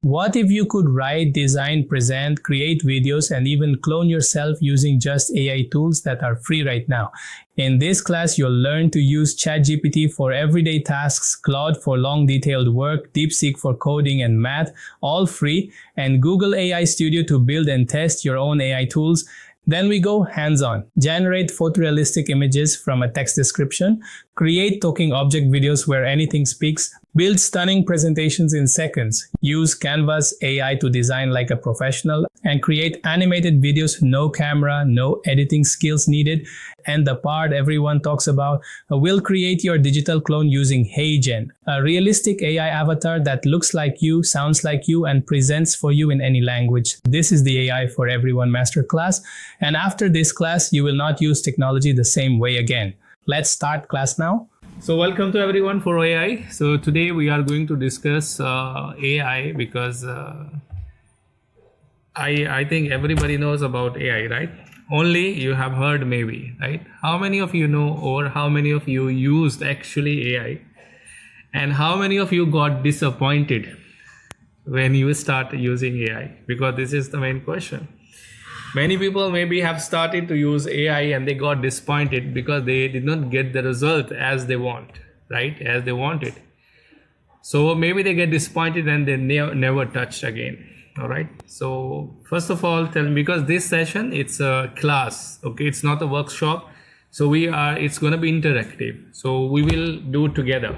What if you could write, design, present, create videos, and even clone yourself using just AI tools that are free right now? In this class, you'll learn to use ChatGPT for everyday tasks, Claude for long detailed work, DeepSeek for coding and math, all free, and Google AI Studio to build and test your own AI tools. Then we go hands-on. Generate photorealistic images from a text description, create talking object videos where anything speaks, build stunning presentations in seconds, use Canva's AI to design like a professional, and create animated videos, no camera, no editing skills needed. And the part everyone talks about, we'll create your digital clone using HeyGen, a realistic AI avatar that looks like you, sounds like you, and presents for you in any language. This is the AI for Everyone Masterclass. And after this class, you will not use technology the same way again. Let's start class now. So welcome to everyone for AI. So today we are going to discuss AI because I think everybody knows about AI, right? Only you have heard maybe, right? How many of you know, or how many of you used actually AI? And how many of you got disappointed when you start using AI? Because this is the main question. Many people maybe have started to use AI and they got disappointed because they did not get the result as they want, right? As they wanted. So maybe they get disappointed and they never touched again. All right. So first of all, tell me, because this session, it's a class. Okay. It's not a workshop. So it's going to be interactive. So we will do it together.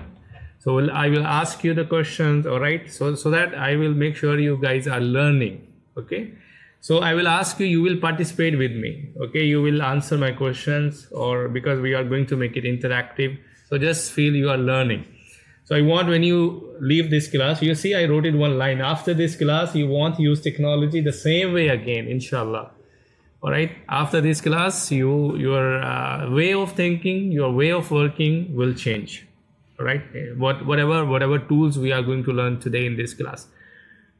So I will ask you the questions. All right. So that I will make sure you guys are learning. Okay. So I will ask you, you will participate with me. Okay. You will answer my questions, or because we are going to make it interactive. So just feel you are learning. So I want when you leave this class, you see I wrote it one line. After this class, you won't use technology the same way again, inshallah. All right. After this class, your way of thinking, your way of working will change. All right. Whatever tools we are going to learn today in this class.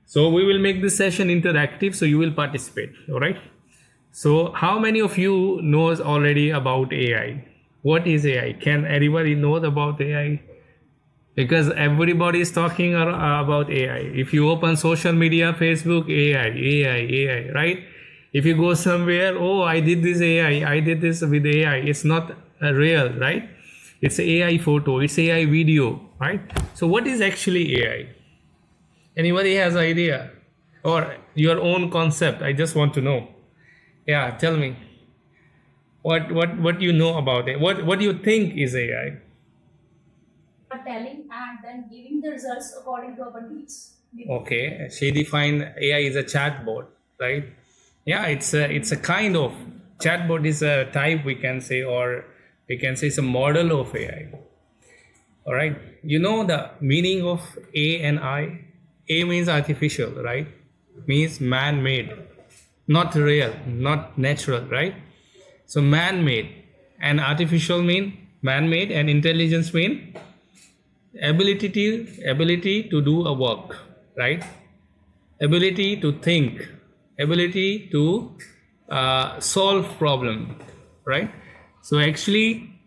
So we will make this session interactive, so you will participate. All right. So how many of you knows already about AI? What is AI? Can anybody know about AI? Because everybody is talking about AI. If you open social media, Facebook, AI, right? If you go somewhere, oh, I did this AI, I did this with AI. It's not real, right? It's AI photo, it's AI video, right? So what is actually AI? Anybody has an idea? Or your own concept? I just want to know. Yeah, tell me. What you know about it? What do you think is AI? Telling and then giving the results according to our needs. Okay, she defined AI is a chatbot, right? Yeah, it's a kind of chatbot is a type, we can say, or we can say it's a model of AI. All right, you know the meaning of A and I. A means artificial, right? Means man-made, not real, not natural, right? So man-made and artificial mean man-made, and intelligence mean ability to do a work, right? Ability to think, ability to solve problem, right? So actually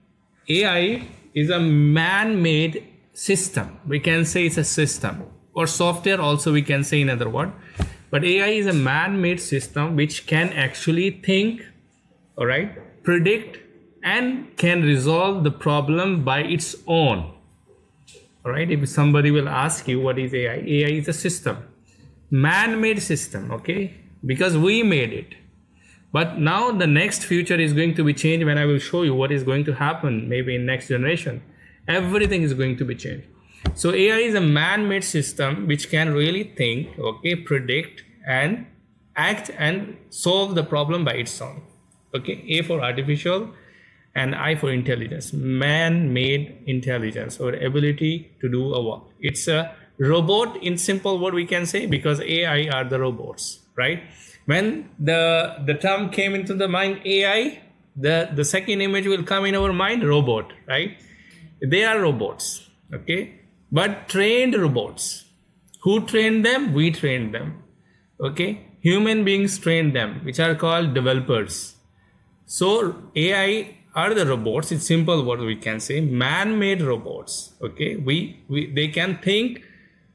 AI is a man-made system. We can say it's a system, or software also we can say in other word. But AI is a man-made system which can actually think, all right, predict, and can resolve the problem by its own. All right, if somebody will ask you what is AI, AI is a system, man-made system, okay, because we made it. But now the next future is going to be changed when I will show you what is going to happen maybe in next generation. Everything is going to be changed. So AI is a man-made system which can really think, okay, predict and act and solve the problem by its own. Okay, A for artificial and I for intelligence, man-made intelligence or ability to do a work. It's a robot in simple word we can say, because AI are the robots, right? When the term came into the mind AI, the second image will come in our mind, robot, right? They are robots, okay? But trained robots. Who trained them? We trained them, okay? Human beings trained them, which are called developers. So AI are the robots. It's simple what we can say, man-made robots. Okay, they can think.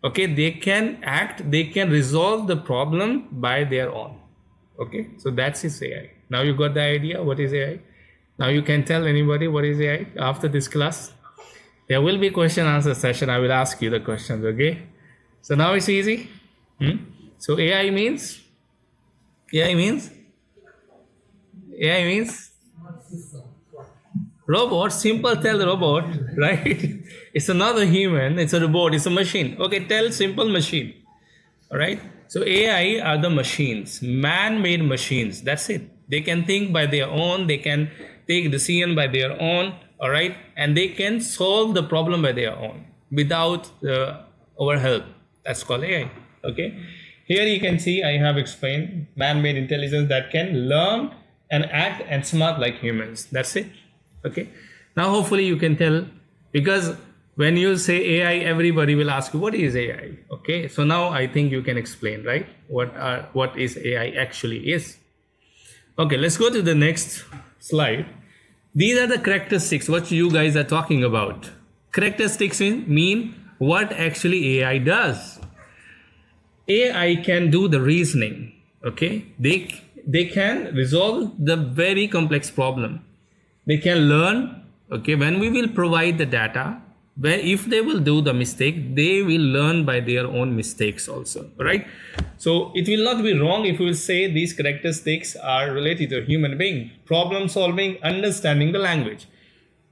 Okay, they can act, they can resolve the problem by their own. Okay, so that's his AI. Now you got the idea what is AI. Now you can tell anybody what is AI after this class. There will be question answer session. I will ask you the questions. Okay, so now it's easy. So AI means robot. Simple, tell the robot, right? It's not a human, it's a robot, it's a machine. Okay, tell simple machine. All right, so AI are the machines, man-made machines. That's it. They can think by their own, they can take decision by their own. All right, and they can solve the problem by their own without our help. That's called AI. Okay, here you can see I have explained man-made intelligence that can learn and act and smart like humans. That's it. Okay, now hopefully you can tell, because when you say AI, everybody will ask you what is AI. Okay, so now I think you can explain, right, what is AI actually is. Okay, let's go to the next slide. These are the characteristics what you guys are talking about. Characteristics mean what actually AI does. AI can do the reasoning. Okay, they can resolve the very complex problem. They can learn. Okay, when we will provide the data, where if they will do the mistake, they will learn by their own mistakes also, right? So it will not be wrong if we will say these characteristics are related to human being: problem solving, understanding the language.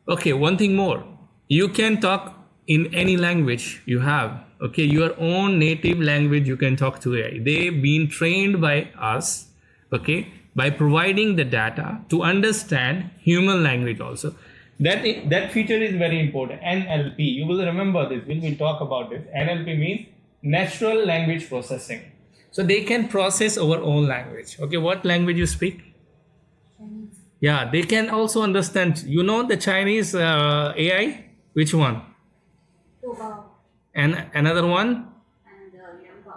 Okay, one thing more, you can talk in any language you have. Okay, your own native language you can talk to AI. They've been trained by us, okay, by providing the data to understand human language also. That feature is very important. NLP, you will remember this when we talk about this. NLP means natural language processing. So they can process our own language. Okay, what language you speak? Chinese. Yeah, they can also understand. You know the Chinese AI? Which one? Toba And another one? and Yamba.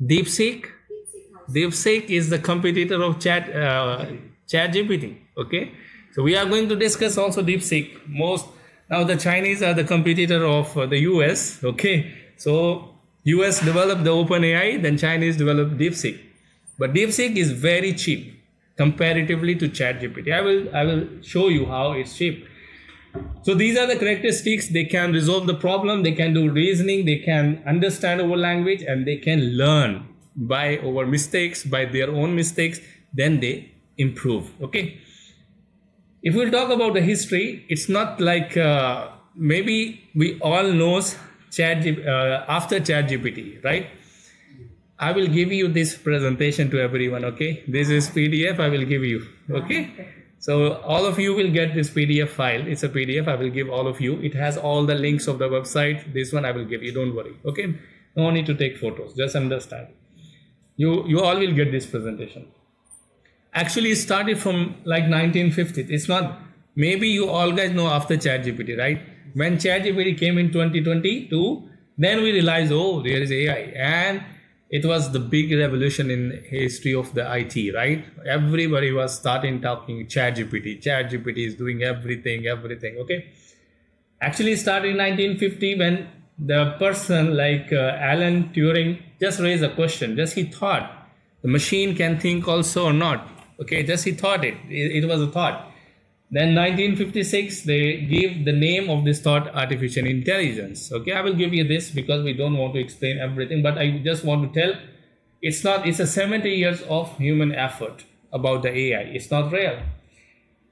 DeepSeek. DeepSeek house. DeepSeek is the competitor of ChatGPT. Okay, so we are going to discuss also DeepSeek. Now the Chinese are the competitor of the US. Okay, so US developed the OpenAI, then Chinese developed DeepSeek. But DeepSeek is very cheap comparatively to ChatGPT. I will show you how it's cheap. So these are the characteristics. They can resolve the problem, they can do reasoning, they can understand our language, and they can learn by our mistakes, by their own mistakes, then they improve. Okay, if we'll talk about the history, it's not like maybe we all knows after ChatGPT, right? I will give you this presentation to everyone. Okay, this is PDF I will give you. Okay, so all of you will get this PDF file. It's a PDF I will give all of you. It has all the links of the website. This one I will give you, don't worry. Okay, no need to take photos, just understand. You all will get this presentation. Actually, it started from like 1950s. It's not, maybe you all guys know after ChatGPT, right? When ChatGPT came in 2022, then we realized, oh, there is AI. And it was the big revolution in history of the IT, right? Everybody was starting talking ChatGPT. ChatGPT is doing everything, okay? Actually, it started in 1950 when the person like Alan Turing just raised a question. Just he thought, the machine can think also or not. Okay, just he thought it was a thought. Then 1956, they gave the name of this thought artificial intelligence. Okay, I will give you this because we don't want to explain everything, but I just want to tell, it's a 70 years of human effort about the AI. It's not real.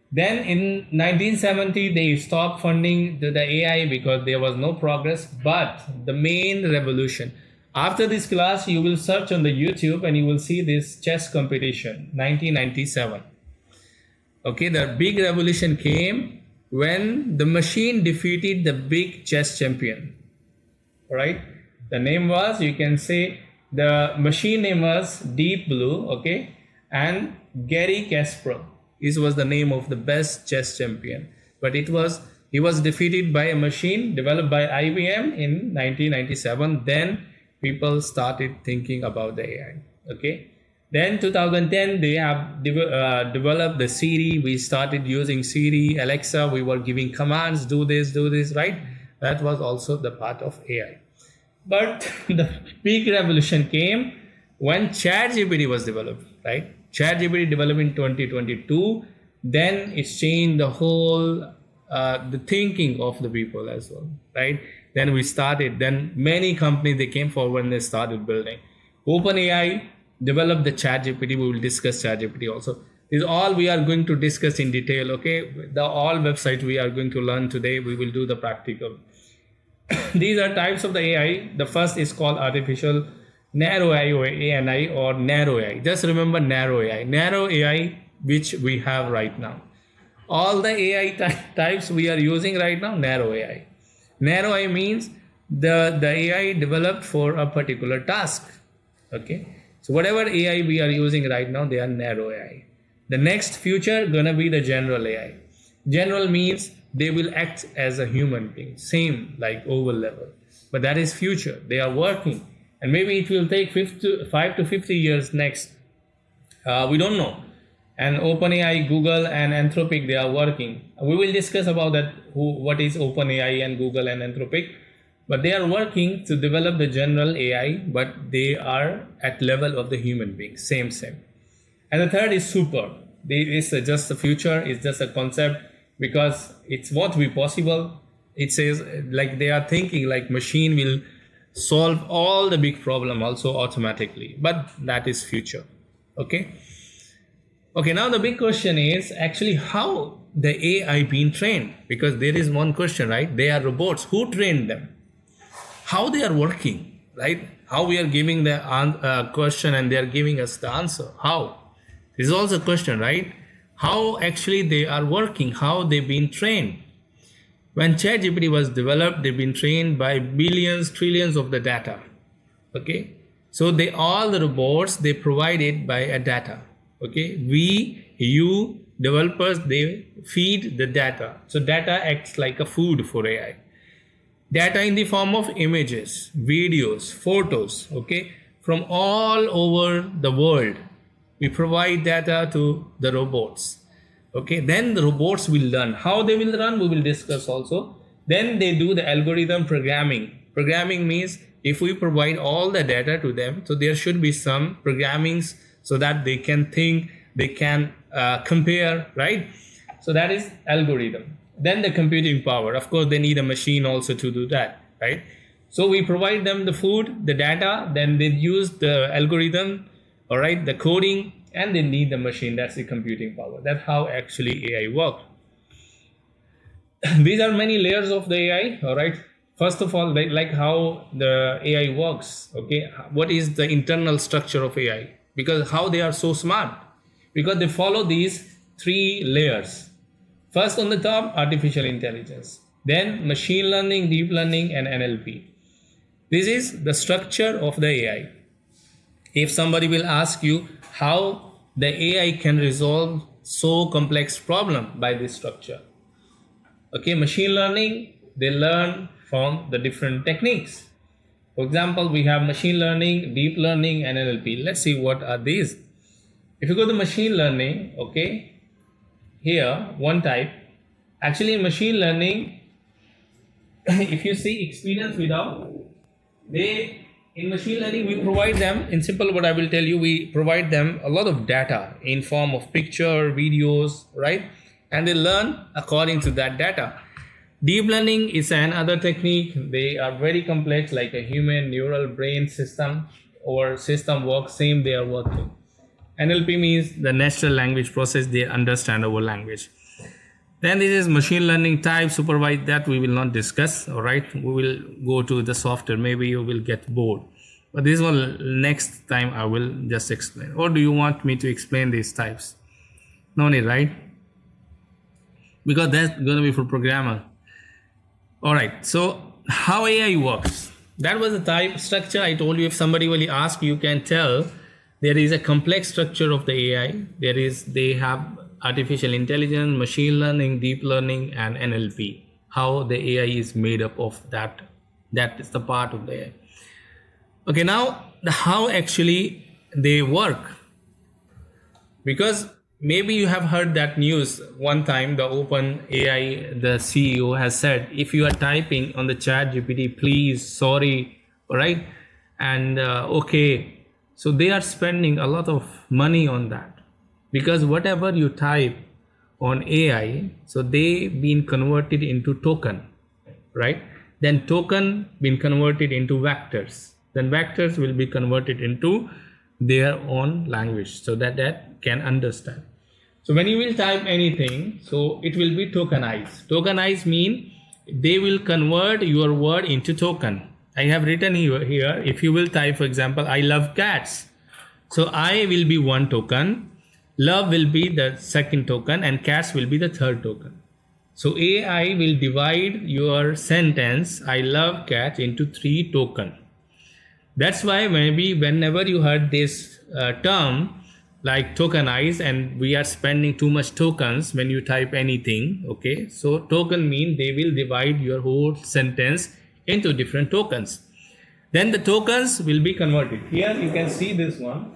Then in 1970, they stopped funding the AI because there was no progress. But the main revolution, after this class, you will search on the YouTube and you will see this chess competition, 1997. Okay, the big revolution came when the machine defeated the big chess champion. All right, the name was, you can say, the machine name was Deep Blue, okay, and Gary Kasparov. This was the name of the best chess champion. But he was defeated by a machine developed by IBM in 1997. Then people started thinking about the AI. Okay. Then 2010, they have developed the Siri. We started using Siri, Alexa. We were giving commands, do this, right? That was also the part of AI. But the big revolution came when ChatGPT was developed, right? ChatGPT developed in 2022. Then it's changed the whole the thinking of the people as well, right? Then we started. Then many companies they came forward and they started building. OpenAI developed the ChatGPT. We will discuss ChatGPT also. This is all we are going to discuss in detail. Okay, the all websites we are going to learn today. We will do the practical. These are types of the AI. The first is called artificial narrow AI or ANI or narrow AI. Just remember narrow AI. Narrow AI, which we have right now. All the AI types we are using right now, narrow AI. Narrow AI means the AI developed for a particular task. Okay. So whatever AI we are using right now, they are narrow AI. The next future gonna be the general AI. General means they will act as a human being, same like over level. But that is future. They are working. And maybe it will take 5 to 50 years next. We don't know. And OpenAI, Google, and Anthropic, they are working. We will discuss about that, what is OpenAI and Google and Anthropic. But they are working to develop the general AI, but they are at level of the human being, same. And the third is super. It's just a future, it's just a concept because it's what be possible. It says like they are thinking like machine will solve all the big problem also automatically, but that is future. Okay, now the big question is actually how the AI being trained, because there is one question, right? They are robots. Who trained them? How they are working, right? How we are giving the question and they are giving us the answer. How? This is also a question, right? How actually they are working, how they've been trained. When ChatGPT was developed, they've been trained by billions, trillions of the data. Okay, so all the robots they provided by a data. Okay, you developers, they feed the data. So data acts like a food for AI. Data in the form of images, videos, photos. Okay, from all over the world. We provide data to the robots. Okay, then the robots will learn. How they will run, we will discuss also. Then they do the algorithm programming. Programming means if we provide all the data to them, so there should be some programmings so that they can think, they can compare, right? So that is algorithm. Then the computing power. Of course, they need a machine also to do that, right? So we provide them the food, the data, then they use the algorithm, all right, the coding, and they need the machine. That's the computing power. That's how actually AI works. These are many layers of the AI, all right. First of all, like how the AI works. Okay, what is the internal structure of AI? Because how they are so smart, because they follow these 3 layers. First on the top, artificial intelligence, then machine learning, deep learning, and NLP. This is the structure of the AI. If somebody will ask you how the AI can resolve so complex problem by this structure. Okay, machine learning, they learn from the different techniques. For example, we have machine learning, deep learning, and NLP. Let's see what are these. If you go to machine learning, okay, here one type. Actually in machine learning, if you see experience without, in machine learning, we provide them, in simple what I will tell you, we provide them a lot of data in form of picture, videos, right? And they learn according to that data. Deep learning is another technique. They are very complex, like a human neural brain system or system works, same they are working. NLP means the natural language process, they understand our language. Then this is machine learning type, supervised, that we will not discuss, all right? We will go to the software, maybe you will get bored. But this one, next time I will just explain. Or do you want me to explain these types? No need, right? Because that's going to be for programmer. All right, so how AI works. That was the type structure I told you. If somebody will ask, you can tell there is a complex structure of the AI. They have artificial intelligence, machine learning, deep learning, and NLP. How the AI is made up of that. That is the part of the AI. Okay, now how actually they work. Because maybe you have heard that news one time, the OpenAI, the CEO has said, if you are typing on the ChatGPT, please, sorry, all right? And okay, so they are spending a lot of money on that, because whatever you type on AI, so they been converted into token, right? Then token been converted into vectors, then vectors will be converted into their own language, so that can understand. So when you will type anything, so it will be tokenized. Tokenized mean they will convert your word into token. I have written here, if you will type, for example, I love cats. So I will be one token, love will be the second token, and cats will be the third token. So AI will divide your sentence, I love cats, into 3 tokens. That's why maybe whenever you heard this term like tokenize, and we are spending too much tokens when you type anything, okay? So token mean they will divide your whole sentence into different tokens. Then the tokens will be converted. Here you can see this one.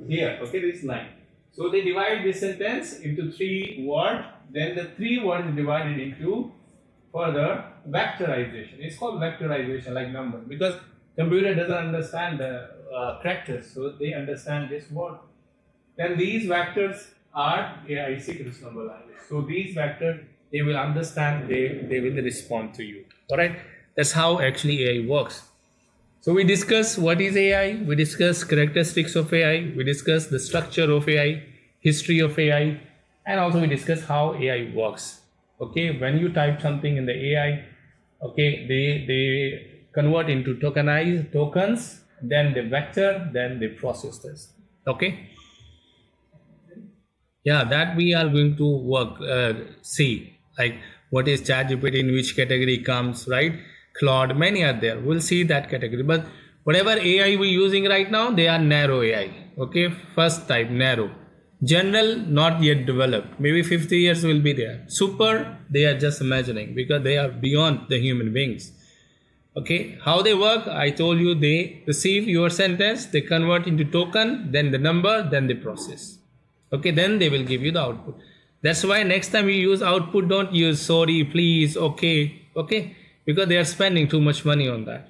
Here, okay, this line. So they divide this sentence into 3 words. Then the 3 words is divided into further vectorization. It's called vectorization, like number, because computer doesn't understand the characters, so they understand this word. Then these vectors are AI secret number language. So these vectors, they will understand, they will respond to you. All right, that's how actually AI works. So we discuss what is AI, we discuss characteristics of AI, we discuss the structure of AI, history of AI, and also we discuss how AI works. Okay, when you type something in the AI, okay, they convert into tokenized tokens, then they vector, then they process this. Okay. Yeah, that we are going to work, see, like what is ChatGPT, in which category comes, right? Claude, many are there. We'll see that category. But whatever AI we're using right now, they are narrow AI. Okay, first type, narrow. General, not yet developed. Maybe 50 years will be there. Super, they are just imagining, because they are beyond the human beings. Okay, how they work, I told you, they receive your sentence, they convert into token, then the number, then they process. Okay, then they will give you the output. That's why next time you use output, don't use sorry, please, okay, because they are spending too much money on that.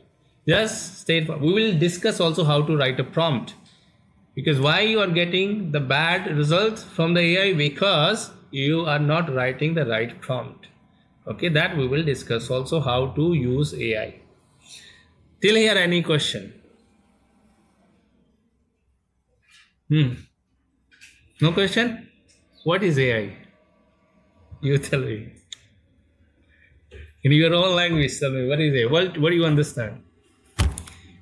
Just state. We will discuss also how to write a prompt, because why you are getting the bad results from the AI, because you are not writing the right prompt. Okay, that we will discuss also how to use AI. Till here, any question? No question? What is AI? You tell me. In your own language, tell me, what is AI? What do you understand?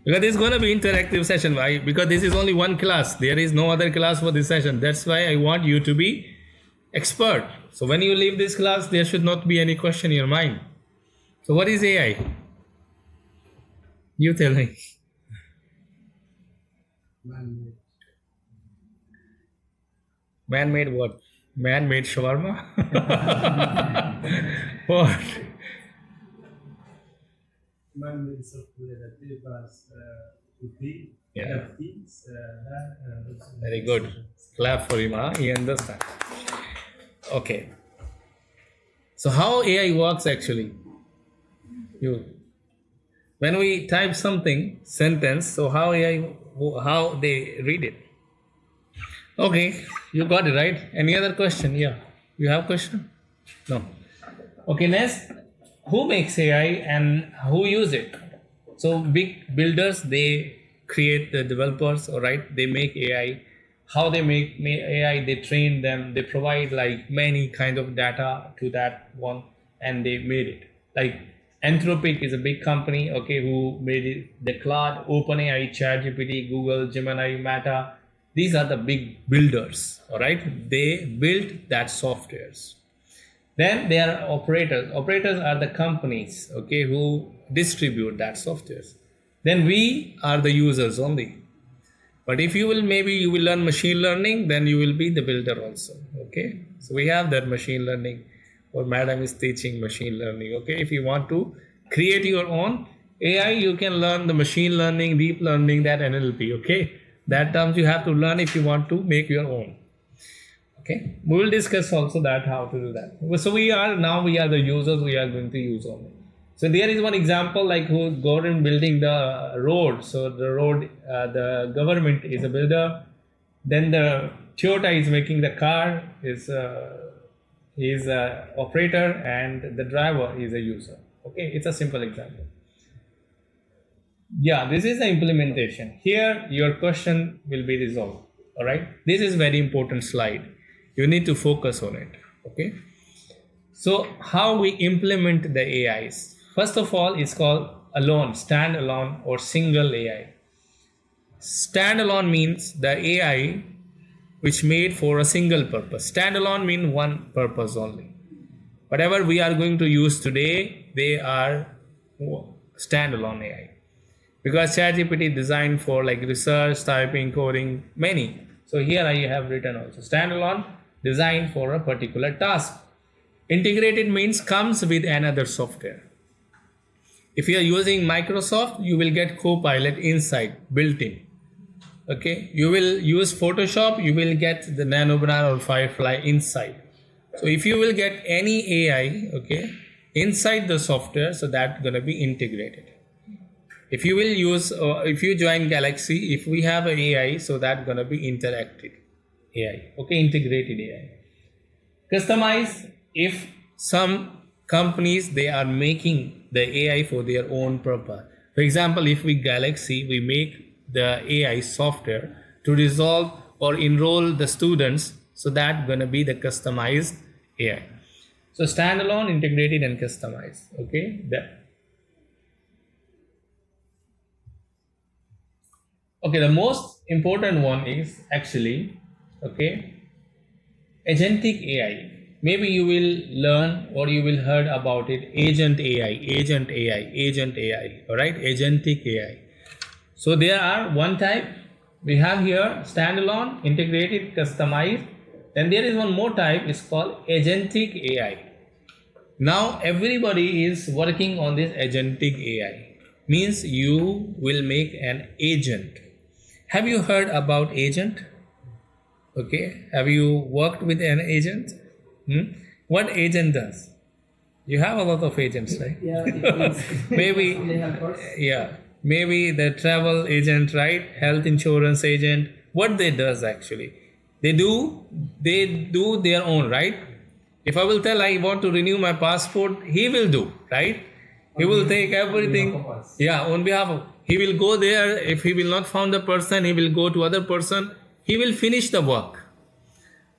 Because this is going to be interactive session. Why? Because this is only one class. There is no other class for this session. That's why I want you to be expert. So when you leave this class, there should not be any question in your mind. So what is AI? You tell me. Man-made what? Man-made shawarma? What? Man-made software that give us to think, Yeah. things. Very good. Clap for him, huh? He understands. Okay. So how AI works actually? When we type something, sentence, so how they read it? Okay, you got it, right? Any other question? Yeah. You have question? No. Okay, next. Who makes AI and who use it? So big builders, they create the developers, all right? They make AI. How they make AI? They train them. They provide like many kind of data to that one, and they made it. Like Anthropic is a big company, okay, who made it. The Claude, OpenAI, ChatGPT, Google, Gemini, Meta. These are the big builders, all right? They built that softwares. Then there are operators. Operators are the companies, okay, who distribute that softwares. Then we are the users only. But if you will, maybe you will learn machine learning, then you will be the builder also, okay? So we have that machine learning, or madam is teaching machine learning, okay? If you want to create your own AI, you can learn the machine learning, deep learning, that NLP, okay? That terms you have to learn if you want to make your own. Okay, we will discuss also that how to do that. So we are the users, we are going to use only. So there is one example like who government building the road. So the road, the government is a builder. Then the Toyota is making the car, is a operator, and the driver is a user. Okay, it's a simple example. Yeah, this is the implementation. Here your question will be resolved. All right, this is very important slide. You need to focus on it. Okay, so how we implement the AIs? First of all, it's called alone, standalone, or single AI. Standalone means the AI which made for a single purpose. Standalone means one purpose only. Whatever we are going to use today, they are standalone AI. Because ChatGPT designed for like research, typing, coding, many. So here I have written also standalone, designed for a particular task. Integrated means comes with another software. If you are using Microsoft, you will get Copilot inside, built in. Okay, you will use Photoshop, you will get the Nano Banana or Firefly inside. So if you will get any AI, okay, inside the software, so that's gonna be integrated. If you will use, if you join Galaxy, if we have an AI, so that's gonna be interactive AI. Okay, integrated AI. Customize, if some companies they are making the AI for their own purpose. For example, if we Galaxy, we make the AI software to resolve or enroll the students, so that's gonna be the customized AI. So standalone, integrated, and customized. Okay. The most important one is actually, okay, agentic AI. Maybe you will learn or you will heard about it, agent AI, agent AI, agent AI, all right, agentic AI. So there are one type, we have here standalone, integrated, customized. Then there is one more type, it's called agentic AI. Now everybody is working on this agentic AI. Means you will make an agent. Have you heard about agent? Okay, have you worked with an agent? What agent does? You have a lot of agents, right? Yeah, it means Maybe, they have course. yeah, maybe the travel agent, right? Health insurance agent. What they does actually? They do their own, right? If I will tell I want to renew my passport, he will do, right? He will take everything. Yeah, on behalf of, he will go there. If he will not find the person, he will go to other person. He will finish the work.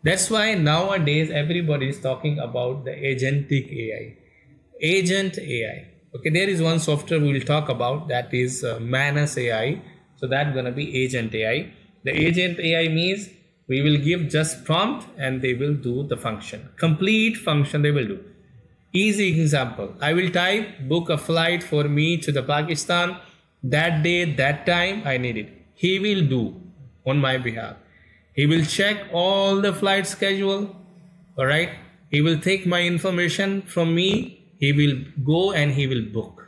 That's why nowadays everybody is talking about the agentic AI. Agent AI. Okay, there is one software we will talk about, that is Manus AI. So that's gonna be agent AI. The agent AI means we will give just prompt and they will do the function. Complete function they will do. Easy example. I will type book a flight for me to the Pakistan. That day, that time I need it. He will do on my behalf. He will check all the flight schedule. All right. He will take my information from me. He will go and he will book.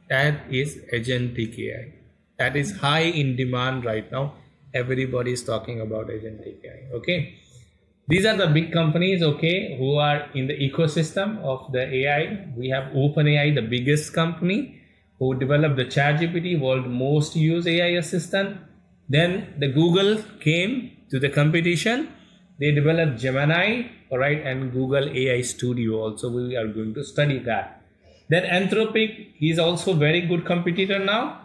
That is agentic AI. That is high in demand right now. Everybody is talking about agentic AI. Okay. These are the big companies, okay, who are in the ecosystem of the AI. We have OpenAI, the biggest company, who developed the ChatGPT, world most used AI assistant. Then the Google came to the competition. They developed Gemini, all right, and Google AI Studio also. We are going to study that. Then Anthropic, he's also very good competitor now.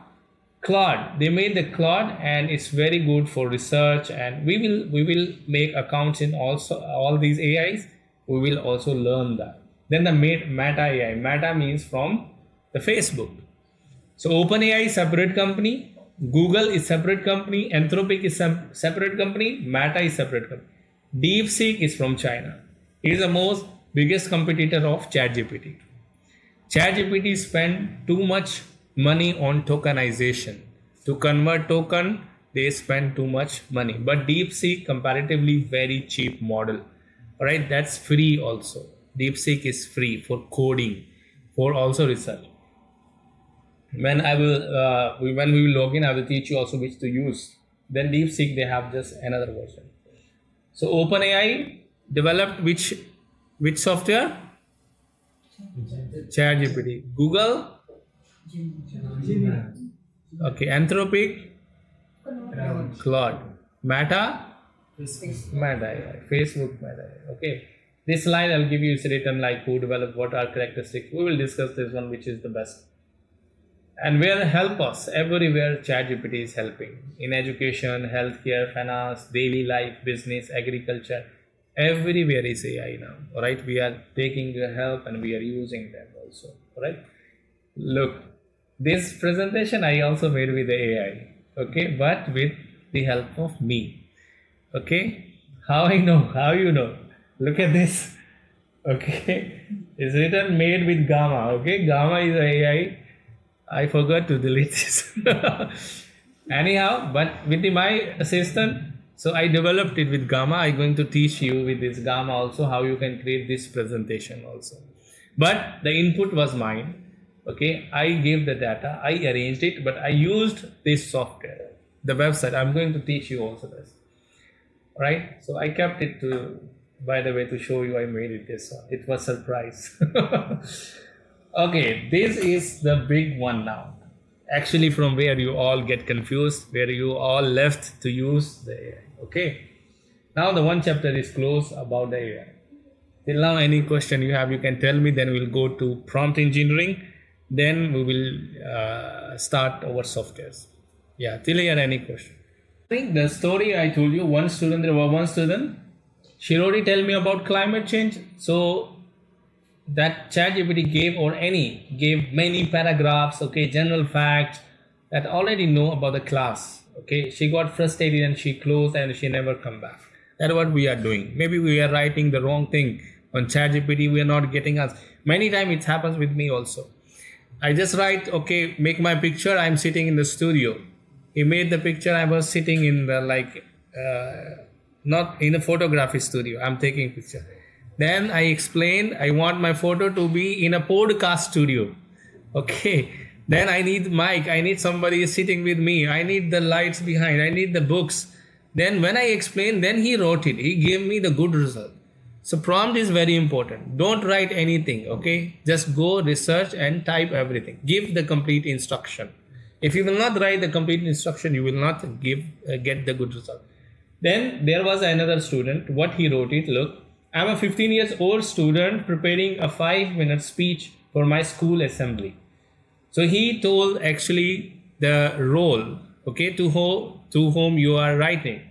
Claude, they made the Claude and it's very good for research, and we will make accounts in also all these AIs. We will also learn that. Then the Meta AI. Meta means from the Facebook. So OpenAI is separate company, Google is separate company, Anthropic is separate company, Meta is separate company. DeepSeek is from China. It is the most biggest competitor of ChatGPT. ChatGPT spent too much money on tokenization. To convert token, they spend too much money. But DeepSeek comparatively very cheap model. Alright, that's free also. DeepSeek is free for coding, for also research. When we will log in, I will teach you also which to use. Then DeepSeek, they have just another version. So OpenAI developed which software? ChatGPT. Google. Okay. Anthropic. Claude. Meta. Meta AI. Facebook Meta AI. Okay. This slide I'll give you is written like who developed, what are characteristics. We will discuss this one, which is the best. And where help us? Everywhere ChatGPT is helping. In education, healthcare, finance, daily life, business, agriculture. Everywhere is AI now. Alright, we are taking their help and we are using them also. Alright. Look, this presentation I also made with the AI. Okay, but with the help of me. Okay. How I know? How you know? Look at this. Okay. It's written made with Gamma. Okay. Gamma is AI. I forgot to delete this. Anyhow, but with my assistant, so I developed it with Gamma. I'm going to teach you with this Gamma also how you can create this presentation also. But the input was mine. Okay, I gave the data, I arranged it, but I used this software, the website. I'm going to teach you also this. Right? So I kept it to, by the way, to show you I made it this one. It was surprise. Okay, this is the big one now. Actually, from where you all get confused, where you all left to use the AI. Okay. Now the one chapter is closed about the AI. Till now, any question you have, you can tell me. Then we'll go to prompt engineering. Then we will start our softwares. Yeah, till here, any question? I think the story I told you, there was one student. She already tell me about climate change. So that ChatGPT gave many paragraphs, okay, general facts that already know about the class. Okay, she got frustrated and she closed and she never come back. That's what we are doing. Maybe we are writing the wrong thing on ChatGPT. We are not getting us. Many times it happens with me also. I just write, okay, make my picture. I'm sitting in the studio. He made the picture. I was sitting in the not in a photography studio. I'm taking picture. Then I explained I want my photo to be in a podcast studio. Okay. Then I need mic. I need somebody sitting with me. I need the lights behind. I need the books. Then when I explained, then he wrote it. He gave me the good result. So prompt is very important. Don't write anything. Okay. Just go research and type everything. Give the complete instruction. If you will not write the complete instruction, you will not get the good result. Then there was another student. What he wrote it. Look. I'm a 15 years old student preparing a 5-minute speech for my school assembly. So he told actually the role, okay, to whom you are writing.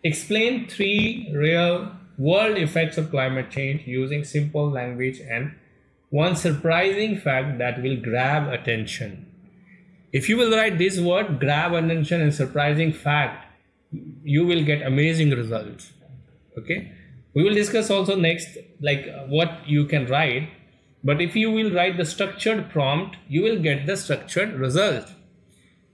Explain 3 real world effects of climate change using simple language and one surprising fact that will grab attention. If you will write this word, grab attention and surprising fact, you will get amazing results. Okay. We will discuss also next, like what you can write. But if you will write the structured prompt, you will get the structured result.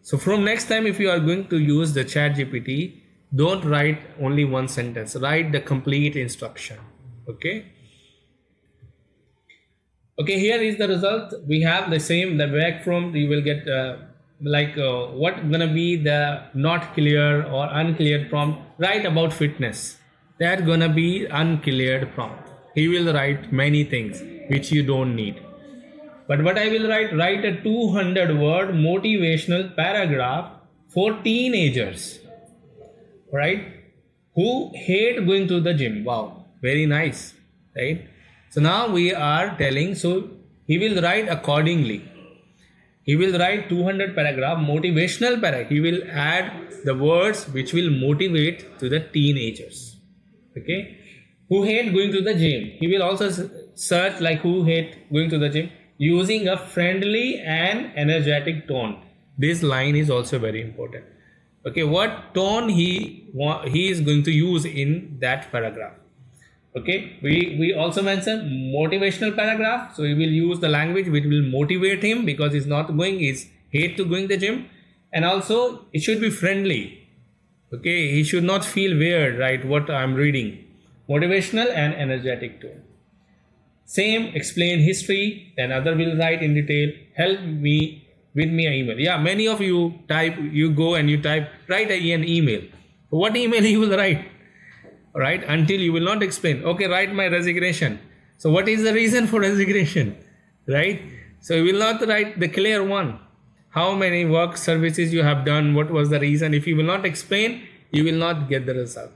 So from next time, if you are going to use the ChatGPT, don't write only one sentence. Write the complete instruction. Okay. Okay, here is the result. We have the same, the back from, you will get what gonna be the not clear or unclear prompt. Write about fitness. That's gonna be uncleared prompt. He will write many things which you don't need. But what I will write a 200-word motivational paragraph for teenagers, right? Who hate going to the gym. Wow, very nice, right? So now we are telling, so he will write accordingly. He will write 200 paragraph, motivational paragraph. He will add the words which will motivate to the teenagers. Okay, who hate going to the gym. He will also search like who hate going to the gym using a friendly and energetic tone. This line is also very important. Okay, what tone he is going to use in that paragraph. Okay, we also mentioned motivational paragraph. So he will use the language which will motivate him because he's hate to going to the gym, and also it should be friendly. Okay, he should not feel weird, right? What I'm reading. Motivational and energetic tone. Same, explain history. Then other will write in detail. Help me with me an email. Yeah, many of you go and you write an email. What email you will write? Right? Until you will not explain. Okay, write my resignation. So what is the reason for resignation? right? So you will not write the clear one. How many work services you have done, what was the reason. If you will not explain, you will not get the result.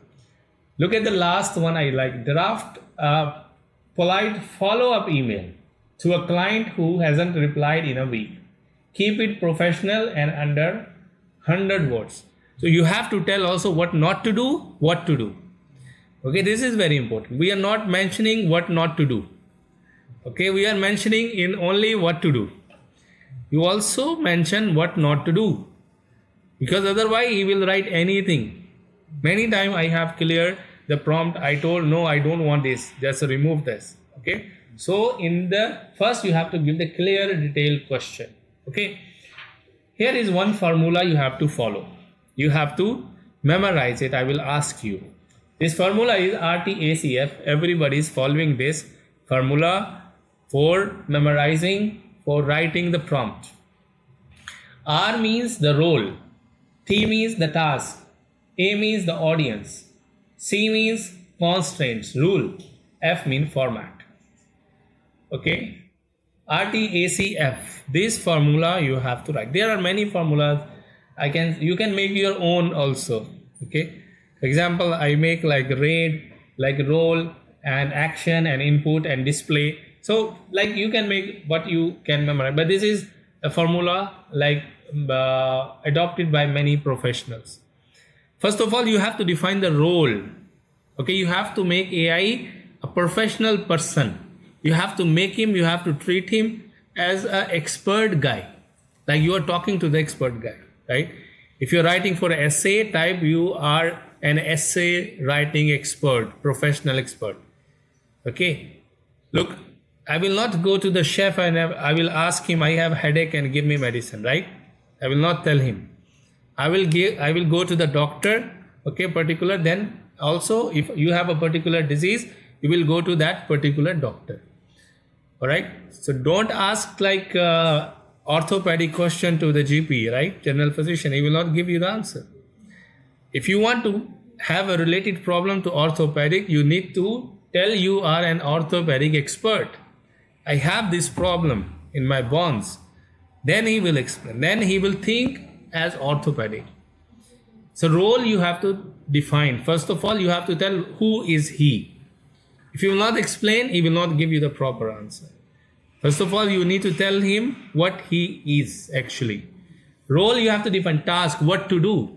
Look at the last one I like. Draft a polite follow-up email to a client who hasn't replied in a week. Keep it professional and under 100 words. So you have to tell also what not to do, what to do. Okay, this is very important. We are not mentioning what not to do. Okay, we are mentioning in only what to do. You also mention what not to do, because otherwise he will write anything. Many times I have cleared the prompt. I told no, I don't want this. Just remove this. Okay. So in the first you have to give the clear detailed question. Okay. Here is one formula you have to follow. You have to memorize it. I will ask you. This formula is RTACF. Everybody is following this formula for memorizing, for writing the prompt. R means the role. T means the task. A means the audience. C means constraints, rule. F means format. Okay. RTACF. This formula you have to write. There are many formulas. You can make your own also. Okay. For example, I make like read, like role, and action, and input, and display. So like you can make what you can memorize. But this is a formula like adopted by many professionals. First of all, you have to define the role. Okay, you have to make AI a professional person. You have to make him, you have to treat him as an expert guy. Like you are talking to the expert guy, right? If you're writing for an essay type, you are an essay writing expert, professional expert. Okay, look, I will not go to the chef and I will ask him, I have headache and give me medicine, right? I will not tell him. I will go to the doctor, okay, particular. Then also if you have a particular disease, you will go to that particular doctor. All right. So don't ask like orthopedic question to the GP, right? General physician. He will not give you the answer. If you want to have a related problem to orthopedic, you need to tell you are an orthopedic expert. I have this problem in my bones. Then he will explain. Then he will think as orthopedic. So role you have to define. First of all, you have to tell who is he. If you will not explain, he will not give you the proper answer. First of all, you need to tell him what he is actually. Role you have to define. Task, what to do.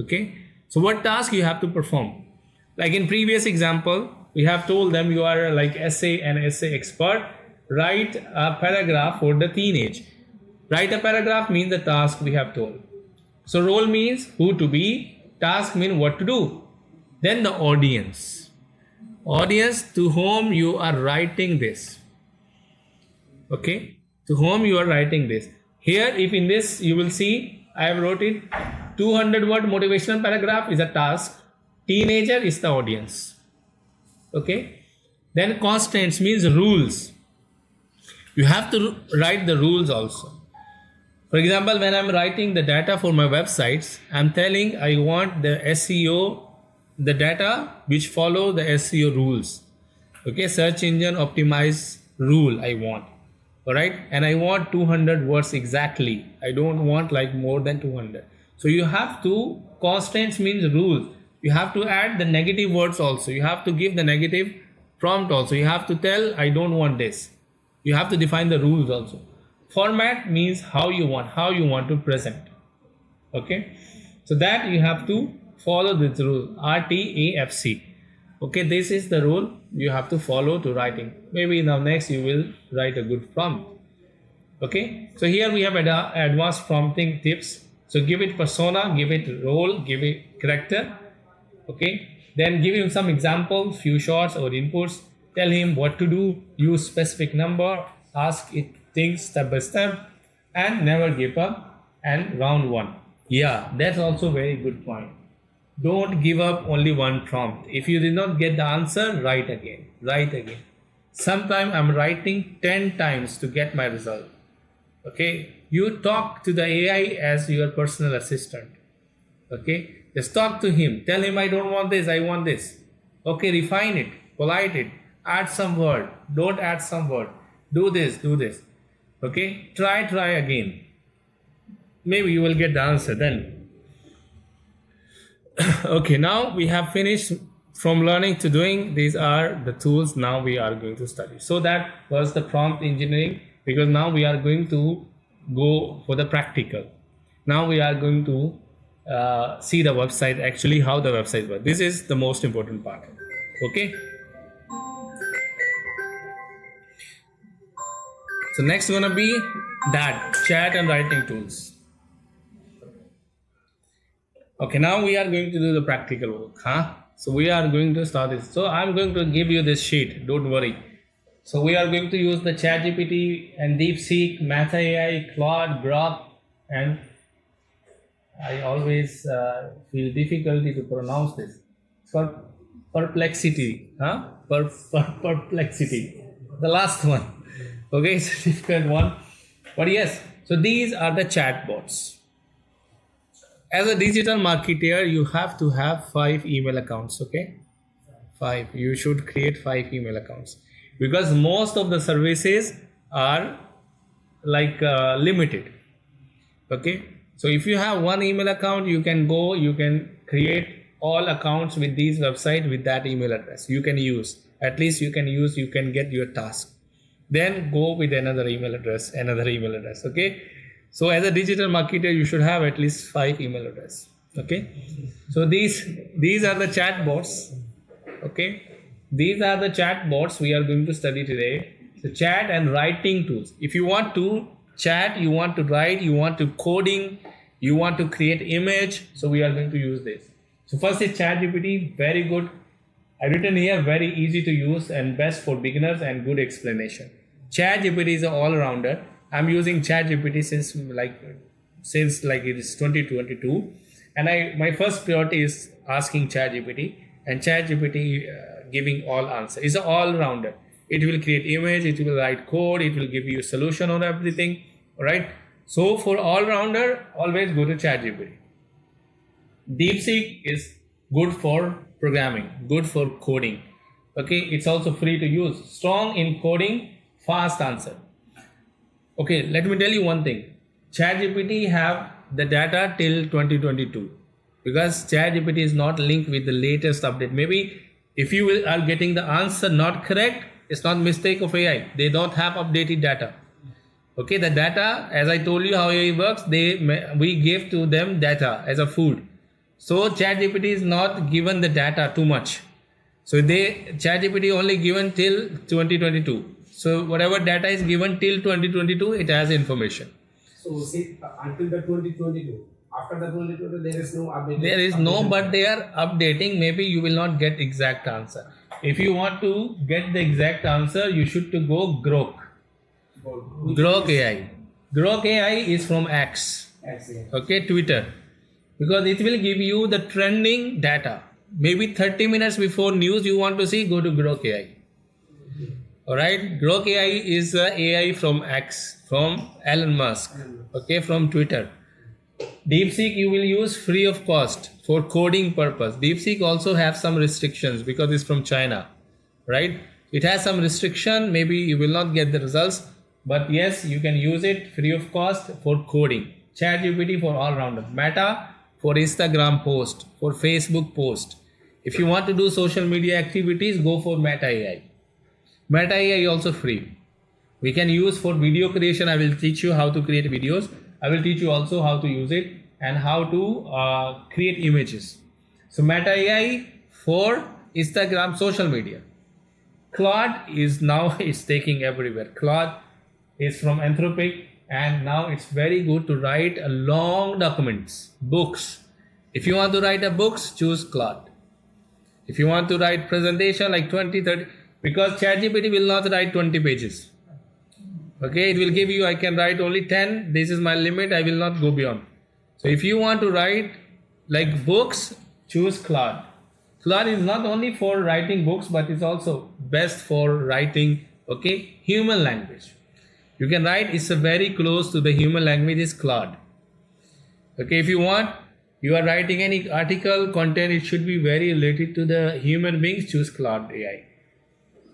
Okay. So what task you have to perform. Like in previous example, we have told them you are like essay and essay expert. Write a paragraph for the teenage. Write a paragraph means the task we have told. So role means who to be. Task means what to do. Then the audience. Audience to whom you are writing this. Okay. To whom you are writing this. Here if in this you will see I have wrote it 200 word motivational paragraph is a task. Teenager is the audience. Okay. Then constraints means rules. You have to write the rules also. For example, when I'm writing the data for my websites, I'm telling I want the SEO, the data which follow the SEO rules. Okay, search engine optimize rule I want. Alright, and I want 200 words exactly. I don't want like more than 200. So you have to, constraints means rules. You have to add the negative words also. You have to give the negative prompt also. You have to tell I don't want this. You have to define the rules also. Format means how you want to present. Okay, so that you have to follow this rule RTAFC. Okay, this is the rule you have to follow to writing. Maybe now next you will write a good prompt. Okay, so here we have advanced prompting tips. So give it persona, give it role, give it character. Okay, then give him some examples, few shots or inputs. Tell him what to do. Use specific number. Ask it things step by step, and never give up. And round one. Yeah, that's also very good point. Don't give up only one prompt. If you did not get the answer, write again. Write again. Sometimes I'm writing 10 times to get my result. Okay, you talk to the AI as your personal assistant. Okay, just talk to him. Tell him I don't want this, I want this. Okay, refine it, polite it, add some word. Don't add some word. do this. Okay, try again. Maybe you will get the answer then. Okay, now we have finished from learning to doing. These are the tools now we are going to study. So that was the prompt engineering, because now we are going to go for the practical. Now we are going to see the website, actually how the website works. This is the most important part. Okay. So next gonna be that chat and writing tools. Okay, now we are going to do the practical work, So we are going to start this. So I'm going to give you this sheet, don't worry. So we are going to use the ChatGPT and DeepSeek, Meta AI, Claude, Grok, and I always feel difficulty to pronounce this. It's called Perplexity, Perplexity, the last one. Okay, it's a difficult one. But yes, so these are the chatbots. As a digital marketer, you have to have 5 email accounts, okay? 5. You should create 5 email accounts, because most of the services are like limited, okay? So if you have 1 email account, you can create all accounts with these websites with that email address. You can use, you can get your task. Then go with another email address, okay? So as a digital marketer, you should have at least 5 email address. Okay. So these are the chatbots. Okay. These are the chatbots we are going to study today. So chat and writing tools. If you want to chat, you want to write, you want to coding, you want to create image. So we are going to use this. So first is ChatGPT, very good. I written here, very easy to use and best for beginners and good explanation. ChatGPT is an all-rounder. I'm using ChatGPT since it is 2022, and my first priority is asking ChatGPT, and ChatGPT giving all answer. It's an all-rounder. It will create image, it will write code, it will give you a solution on everything. Right? So for all-rounder, always go to ChatGPT. DeepSeek is good for programming, good for coding. Okay, it's also free to use. Strong in coding, fast answer. Okay, let me tell you one thing. ChatGPT have the data till 2022, because ChatGPT is not linked with the latest update. Maybe if you are getting the answer not correct, it's not mistake of AI. They don't have updated data. Okay, the data, as I told you how AI works, we give to them data as a food. So ChatGPT is not given the data too much. So ChatGPT only given till 2022. So whatever data is given till 2022, it has information. So see, until the 2022, after the 2022, there is no update. There is no, but they are updating. Maybe you will not get exact answer. If you want to get the exact answer, you should to go Grok. Grok AI. Grok AI is from X. Okay, Twitter. Because it will give you the trending data. Maybe 30 minutes before news you want to see, go to Grok AI. Alright, Grok AI is AI from X, from Elon Musk, okay, from Twitter. DeepSeek you will use free of cost for coding purpose. DeepSeek also have some restrictions because it's from China, right? It has some restriction, maybe you will not get the results, but yes, you can use it free of cost for coding. ChatGPT for all-rounder. Meta for Instagram post, for Facebook post. If you want to do social media activities, go for Meta AI. Meta AI also free. We can use for video creation. I will teach you how to create videos. I will teach you also how to use it and how to create images. So Meta AI for Instagram social media. Claude is now taking everywhere. Claude is from Anthropic, and now it's very good to write a long documents, books. If you want to write a books, choose Claude. If you want to write presentation like 20, 30, because ChatGPT will not write 20 pages. Okay, it will give you, I can write only 10. This is my limit. I will not go beyond. So if you want to write like books, choose Claude. Claude is not only for writing books, but it's also best for writing, okay, human language. You can write, it's a very close to the human language is Claude. Okay, if you want, you are writing any article, content, it should be very related to the human beings, choose Claude AI.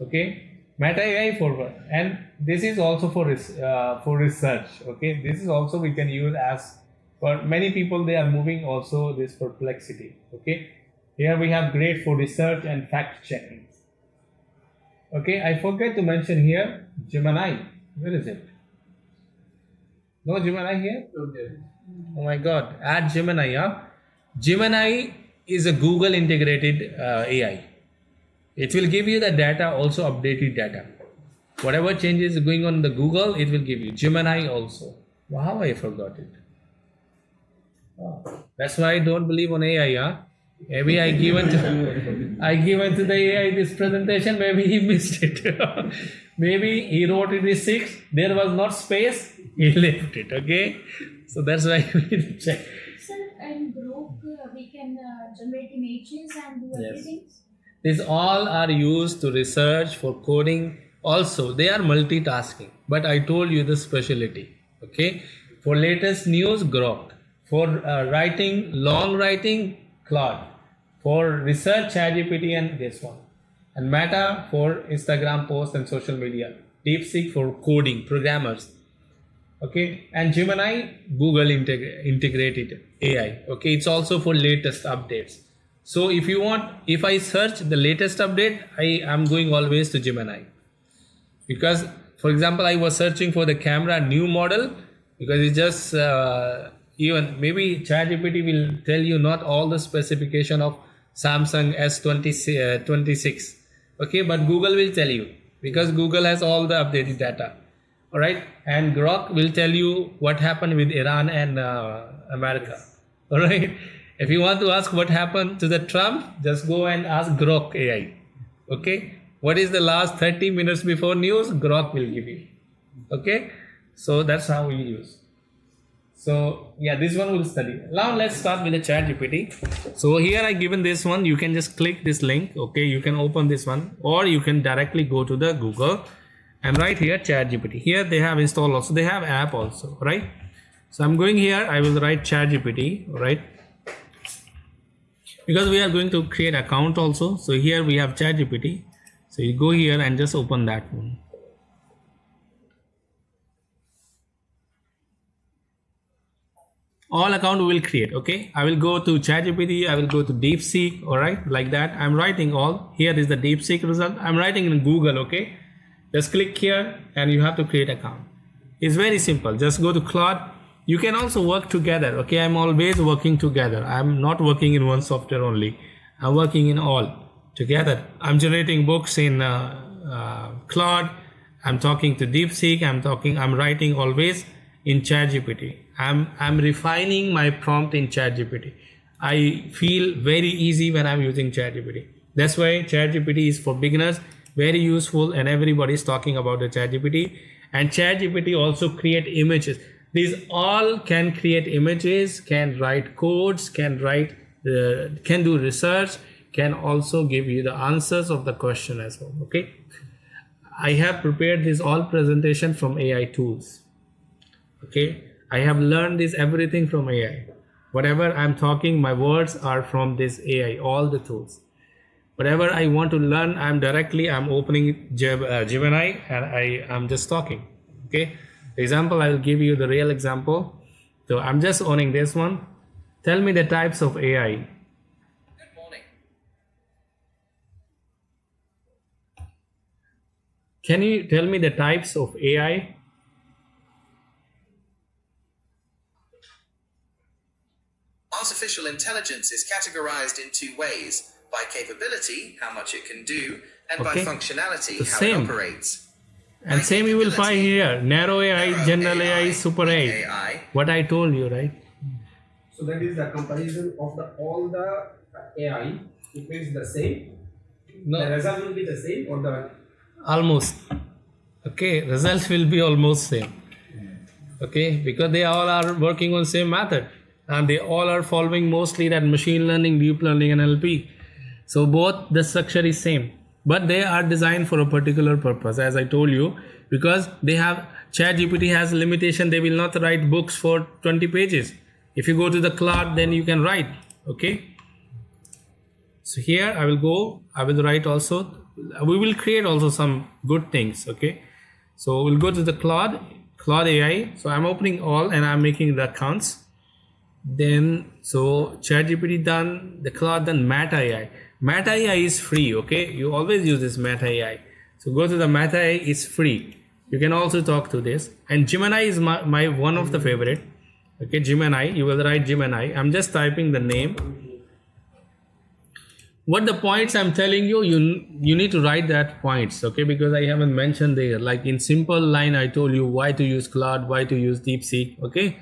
Okay, Meta AI for what? And this is also for research. Okay, this is also we can use as for many people. They are moving also this perplexity. Okay, here we have great for research and fact checking. Okay, I forget to mention here Gemini. Where is it? No Gemini here? Okay. Oh my God! Add Gemini. Yeah, Gemini is a Google integrated AI. It will give you the data, also updated data. Whatever changes going on in the Google, it will give you. Gemini also. Wow, I forgot it. Oh, that's why I don't believe on AI. Huh? Maybe I given to the AI this presentation. Maybe he missed it. Maybe he wrote it in 6. There was not space. He left it. Okay. So that's why we need to check. Sir, and Grok, we can generate images and do Yes. everything. These all are used to research for coding. Also, they are multitasking. But I told you the specialty. Okay. For latest news, Grok. For writing, long writing, Claude. For research, ChatGPT and this one. And Meta for Instagram posts and social media. DeepSeek for coding, programmers. Okay. And Gemini, Google integrated AI. Okay. It's also for latest updates. So if you want, if I search the latest update, I am going always to Gemini. Because, for example, I was searching for the camera new model because it's just even maybe ChatGPT will tell you not all the specification of Samsung S26. Okay, but Google will tell you because Google has all the updated data. All right, and Grok will tell you what happened with Iran and America. All right. If you want to ask what happened to the Trump, just go and ask Grok AI. Okay? What is the last 30 minutes before news? Grok will give you. Okay? So that's how we use. So yeah, this one will study. Now let's start with the ChatGPT. So here I given this one. You can just click this link. Okay? You can open this one or you can directly go to the Google and write here ChatGPT. Here they have installed also. They have app also, right? So I'm going here. I will write ChatGPT, right? Because we are going to create account also. So here we have ChatGPT. So you go here and just open that one. All account we will create. Okay. I will go to ChatGPT. I will go to DeepSeek. All right. Like that. I'm writing all. Here is the DeepSeek result. I'm writing in Google. Okay. Just click here and you have to create account. It's very simple. Just go to Claude. You can also work together. Okay, I'm always working together. I'm not working in one software only. I'm working in all together. I'm generating books in Claude. I'm talking to DeepSeek. I'm writing always in ChatGPT. I'm refining my prompt in ChatGPT. I feel very easy when I'm using ChatGPT. That's why ChatGPT is for beginners, very useful, and everybody is talking about the ChatGPT. And ChatGPT also create images. These all can create images, can write codes, can do research, can also give you the answers of the question as well. Okay, I have prepared this all presentation from AI tools. Okay, I have learned this everything from AI. Whatever I'm talking, my words are from this AI, all the tools. Whatever I want to learn, I'm opening Gemini and I'm just talking. Okay. Example, I will give you the real example. So I'm just owning this one. Tell me the types of AI. Good morning. Can you tell me the types of AI? Artificial intelligence is categorized in 2 ways: by capability, how much it can do, and by functionality, The how same. it operates. And same you will find here. Narrow AI, general AI, super AI. AI. What I told you, right? So that is the comparison of all the AI. It means the same. No. The result will be the same or the Almost. Okay, results will be almost same. Okay, because they all are working on same method. And they all are following mostly that machine learning, deep learning, and NLP. So both the structure is same. But they are designed for a particular purpose, as I told you, because they have ChatGPT has a limitation. They will not write books for 20 pages. If you go to the Claude, then you can write. Okay. So here I will write also we will create also some good things. Okay, so we'll go to the Claude AI. So I'm opening all and I'm making the accounts. Then so ChatGPT done, the Claude done, Meta AI. Meta AI is free. Okay, you always use this Meta AI. So go to the Meta AI, is free. You can also talk to this. And Gemini is my one of the favorite. Okay, Gemini, you will write Gemini. I'm just typing the name. What the points I'm telling you, you need to write that points, okay, because I haven't mentioned there. Like in simple line, I told you why to use Claude, why to use DeepSeek, okay.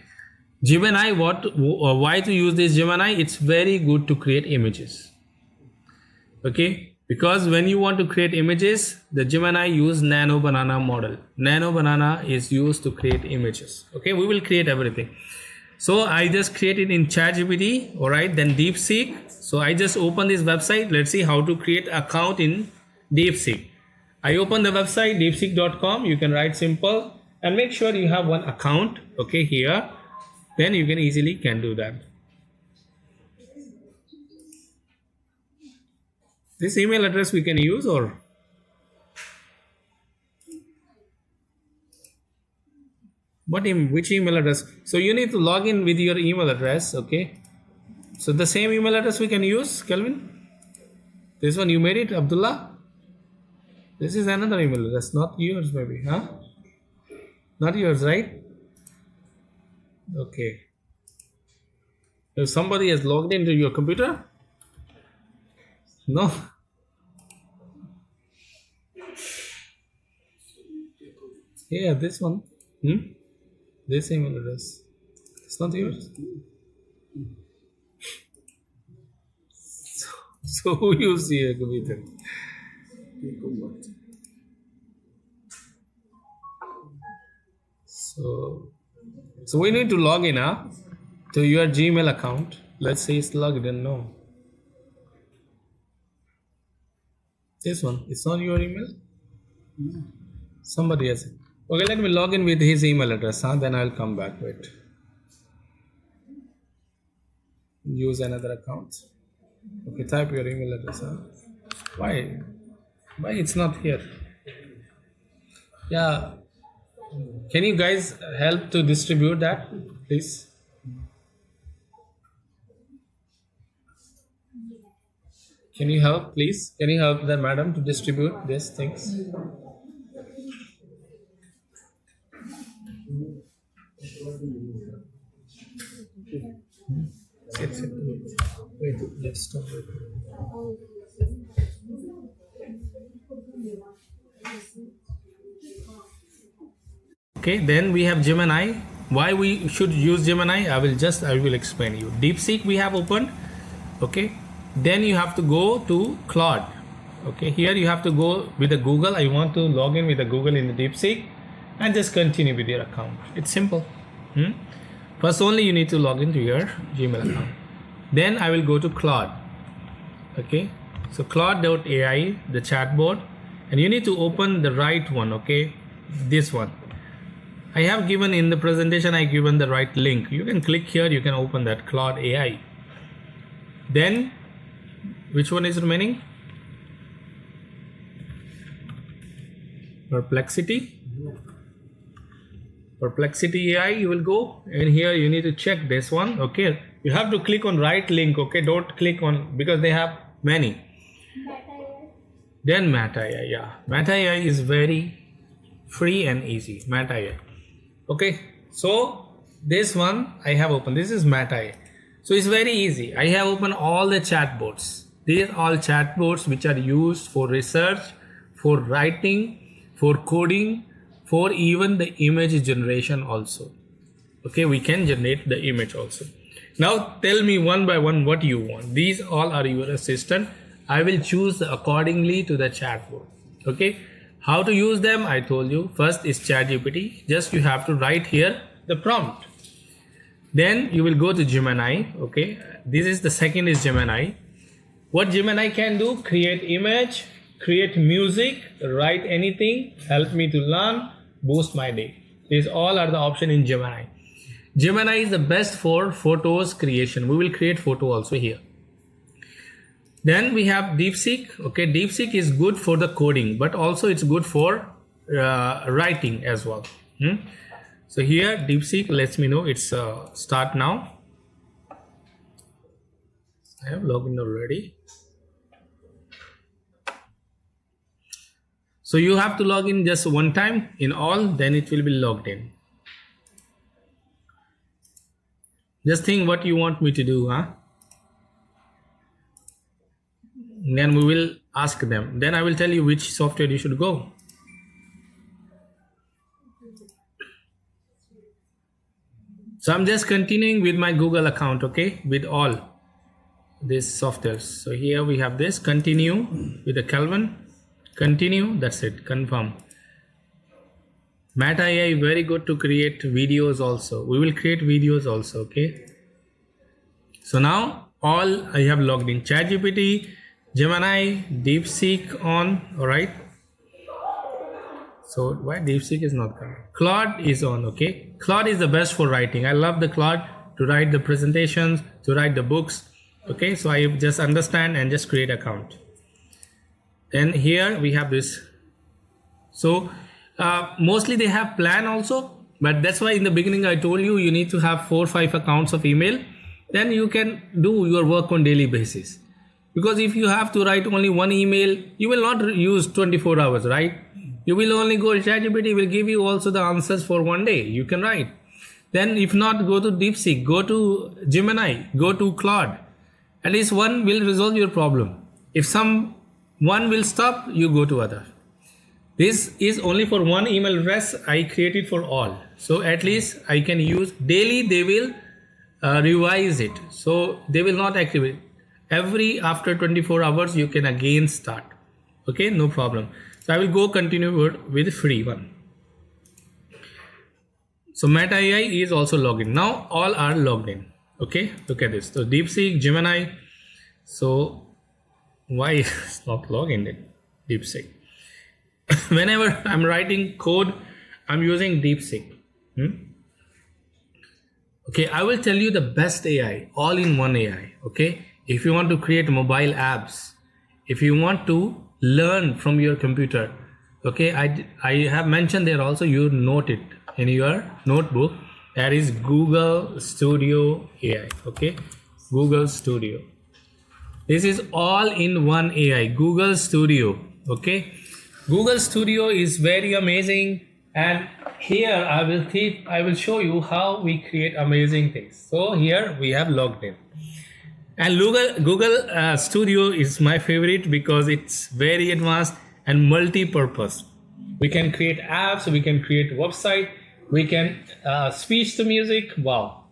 Gemini, why to use this Gemini? It's very good to create images, okay, because when you want to create images, the Gemini use Nano Banana model. Nano Banana is used to create images, okay. We will create everything. So I just created in ChatGPT, all right, then DeepSeek. So I just open this website. Let's see how to create account in DeepSeek. I open the website deepseek.com. You can write simple and make sure you have one account, okay, here. Then you can easily do that. This email address we can use, or which email address? So you need to log in with your email address, okay. So the same email address we can use, Kelvin. This one you made it, Abdullah. This is another email address, not yours maybe, huh? Not yours, right? Okay. If somebody has logged into your computer? No. Yeah, this one. This email address. It's not yours. So who used your computer? So we need to log in to your Gmail account. Let's say it's logged in. No. This one. It's not your email? Somebody has it. Okay, let me log in with his email address. Then I'll come back. Wait. Use another account. Okay, type your email address. Why it's not here? Yeah. Can you guys help to distribute that, please? Can you help, please? Can you help the madam to distribute these things? Sit. Wait, let's stop it. Okay, then we have Gemini. Why we should use Gemini? I will explain you. DeepSeek we have opened. Okay, then you have to go to Claude. Okay, here you have to go with the Google. I want to log in with the Google in the DeepSeek and just continue with your account. It's simple. First only you need to log into your Gmail account. Then I will go to Claude. Okay, so Claude.ai, the chatbot, and you need to open the right one. Okay, this one. I have given in the presentation, I given the right link. You can click here, you can open that Claude AI. Then, which one is remaining? Perplexity AI, you will go, and here you need to check this one. Okay, you have to click on right link. Okay, don't click on, because they have many. Then Meta AI, yeah. Meta AI is very free and easy. Meta AI. Okay, so this one I have opened. This is Meta AI. So it's very easy. I have opened all the chatbots. These are all chatbots which are used for research, for writing, for coding, for even the image generation also. Okay, we can generate the image also. Now tell me one by one what you want. These all are your assistant. I will choose accordingly to the chatbot. Okay, how to use them I told you. First is ChatGPT. Just you have to write here the prompt. Then you will go to Gemini. Okay, this is the second is Gemini. What Gemini can do: create image, create music, write anything, help me to learn, boost my day. These all are the option in Gemini. Gemini is the best for photos creation. We will create photo also here. Then we have DeepSeek. Okay, DeepSeek is good for the coding, but also it's good for writing as well. So here DeepSeek lets me know it's start now. I have logged in already. So you have to log in just one time in all, then it will be logged in. Just think what you want me to do, huh? Then we will ask them. Then I will tell you which software you should go. So I'm just continuing with my Google account, okay, with all these softwares. So here we have this, continue with the Calvin, continue, that's it, confirm. Meta AI, very good to create videos also. We will create videos also, okay. So now all I have logged in, ChatGPT, Gemini, DeepSeek on, alright. So why DeepSeek is not coming? Claude is on, okay. Claude is the best for writing. I love the Claude to write the presentations, to write the books. Okay, so I just understand and just create account. And here we have this. So mostly they have plan also, but that's why in the beginning I told you, you need to have 4 or 5 accounts of email. Then you can do your work on daily basis. Because if you have to write only one email, you will not use 24 hours, right? You will only go, ChatGPT will give you also the answers for one day. You can write. Then if not, go to DeepSeek, go to Gemini, go to Claude. At least one will resolve your problem. If one will stop, you go to other. This is only for one email address. I created for all. So at least I can use daily. They will revise it. So they will not activate. After 24 hours, you can again start. Okay, no problem. So I will go continue with the free one. So Meta AI is also logged in. Now all are logged in. Okay, look at this. So DeepSeek, Gemini. So why is not logged in DeepSeek? Whenever I'm writing code, I'm using DeepSeek. Okay, I will tell you the best AI, all-in-one AI. Okay, if you want to create mobile apps, if you want to learn from your computer, okay, I have mentioned there also, you note it in your notebook. That is Google Studio AI. Okay, Google Studio. This is all-in-one AI, Google Studio. Okay, Google Studio is very amazing, and here I will show you how we create amazing things. So here we have logged in, and Google Studio is my favorite because it's very advanced and multi-purpose. We can create apps, we can create website, we can speech to music. Wow.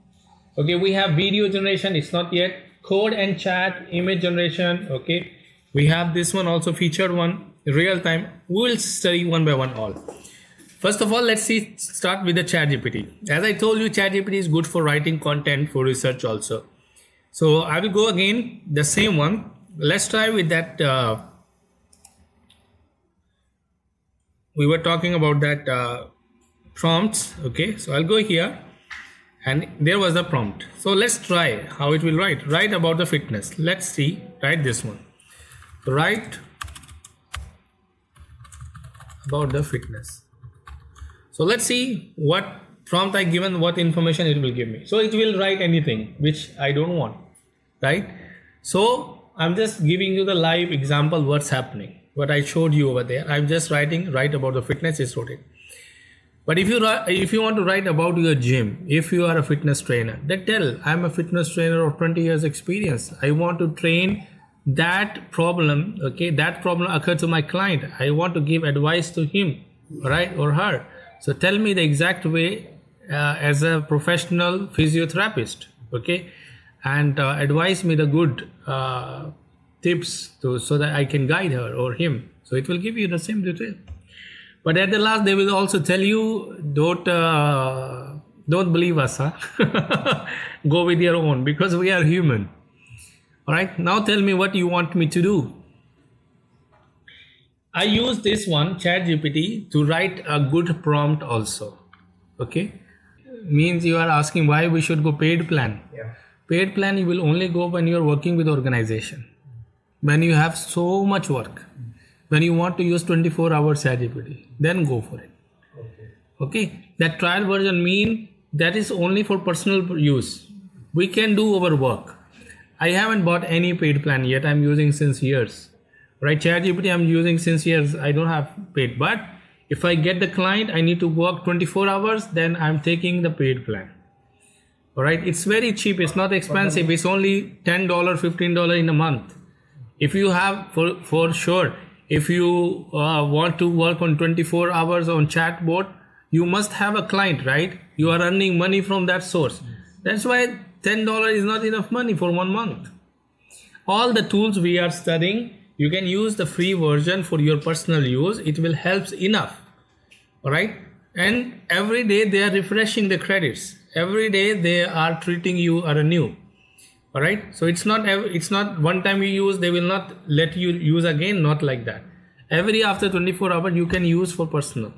Okay, we have video generation, it's not yet, code and chat, image generation. Okay, we have this one also, featured one, real time. We will study one by one all. First of all, let's start with the ChatGPT. As I told you, ChatGPT is good for writing content, for research also. So I will go again, the same one. Let's try with that. We were talking about that prompts. Okay, so I'll go here, and there was the prompt. So let's try how it will write about the fitness. Let's see, write this one. So write about the fitness. So let's see what prompt I given, what information it will give me. So it will write anything which I don't want, right? So I'm just giving you the live example what's happening, what I showed you over there. I'm just write about the fitness is wrote it. But if you want to write about your gym, if you are a fitness trainer, then tell, I'm a fitness trainer of 20 years experience. I want to train that problem. Okay, that problem occurred to my client. I want to give advice to him, right, or her. So tell me the exact way as a professional physiotherapist, okay, and advise me the good tips so that I can guide her or him. So it will give you the same detail. But at the last, they will also tell you, don't believe us, huh? Go with your own, because we are human. All right. Now tell me what you want me to do. I use this one, ChatGPT, to write a good prompt also. Okay. Means you are asking why we should go paid plan. Yeah. Paid plan you will only go when you are working with organization. when you have so much work, when you want to use 24 hours ChatGPT, then go for it. Okay, that trial version mean that is only for personal use. We can do our work. I haven't bought any paid plan yet. I'm using since years. Right, ChatGPT I'm using since years. I don't have paid, but if I get the client, I need to work 24 hours, then I'm taking the paid plan. All right, it's very cheap. It's not expensive. It's only $10, $15 in a month. If you have, for sure, if you want to work on 24 hours on chatbot, you must have a client, right? You are earning money from that source. That's why $10 is not enough money for 1 month. All the tools we are studying, you can use the free version for your personal use. It will help enough. All right. And every day they are refreshing the credits. Every day they are treating you anew. All right. So it's not one time you use, they will not let you use again. Not like that. Every after 24 hours you can use for personal.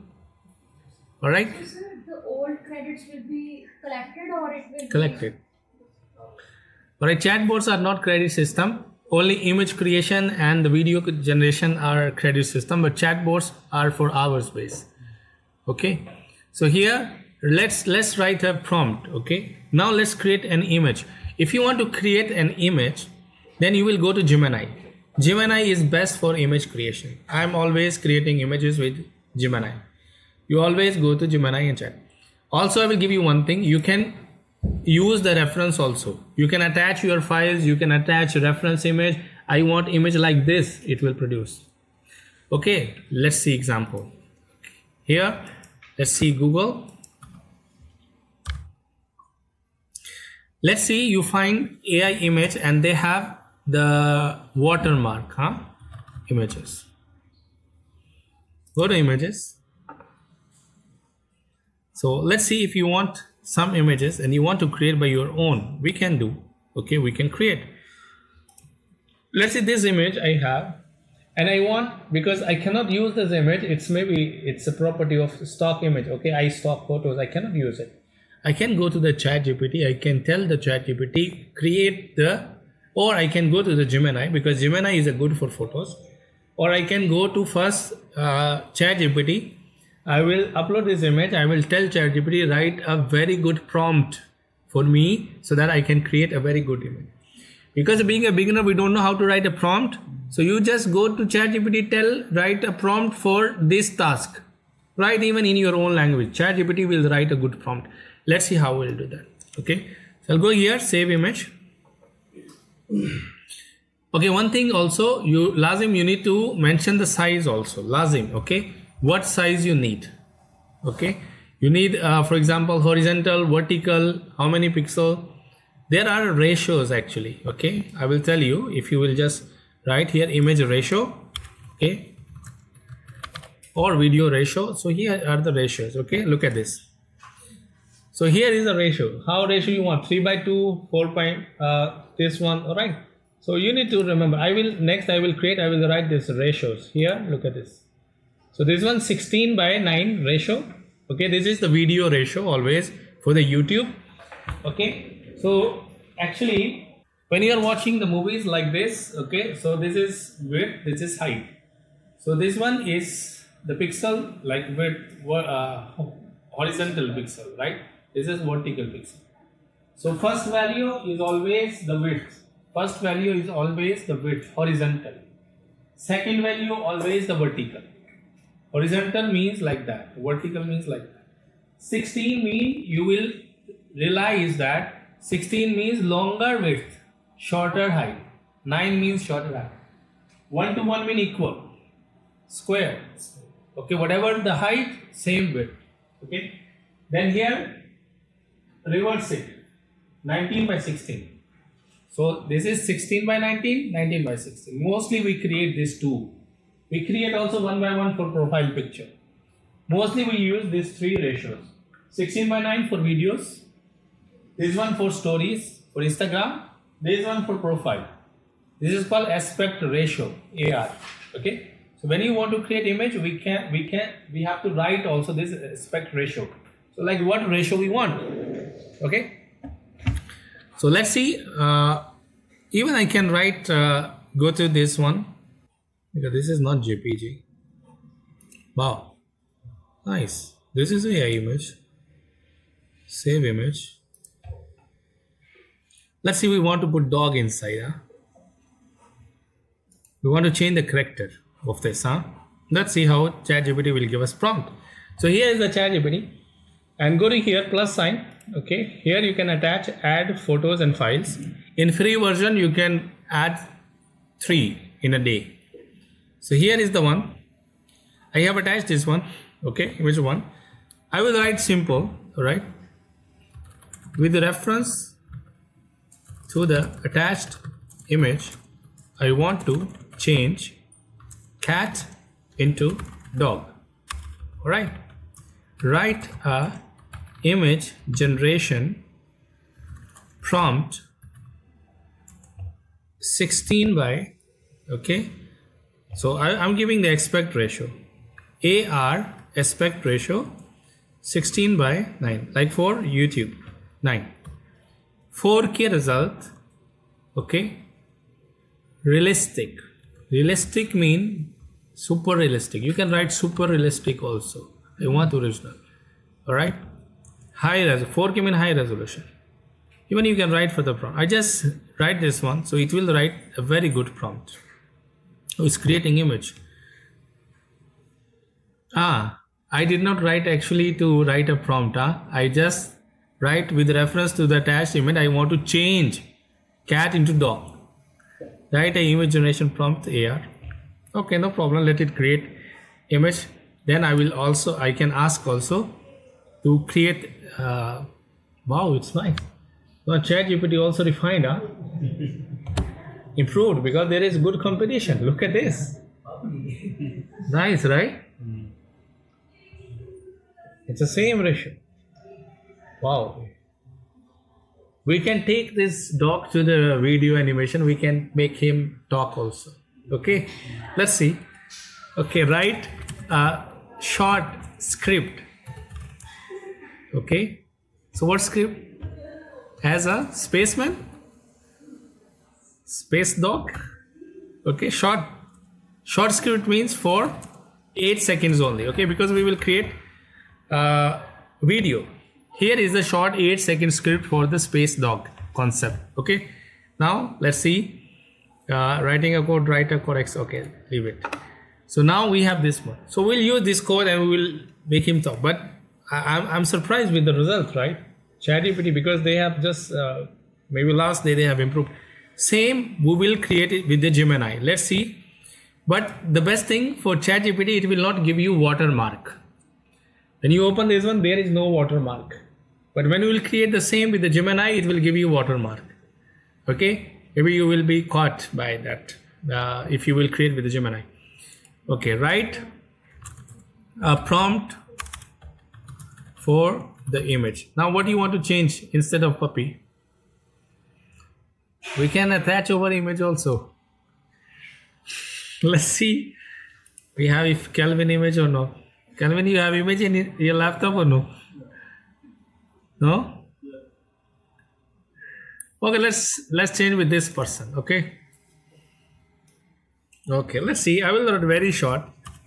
All right. So, sir, the old credits will be collected or it will Collected. All right. Chatbots are not credit system. Only image creation and the video generation are credit system, but chatbots are for hours base. Okay. So here let's write a prompt. Okay. Now let's create an image. If you want to create an image, then you will go to Gemini. Gemini is best for image creation. I'm always creating images with Gemini. You always go to Gemini and chat. Also, I will give you one thing. You can use the reference also. You can attach your files. You can attach a reference image. I want image like this. It will produce. Okay. Let's see example. Here, let's see Google. Let's see you find AI image and they have the watermark, images. Go to images. So let's see if you want some images and you want to create by your own, we can do. Okay, we can create. Let's see this image I have and I want, because I cannot use this image, it's a property of stock image. Okay, I stock photos, I cannot use it. I can go to the ChatGPT, I can tell the ChatGPT create or I can go to the Gemini, because Gemini is a good for photos, or I can go to first ChatGPT. I will upload this image. I will tell ChatGPT write a very good prompt for me so that I can create a very good image. Because being a beginner, we don't know how to write a prompt. So you just go to ChatGPT, write a prompt for this task. Write even in your own language. ChatGPT will write a good prompt. Let's see how we'll do that. Okay. So I'll go here, save image. Okay, one thing also, you need to mention the size also. Lazim, okay. What size you need. Okay. You need, for example, horizontal, vertical, how many pixels. There are ratios actually. Okay. I will tell you, if you will just write here image ratio. Okay. Or video ratio. So here are the ratios. Okay. Look at this. So here is the ratio. How ratio you want? 3:2, 4. This one. All right. So you need to remember. I will write this ratios here. Look at this. So this one 16:9 ratio. Okay. This is the video ratio always for the YouTube. Okay. So actually, when you are watching the movies like this, okay. So this is width. This is height. So this one is the pixel like width, horizontal pixel, right? This is vertical pixel. So first value is always the width. First value is always the width, horizontal. Second value always the vertical. Horizontal means like that. Vertical means like that. 16 means you will realize that 16 means longer width, shorter height. 9 means shorter height. 1 to 1 means equal. Square. Okay, whatever the height, same width. Okay. Then here, reverse it. 19:16. So this is 16:19, 19:16. Mostly we create this two. We create also 1 by 1 for profile picture. Mostly we use these three ratios. 16:9 for videos. This one for stories, for Instagram. This one for profile. This is called aspect ratio, AR. Okay. So when you want to create image, we have to write also this aspect ratio. So like what ratio we want. Okay. So let's see. Even I can write go to this one, because this is not JPG. Wow, nice. This is AI image. Save image. Let's see, we want to put dog inside. Huh? We want to change the character of this. Let's see how ChatGPT will give us prompt. So here is the ChatGPT, and go to here plus sign. Okay, here you can add photos and files. In free version you can add 3 in a day. So here is the one. I have attached this one. Okay, which one? I will write simple, right? With the reference to the attached image, I want to change cat into dog. All right. Write a image generation prompt 16 by, okay. So I'm giving the aspect ratio. AR aspect ratio 16 by 9, like for YouTube 9. 4K result, okay. Realistic. Realistic mean super realistic. You can write super realistic also. I want original. Alright. High res 4K mean high resolution. Even you can write for the prompt. I just write this one, so it will write a very good prompt. Oh, it's creating image. I did not write actually to write a prompt. I just write with reference to the attached image. I want to change cat into dog. Write a image generation prompt AR. Okay, no problem. Let it create image. Then I can ask also to create. Wow, it's nice. Now ChatGPT also refined, improved, because there is good competition. Look at this. Nice, right? It's the same ratio. Wow. We can take this dog to the video animation. We can make him talk also. Okay. Let's see. Okay. Write a short script. Okay. So what script? As a spaceman? Space dog? Okay. Short script means for 8 seconds only. Okay. Because we will create video. Here is the short 8-second script for the space dog concept. Okay. Now let's see. Writing a code, write a correct. Okay, leave it. So now we have this one. So we'll use this code and we will make him talk. But I'm surprised with the result, right? ChatGPT, because they have just maybe last day they have improved. Same, we will create it with the Gemini. Let's see. But the best thing for ChatGPT, it will not give you watermark. When you open this one, there is no watermark. But when you will create the same with the Gemini, it will give you watermark. Okay? Maybe you will be caught by that if you will create with the Gemini. Okay, write a prompt for the image. Now what do you want to change instead of puppy? We can attach over image also. Let's see. We have if Kelvin image or no. Kelvin, you have image in your laptop or no? No? Okay, let's change with this person. Okay. Okay, let's see. I will write very short.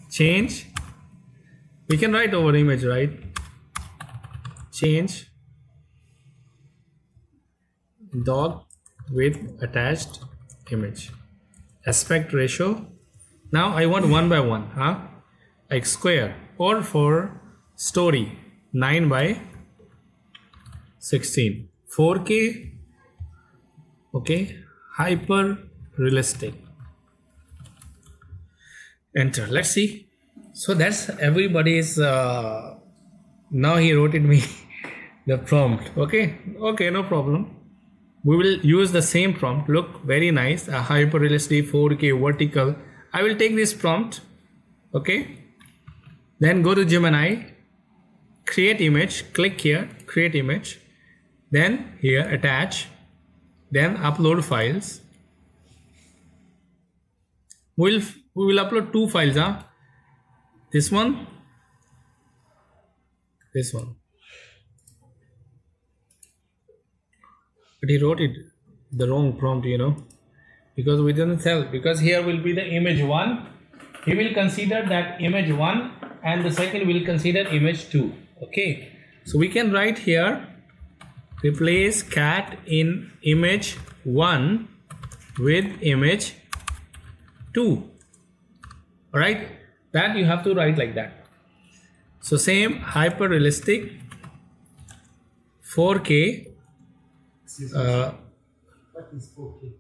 Change. We can write over image, right? Change dog with attached image. Aspect ratio. Now I want 1 by 1. Like square. Or for story 9 by 16. 4K. Okay. Hyper realistic. Enter. Let's see. So that's everybody's. Now he wrote it me the prompt. Okay. Okay. No problem. We will use the same prompt. Look, very nice. A hyper realistic 4K vertical. I will take this prompt. Okay. Then go to Gemini, create image, click here, create image, then here attach, then upload files. We will upload 2 files. This one, this one. But he wrote it the wrong prompt, because we didn't tell, because here will be the image 1. He will consider that image 1 and the second will consider image 2. Okay, so we can write here, replace cat in image 1 with image 2. Alright, that you have to write like that. So same hyper realistic 4K. What is 4K?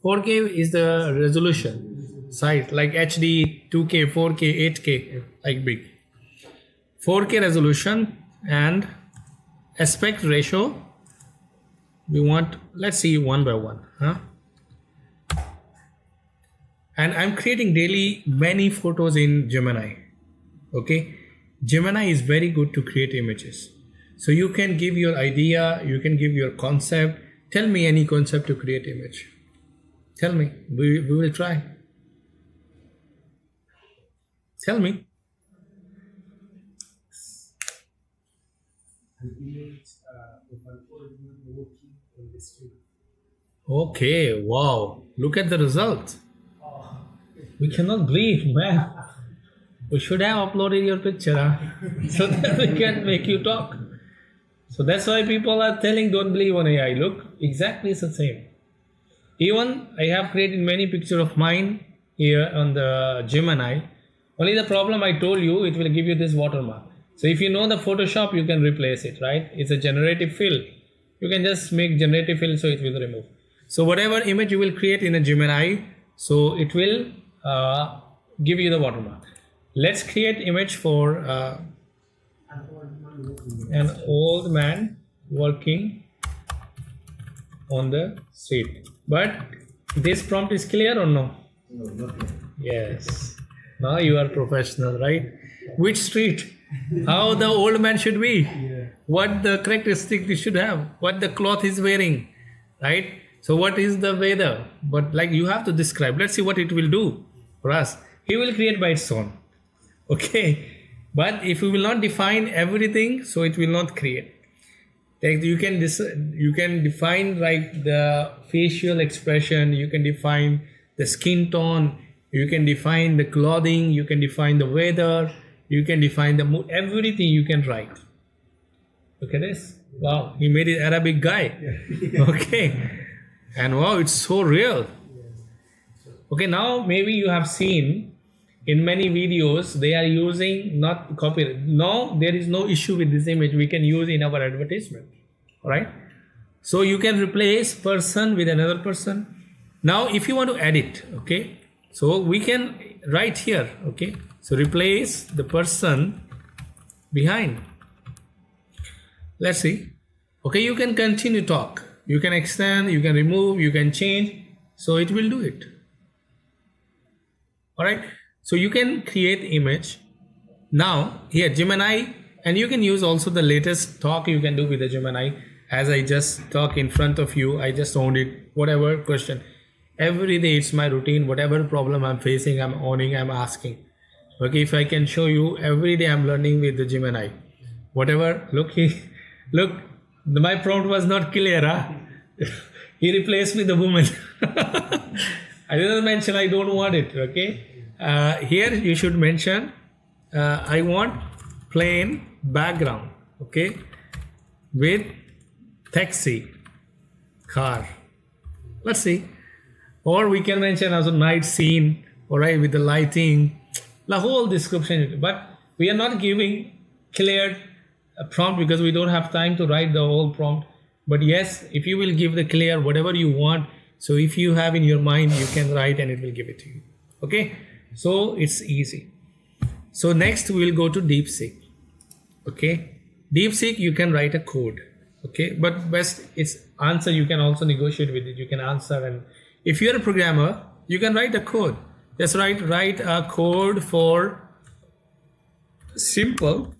4K is the resolution size, like HD, 2K, 4K, 8K, like big. 4K resolution and aspect ratio. We want, let's see, 1 by 1. And I'm creating daily many photos in Gemini. Okay, Gemini is very good to create images. So you can give your idea, you can give your concept. Tell me any concept to create image. Tell me, we will try. Tell me. An image of an old man walking on the street. Okay, wow. Look at the result. We cannot believe, man. We should have uploaded your picture, so that we can make you talk. So that's why people are telling don't believe on AI. Look, exactly it's the same. Even I have created many pictures of mine here on the Gemini. Only the problem I told you, it will give you this watermark. So if you know the Photoshop, you can replace it, right? It's a generative fill. You can just make generative fill, so it will remove. So whatever image you will create in a Gemini, so it will give you the watermark. Let's create image for an old man working on the street. But this prompt is clear or no? No, not yet. Yes. Now you are professional, right? Which street? How the old man should be? Yeah. What the characteristic he should have? What the cloth is wearing? Right? So what is the weather? But like you have to describe. Let's see what it will do for us. He will create by its own. Okay. But if we will not define everything, so it will not create. Like you can define like the facial expression, you can define the skin tone, you can define the clothing, you can define the weather, you can define the mood, everything you can write. Look at this. Wow, he made it Arabic guy. Okay. And wow, it's so real. Okay, now maybe you have seen in many videos they are using not copyright. No, there is no issue with this image. We can use in our advertisement. Alright. So you can replace person with another person. Now if you want to edit, okay, so we can write here, okay, so replace the person behind. Let's see. Okay, you can continue talk, you can extend, you can remove, you can change, so it will do it. Alright, so you can create image. Now here Gemini, and you can use also the latest talk you can do with the Gemini. As I just talk in front of you, I just owned it, whatever question. Every day it's my routine, whatever problem I'm facing, I'm owning, I'm asking. Okay, if I can show you, every day I'm learning with the Gemini. Whatever, look, my prompt was not clear, huh? He replaced me the woman. I didn't mention I don't want it, okay? Here you should mention, I want plain background, okay? With taxi, car. Let's see. Or we can mention as a night scene, alright, with the lighting, the whole description. But we are not giving clear prompt because we don't have time to write the whole prompt. But yes, if you will give the clear whatever you want, so if you have in your mind, you can write and it will give it to you. Okay, so it's easy. So next we will go to DeepSeek. Okay, DeepSeek you can write a code. Okay, but best it's answer, you can also negotiate with it, you can answer. And if you're a programmer, you can write a code. Just write a code for simple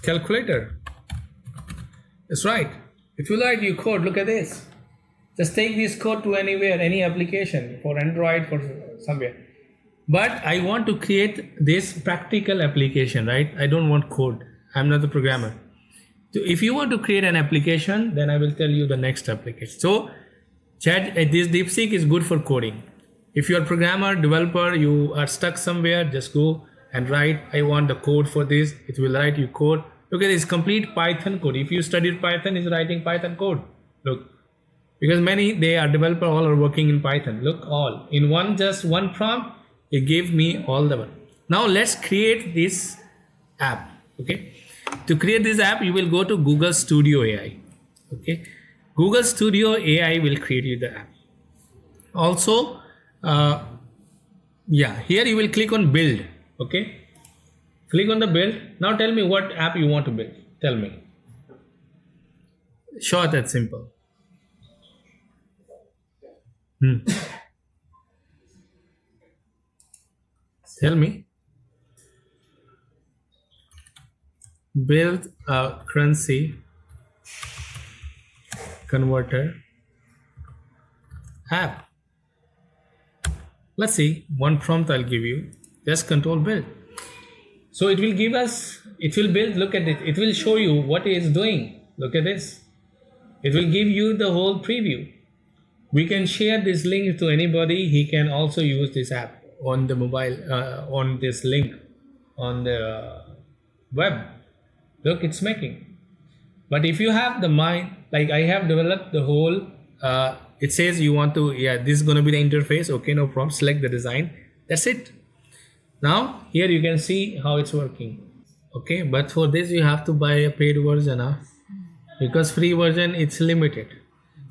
calculator. That's right. If you like your code, look at this. Just take this code to anywhere, any application, for Android, for somewhere. But I want to create this practical application, right? I don't want code. I'm not the programmer. So if you want to create an application, then I will tell you the next application. So This DeepSeek is good for coding. If you're a programmer, developer, you are stuck somewhere, just go and write, I want the code for this. It will write you code. Look at this complete Python code. If you studied Python, it's writing Python code. Look, because they are developer, all are working in Python. Look, all in just one prompt, it gave me all the one. Now let's create this app. Okay, to create this app, you will go to Google Studio AI. Okay, Google Studio AI will create you the app. Also, here you will click on build. Okay, click on the build. Now tell me what app you want to build. Tell me. Short and simple. Tell me. Build a currency converter app. Let's see, one prompt I'll give you. Just control build. So it will give us, it will build, look at it. It will show you what it is doing. Look at this. It will give you the whole preview. We can share this link to anybody. He can also use this app on the mobile, on this link on the web. Look, it's making. But if you have the mind, like I have developed the whole, it says you want to, this is going to be the interface. Okay, no problem. Select the design. That's it. Now, here you can see how it's working. Okay, but for this you have to buy a paid version, because free version it's limited.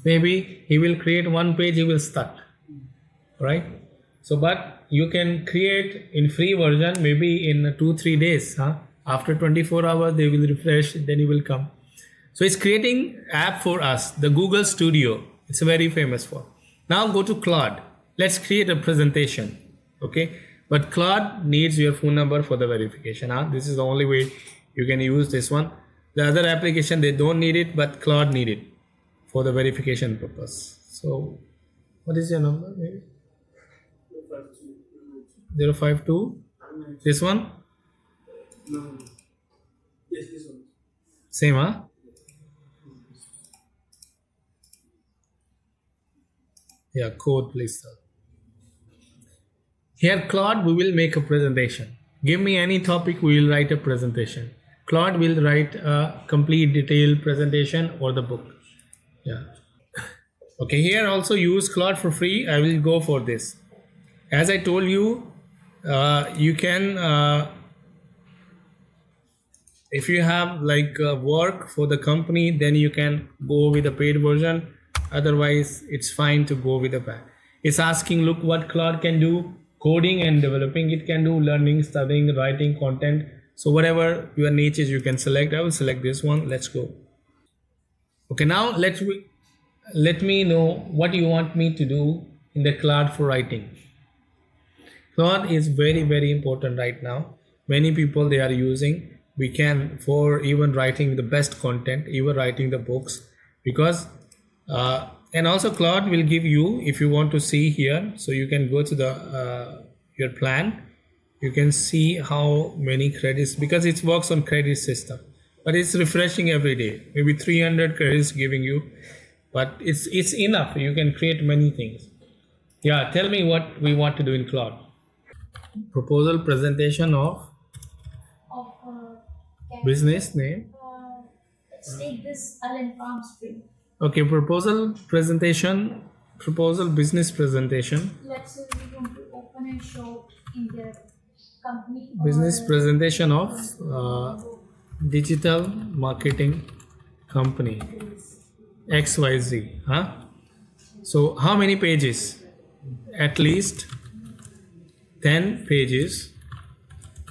Maybe he will create one page, he will start, right? So, but you can create in free version maybe in 2-3 days. After 24 hours, they will refresh, then you will come. So it's creating app for us, the Google Studio. It's very famous for. Now go to Claude. Let's create a presentation. Okay, but Claude needs your phone number for the verification. This is the only way you can use this one. The other application, they don't need it, but Claude need it for the verification purpose. So what is your number? Maybe 052. This one? No. Yes, this one. Same, Yeah, code please, sir. Here, Claude, we will make a presentation. Give me any topic, we will write a presentation. Claude will write a complete detailed presentation or the book. Yeah. Okay, here also use Claude for free. I will go for this. As I told you, you can, if you have like work for the company, then you can go with the paid version. Otherwise, it's fine to go with the pack. It's asking, look what Claude can do. Coding and developing it can do. Learning, studying, writing, content. So whatever your niche is, you can select. I will select this one. Let's go. Okay, now let me know what you want me to do in the Claude for writing. Claude is very, very important right now. Many people they are using. We can for even writing the best content, even writing the books, because and also Claude will give you, if you want to see here, so you can go to the your plan. You can see how many credits, because it works on credit system, but it's refreshing every day. Maybe 300 credits giving you, but it's enough. You can create many things. Yeah, tell me what we want to do in Claude. Proposal presentation of business name. Let's take this Allen Farm Spring. Okay, proposal business presentation. Let's say we want to open a shop in their company. Business presentation of digital marketing company XYZ. So how many pages? At least 10 pages.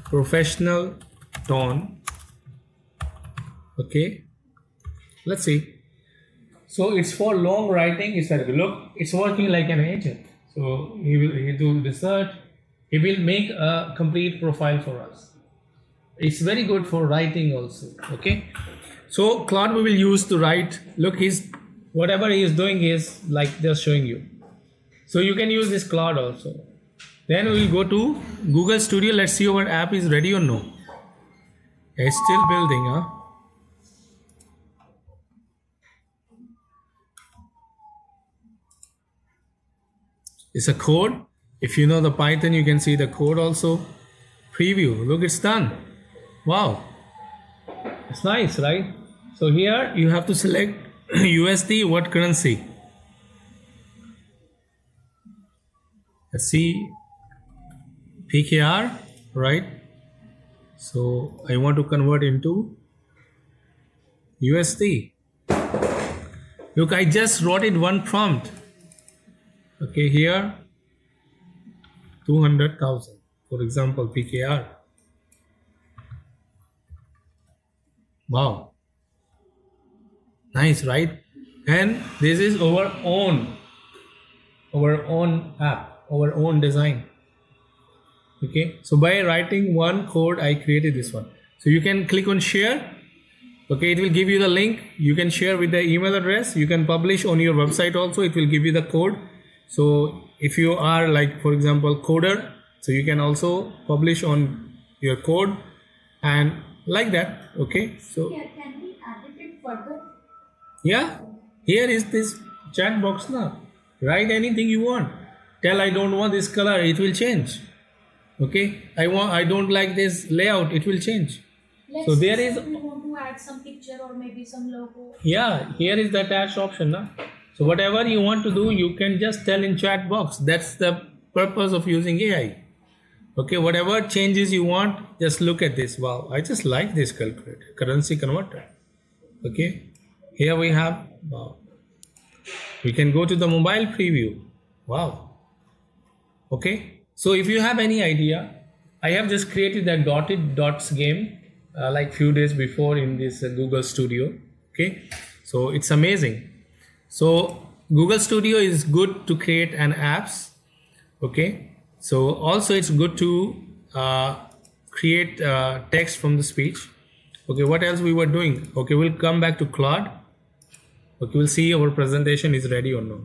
Professional tone. Okay, let's see. So it's for long writing. It's like, look, it's working like an agent. So he will do research. He will make a complete profile for us. It's very good for writing also. Okay. So Claude we will use to write. Look, whatever he is doing is like just showing you. So you can use this Claude also. Then we will go to Google Studio. Let's see our app is ready or no. It's still building, It's a code. If you know the Python, you can see the code also. Preview. Look, it's done. Wow. It's nice, right? So here you have to select USD, what currency? Let's see. PKR, right? So I want to convert into USD. Look, I just wrote it one prompt. Okay, here 200,000, for example, PKR. Wow, nice, right? And this is our own app, our own design. Okay, so by writing one code, I created this one. So you can click on share. Okay, it will give you the link. You can share with the email address. You can publish on your website also. It will give you the code. So if you are like, for example, coder, so you can also publish on your code and like that. Okay, so Here, can we edit it further? yeah, here is this chat box now. Write anything you want. Tell I don't want this color, it will change. Okay, I don't like this layout, it will change. So there is, we want to add some picture or maybe some logo. yeah, here is the attached option now. So whatever you want to do, you can just tell in chat box. That's the purpose of using AI. Okay, whatever changes you want, just look at this. Wow, I just like this calculator, currency converter. Okay, here we have, wow. We can go to the mobile preview. Wow. Okay, so if you have any idea, I have just created that dotted dots game like few days before in this Google Studio. Okay, so it's amazing. So Google Studio is good to create an apps. Okay, so also it's good to create text from the speech. Okay, what else we were doing? Okay, we'll come back to Claude. Okay, we'll see our presentation is ready or not.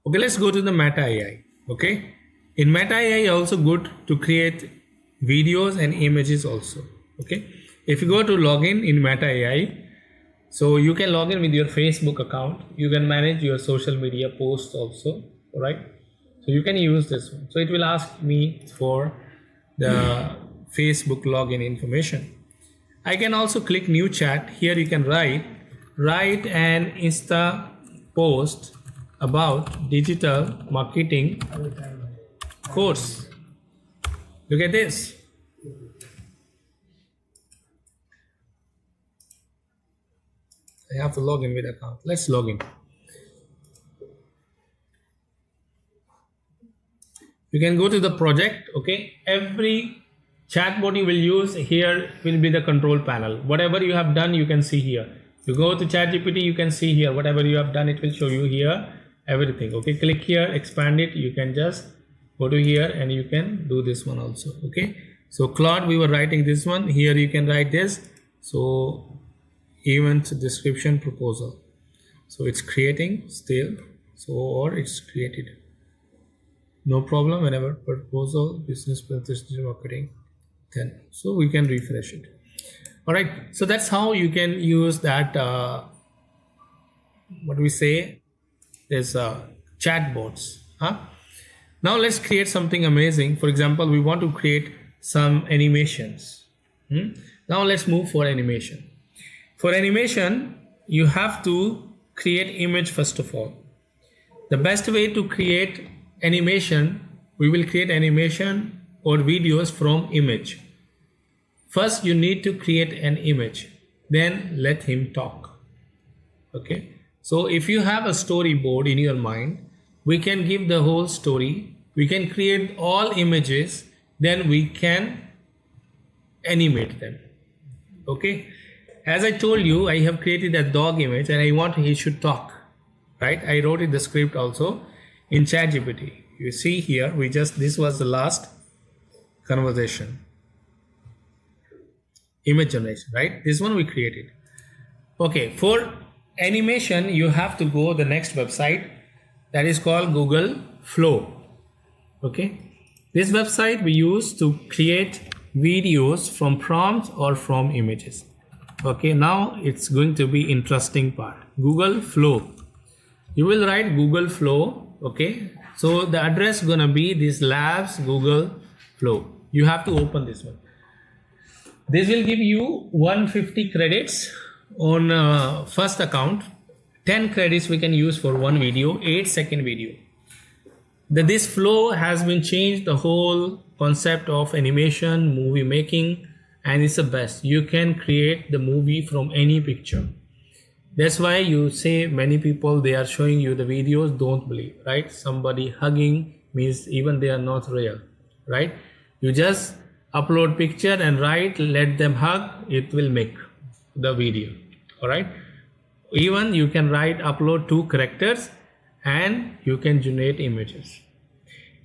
Okay, let's go to the Meta AI. Okay, in Meta AI also good to create videos and images also. Okay, if you go to login in Meta AI, so you can log in with your Facebook account. You can manage your social media posts also, right? So you can use this one. So it will ask me for the Facebook login information. I can also click new chat. Here you can write an Insta post about digital marketing course. Look at this. I have to log in with account. Let's log in. You can go to the project. Okay, every chatbot you will use here will be the control panel. Whatever you have done, you can see here. You go to ChatGPT, you can see here whatever you have done, it will show you here everything. Okay, click here, expand it. You can just go to here and you can do this one also. Okay, so Claude, we were writing this one. Here you can write this. So event description proposal. So it's creating still. So or it's created. No problem. Whenever proposal, business presentation, marketing. Then so we can refresh it. All right, so that's how you can use that what we say is chatbots. Now let's create something amazing. For example, we want to create some animations. Now let's move for animation. For animation, you have to create image first of all. The best way to create animation, we will create animation or videos from image. First, you need to create an image, then let him talk. Okay, so if you have a storyboard in your mind, we can give the whole story, we can create all images, then we can animate them. Okay, as I told you, I have created a dog image and I want he should talk, right? I wrote in the script also in ChatGPT. You see here, this was the last conversation. Image generation, right? This one we created. Okay, for animation, you have to go the next website that is called Google Flow. Okay, this website we use to create videos from prompts or from images. Okay, now it's going to be interesting part. Google Flow. You will write Google Flow. Okay, so the address gonna be this labs Google Flow. You have to open this one. This will give you 150 credits on first account. 10 credits we can use for one video, 8-second video. This flow has been changed, the whole concept of animation, movie making, and it's the best. You can create the movie from any picture. That's why you say many people, they are showing you the videos, don't believe, right? Somebody hugging means even they are not real, right? You just upload picture and write, let them hug, it will make the video, all right? Even you can write, upload 2 characters and you can generate images.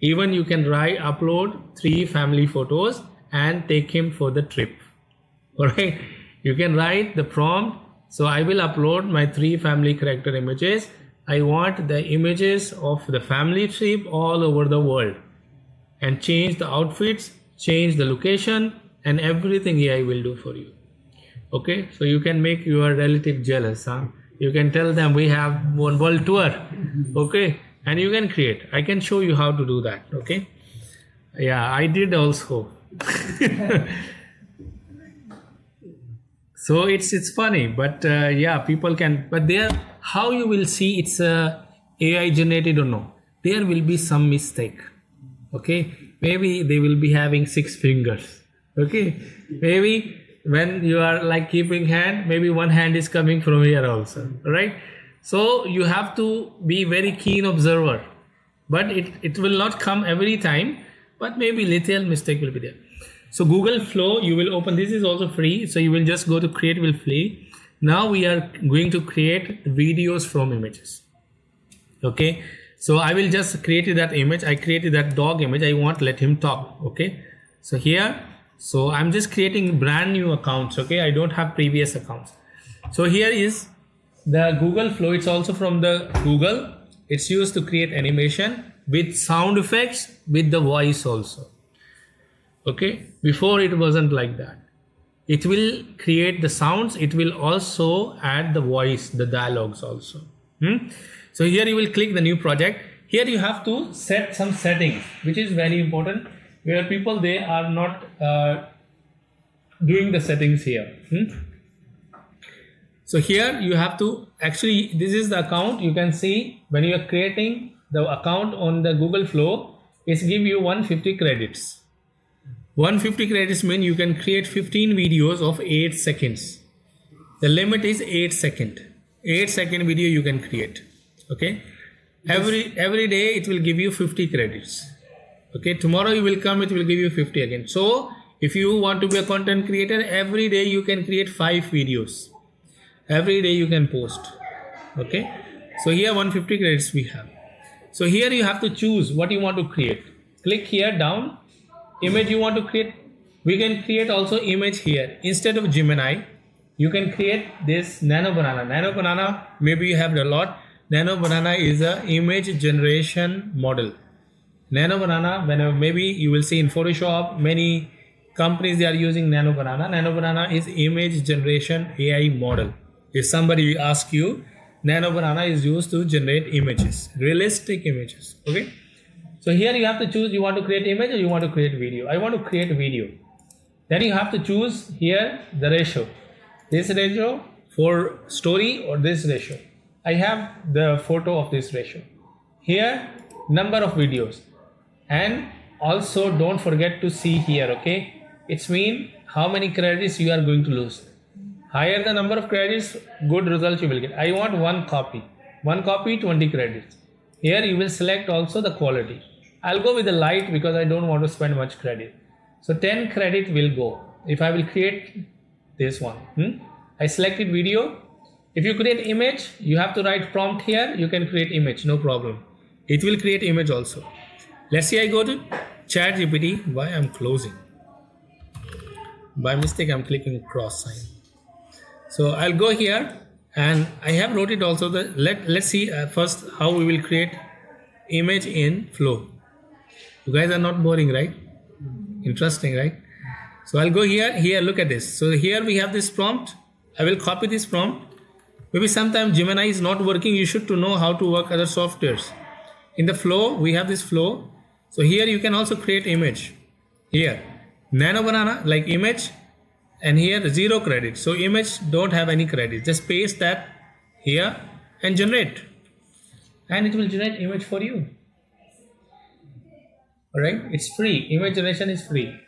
Even you can write, upload 3 family photos and take him for the trip, all right? You can write the prompt. So I will upload my 3 family character images. I want the images of the family trip all over the world, and change the outfits, change the location, and everything AI will do for you. Okay, so you can make your relative jealous, huh? You can tell them we have one world tour, okay, and you can create. I can show you how to do that, okay? Yeah, I did also. So it's funny, but yeah, people can, but there, how you will see it's AI generated or no? There will be some mistake, okay? Maybe they will be having 6 fingers, okay? Maybe when you are like keeping hand, maybe one hand is coming from here also, right? So you have to be very keen observer, but it will not come every time, but maybe little mistake will be there. So Google Flow, you will open, this is also free. So you will just go to create with free. Now we are going to create videos from images. Okay. So I will just create that image. I created that dog image. I want let him talk. Okay. So here, so I'm just creating brand new accounts. Okay. I don't have previous accounts. So here is the Google Flow. It's also from the Google. It's used to create animation with sound effects, with the voice also. Okay, before it wasn't like that. It will create the sounds, it will also add the voice, the dialogues also. So here you will click the new project. Here you have to set some settings, which is very important, where people, they are not doing the settings here. So here you have to, actually this is the account. You can see when you are creating the account on the Google Flow, it's give you 150 credits. 150 credits mean you can create 15 videos of 8 seconds. The limit is 8 seconds. 8-second video you can create. Okay. Every day it will give you 50 credits. Okay. Tomorrow you will come, it will give you 50 again. So if you want to be a content creator, every day you can create 5 videos. Every day you can post. Okay. So here 150 credits we have. So here you have to choose what you want to create. Click here down. Image you want to create, we can create also image here. Instead of Gemini, you can create this Nano Banana. Nano Banana, maybe you have a lot. Nano Banana is a image generation model. Nano Banana, whenever maybe you will see in Photoshop, many companies they are using Nano Banana. Nano Banana is image generation AI model. If somebody asks you, Nano Banana is used to generate images, realistic images. Okay. So here you have to choose, you want to create image or you want to create video. I want to create video. Then you have to choose here the ratio. This ratio for story or this ratio. I have the photo of this ratio. Here number of videos. And also don't forget to see here, okay. It's mean how many credits you are going to lose. Higher the number of credits, good results you will get. I want 1 copy. 1 copy, 20 credits. Here you will select also the quality. I'll go with the light because I don't want to spend much credit. So 10 credit will go. If I will create this one. I selected video. If you create image, you have to write prompt here. You can create image, no problem. It will create image also. Let's see, I go to ChatGPT. Why I'm closing? By mistake, I'm clicking cross sign. So I'll go here and I have wrote it also. Let's see first how we will create image in Flow. You guys are not boring, right? Interesting, right? So I'll go here, look at this. So here we have this prompt. I will copy this prompt. Maybe sometimes Gemini is not working. You should to know how to work other softwares. In the flow, we have this flow. So here you can also create image. Here, nano banana like image, and here 0 credit. So image don't have any credit. Just paste that here and generate, and it will generate image for you. Alright, it's free. Image generation is free.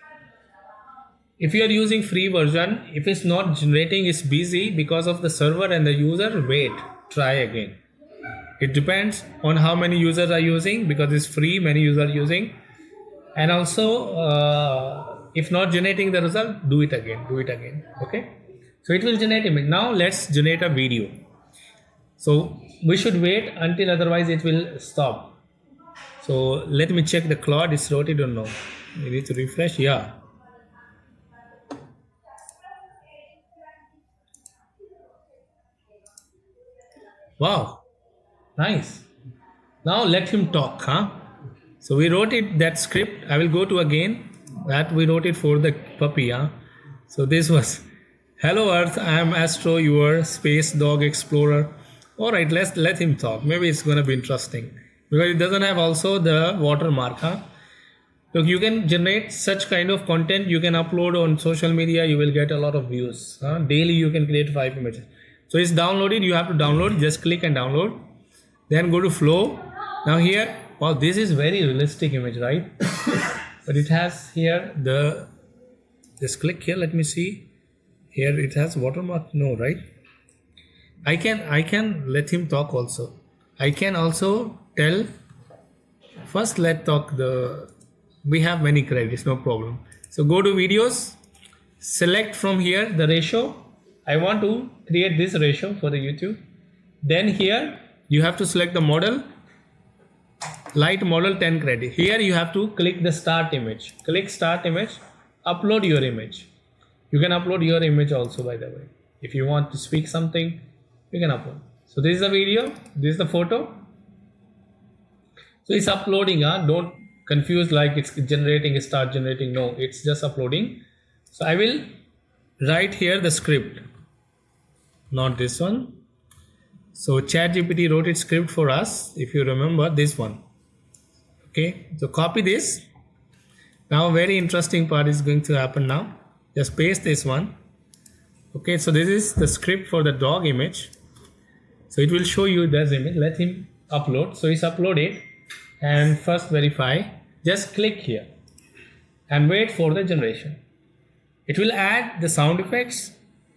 If you are using free version, if it's not generating, it's busy because of the server and the user, wait, try again. It depends on how many users are using, because it's free, many users are using. And also, if not generating the result, do it again. Okay, so it will generate image. Now let's generate a video. So we should wait until, otherwise it will stop. So let me check the Claude is wrote it or no. We need to refresh. Yeah. Wow, nice. Now let him talk, huh? So we wrote it, that script. I will go to again. That we wrote it for the puppy, huh? So this was, hello Earth, I am Astro, your space dog explorer. Alright, let's let him talk. Maybe it's gonna be interesting. Because it doesn't have also the watermark, huh? Look, you can generate such kind of content, you can upload on social media, you will get a lot of views. Huh? Daily you can create 5 images. So it's downloaded, you have to download, just click and download. Then go to flow. Now here, wow, this is very realistic image, right? But it has here the, just click here, let me see. Here it has watermark, no, right? I can let him talk also. I can also tell, first let talk we have many credits, no problem. So go to videos, select from here the ratio. I want to create this ratio for the YouTube. Then here you have to select the model, light model 10 credit. Here you have to click the start image. Click start image, upload your image. You can upload your image also, by the way. If you want to speak something, you can upload. So this is the video, this is the photo. So it's uploading, don't confuse like it's generating, start generating. No, it's just uploading. So I will write here the script, not this one. So ChatGPT wrote its script for us, if you remember this one. Okay, so copy this. Now very interesting part is going to happen now. Just paste this one. Okay, so this is the script for the dog image. So it will show you this image. Let him upload. So he's uploaded, and first verify. Just click here and wait for the generation. It will add the sound effects.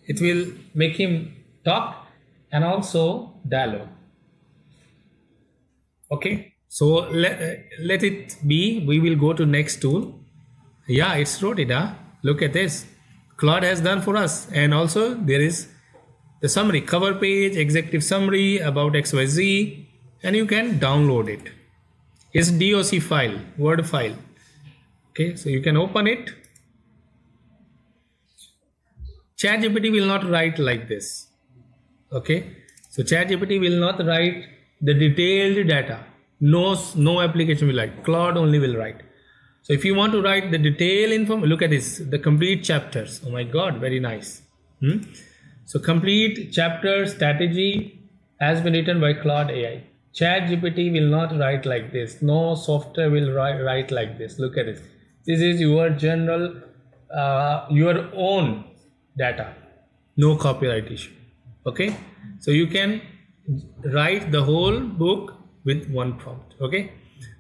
It will make him talk and also dialogue. Okay, so let it be. We will go to next tool. Yeah, it's wrote it. Look at this. Claude has done for us. And also there is the summary, cover page, executive summary about XYZ, and you can download it. It's DOC file, Word file. Okay, so you can open it. ChatGPT will not write like this. Okay, so ChatGPT will not write the detailed data. No application will write. Claude only will write. So if you want to write the detailed information, look at this, the complete chapters. Oh my God, very nice. So complete chapter strategy has been written by Claude AI. ChatGPT will not write like this. No software will write like this. Look at this. This is your general, your own data. No copyright issue. Okay. So you can write the whole book with one prompt. Okay.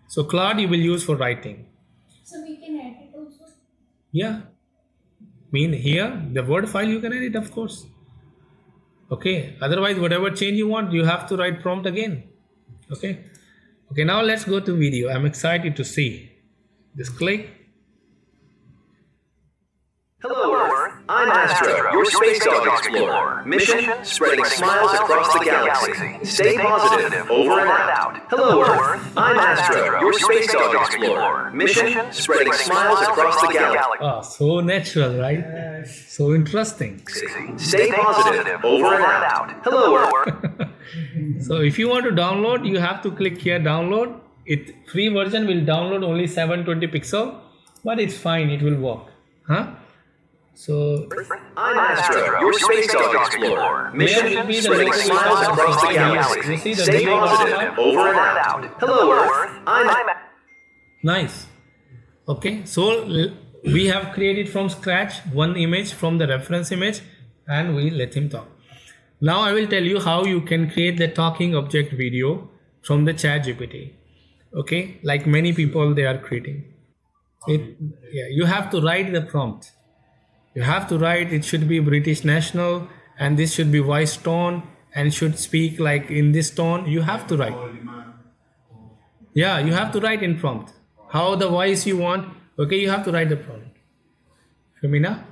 So Claude you will use for writing. So we can edit also? Yeah. Mean here, the Word file you can edit, of course. Okay. Otherwise, whatever change you want, you have to write prompt again. Okay. Okay, now let's go to video. I'm excited to see. Just click. Hello Earth, I'm Astro, your space dog explorer. Mission, spreading smiles across the galaxy. Stay positive, over and out. Hello Earth, I'm Astro, your space dog explorer. Mission, spreading smiles across the galaxy. Oh, so natural, right? So interesting. Stay positive, over and out. Hello Earth. So if you want to download, you have to click here, download. Free version will download only 720 pixel, but it's fine, it will work. So I'm Astro, your space dog explorer. Mission, spreading smiles across the galaxy. Stay positive, over and out. Hello, Earth. I'm nice. Okay, so we have created from scratch one image from the reference image and we let him talk. Now I will tell you how you can create the talking object video from the ChatGPT. Okay, like many people they are creating it. Yeah, you have to write the prompt. You have to write, it should be British national and this should be voice tone and should speak like in this tone. You have to write. Yeah, you have to write in prompt. How the voice you want. Okay, you have to write the prompt. Femina?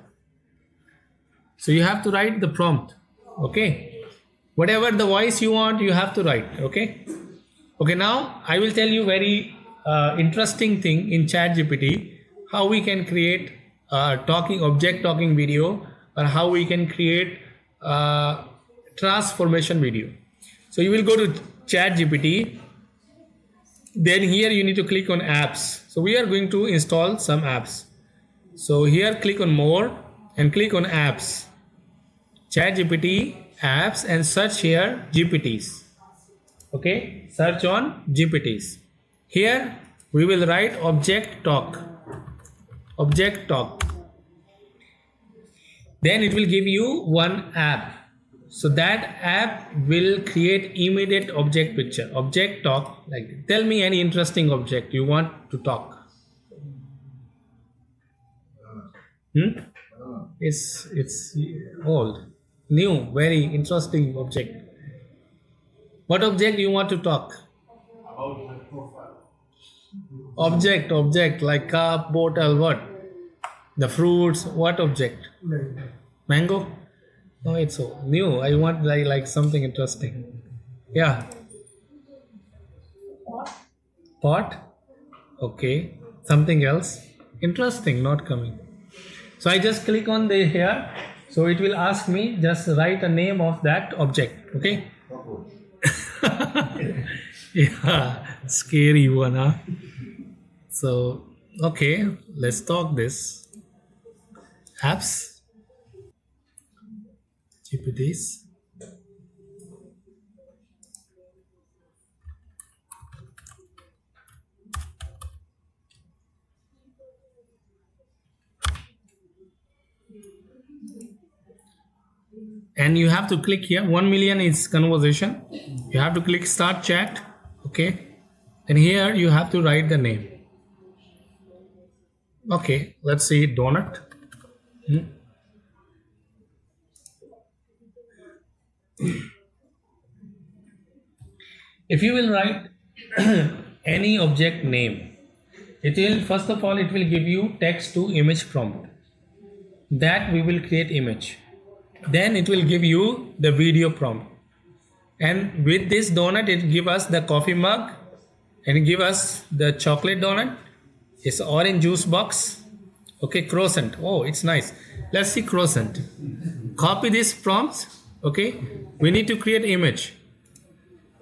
So you have to write the prompt. Okay. Whatever the voice you want, you have to write. Okay. Okay, now I will tell you very interesting thing in ChatGPT, how we can create talking video, or how we can create transformation video. So you will go to ChatGPT, then here you need to click on apps. So we are going to install some apps. So here click on more and click on apps, ChatGPT apps, and search here GPTs. Okay, search on GPTs. Here we will write object talk. Then it will give you one app. So that app will create immediate object picture. Object talk. Like, tell me any interesting object you want to talk. It's old, new, very interesting object. What object you want to talk? About my profile. Object like cup, bottle, what? The fruits, what object? Mango? No, it's so new. I want like something interesting. Yeah. Pot? Okay. Something else? Interesting, not coming. So I just click on the here. So it will ask me just write a name of that object. Okay? Yeah, scary one, huh? So, okay, let's talk this. Apps, GPTs. And you have to click here. 1 million is conversation. You have to click start chat. Okay. And here you have to write the name. Okay. Let's see donut. If you will write any object name, it will first of all it will give you text to image prompt. That we will create image. Then it will give you the video prompt, and with this donut it give us the coffee mug and give us the chocolate donut. It's orange juice box. Okay, croissant. Oh, it's nice. Let's see croissant. Copy this prompt. Okay, we need to create image,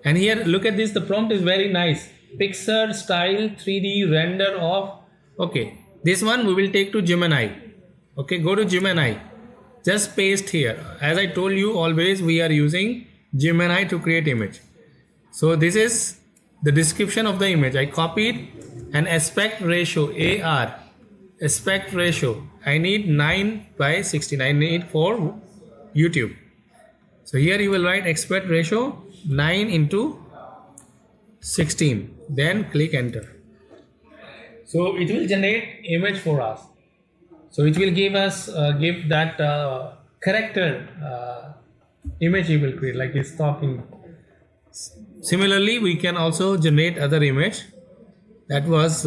and here look at this. The prompt is very nice. Pixar style 3D render of. Okay, this one we will take to Gemini. Okay, go to Gemini. Just paste here. As I told you, always we are using Gemini to create image. So this is the description of the image. I copied an aspect ratio AR. Aspect ratio. I need 9:16. I need for YouTube. So here you will write aspect ratio 9:16. Then click enter. So it will generate image for us. So it will give us give that character image you will create, like it's talking. Similarly, we can also generate other image. That was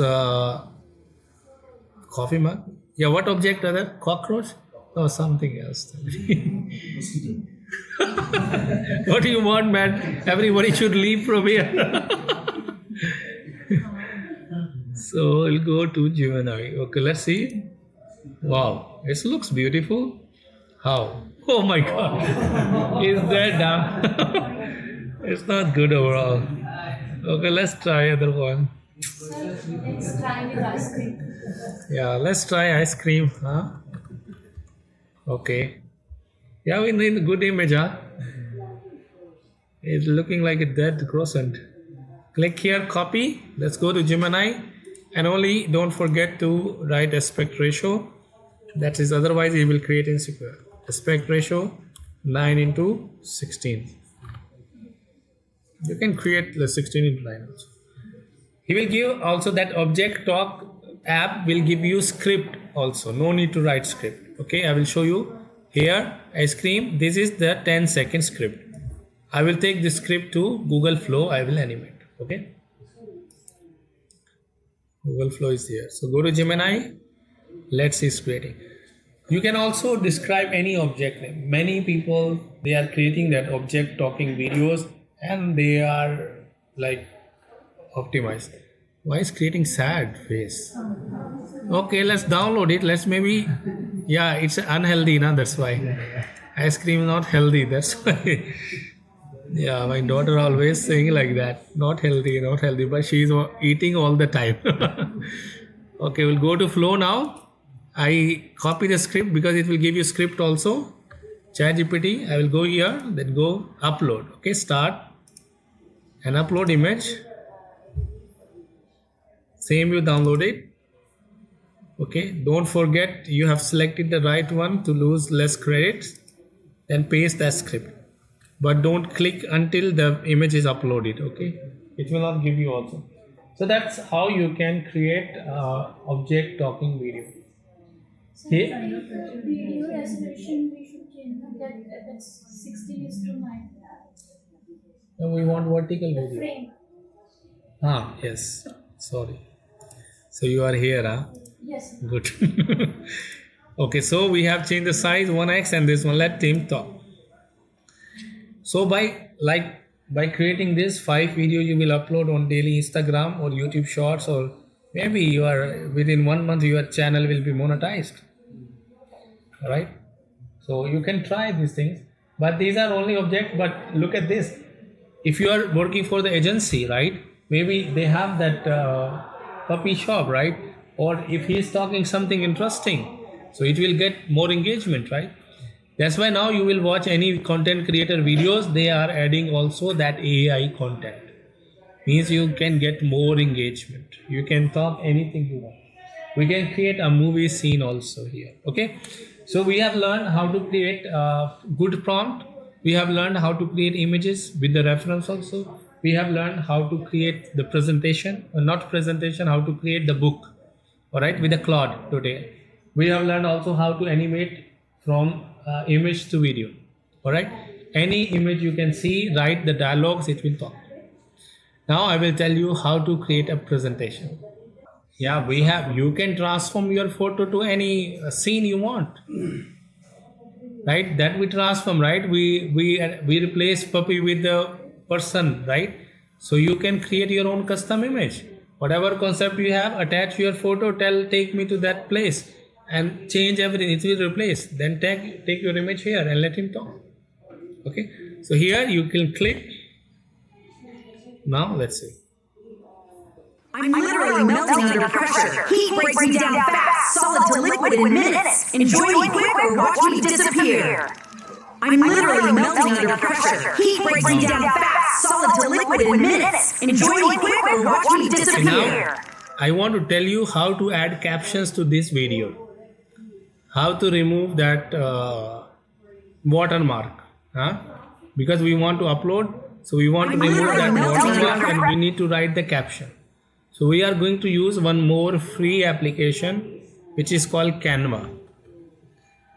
coffee mug. Yeah, what object other? Cockroach? Or something else. What do you want, man? Everybody should leave from here. So we'll go to Gemini. Okay, let's see. Wow, it looks beautiful. How? Oh my God. Is that dumb? It's not good overall. Okay, let's try other one. Let's try with ice cream. Yeah, let's try ice cream. Huh? Okay. Yeah, we need a good image, huh? It's looking like a dead croissant. Click here, copy. Let's go to Gemini. And only don't forget to write aspect ratio. That is, otherwise it will create insecure. Aspect ratio 9:16. You can create the 16:9 also. He will give also that object talk app will give you script also. No need to write script. Okay, I will show you here. Ice cream. This is the 10-second script. I will take this script to Google Flow. I will animate. Okay. Google Flow is here. So go to Gemini. Let's see it's creating. You can also describe any object name. Many people, they are creating that object talking videos and they are like optimized. Why is creating sad face? Okay, let's download it. Let's maybe, yeah, it's unhealthy, na? That's why. Ice cream not healthy. That's why. Yeah, my daughter always saying like that. Not healthy, not healthy. But she's eating all the time. Okay, we'll go to Flow now. I copy the script because it will give you script also. ChatGPT. I will go here. Then go upload. Okay, start. And upload image. Same you download it. Okay, don't forget you have selected the right one to lose less credits. Then paste that script. But don't click until the image is uploaded. Okay, it will not give you also. So that's how you can create object talking video. Okay. Video resolution we should change that's 16:9. And we want vertical video. Frame. Yes. Sorry. So you are here, huh? Yes. Good. Okay, so we have changed the size 1x and this one. Let Tim talk. So by creating this 5 video you will upload on daily Instagram or YouTube Shorts, or maybe you are within 1 month your channel will be monetized. Right? So you can try these things, but these are only objects. But look at this. If you are working for the agency, right? Maybe they have that puppy shop, right? Or if he is talking something interesting, so it will get more engagement, right? That's why now you will watch any content creator videos, they are adding also that AI content. Means you can get more engagement. You can talk anything you want. We can create a movie scene also here. Okay. So we have learned how to create a good prompt. We have learned how to create images with the reference also. We have learned how to create the presentation, or not presentation, how to create the book. Alright, with the Claude today. We have learned also how to animate from image to video. Alright, any image you can see, write the dialogues, it will talk. Now I will tell you how to create a presentation. Yeah, you can transform your photo to any scene you want. Right, that we transform, right? We replace puppy with the person, right? So you can create your own custom image. Whatever concept you have, attach your photo, take me to that place and change everything. It will replace. Then take your image here and let him talk. Okay. So here you can click. Now let's see. I'm literally melting under pressure. Heat breaks me down fast, solid to liquid in minutes. Enjoy me quick or watch me disappear. I'm literally melting under pressure. Heat breaks me down fast, solid to liquid in minutes. Enjoy me quick or watch me disappear. Now, I want to tell you how to add captions to this video. How to remove that watermark. Because we want to upload, so we want to remove that watermark and we need to write the caption. So we are going to use one more free application which is called Canva.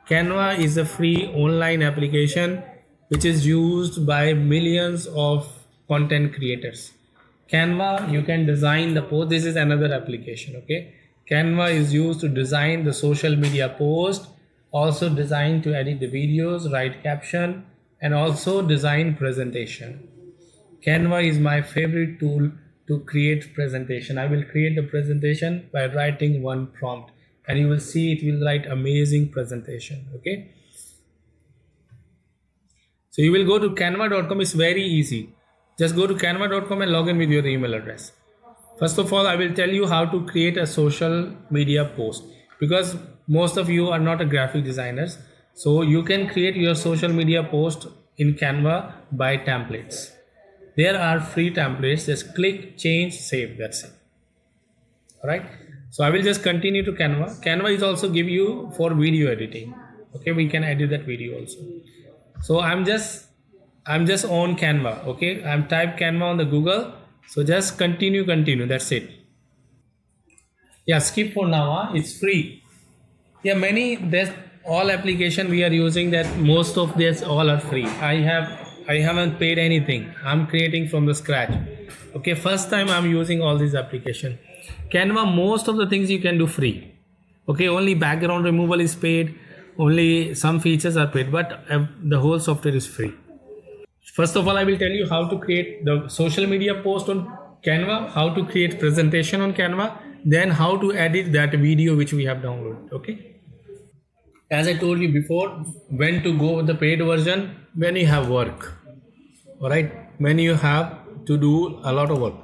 Canva is a free online application which is used by millions of content creators. Canva, you can design the post. This is another application, okay? Canva is used to design the social media post, also design to edit the videos, write caption, and also design presentation. Canva is my favorite tool to create presentation. I will create the presentation by writing one prompt and you will see it will write amazing presentation. Okay. So you will go to canva.com. It's very easy. Just go to canva.com and log in with your email address. First of all, I will tell you how to create a social media post because most of you are not a graphic designers. So you can create your social media post in Canva by templates. There are free templates. Just click, change, save. That's it. Alright. So I will just continue to Canva. Canva is also give you for video editing. Okay, we can edit that video also. So I'm just on Canva. Okay, I'm type Canva on the Google. So just continue. That's it. Yeah, skip for now. It's free. Yeah, there's all application we are using, that most of this all are free. I haven't paid anything. I'm creating from the scratch. Okay, first time I'm using all these application. Canva, most of the things you can do free. Okay, only background removal is paid. Only some features are paid, but the whole software is free. First of all, I will tell you how to create the social media post on Canva, how to create presentation on Canva, then how to edit that video which we have downloaded. Okay. As I told you before, when to go with the paid version, when you have work. Alright, when you have to do a lot of work.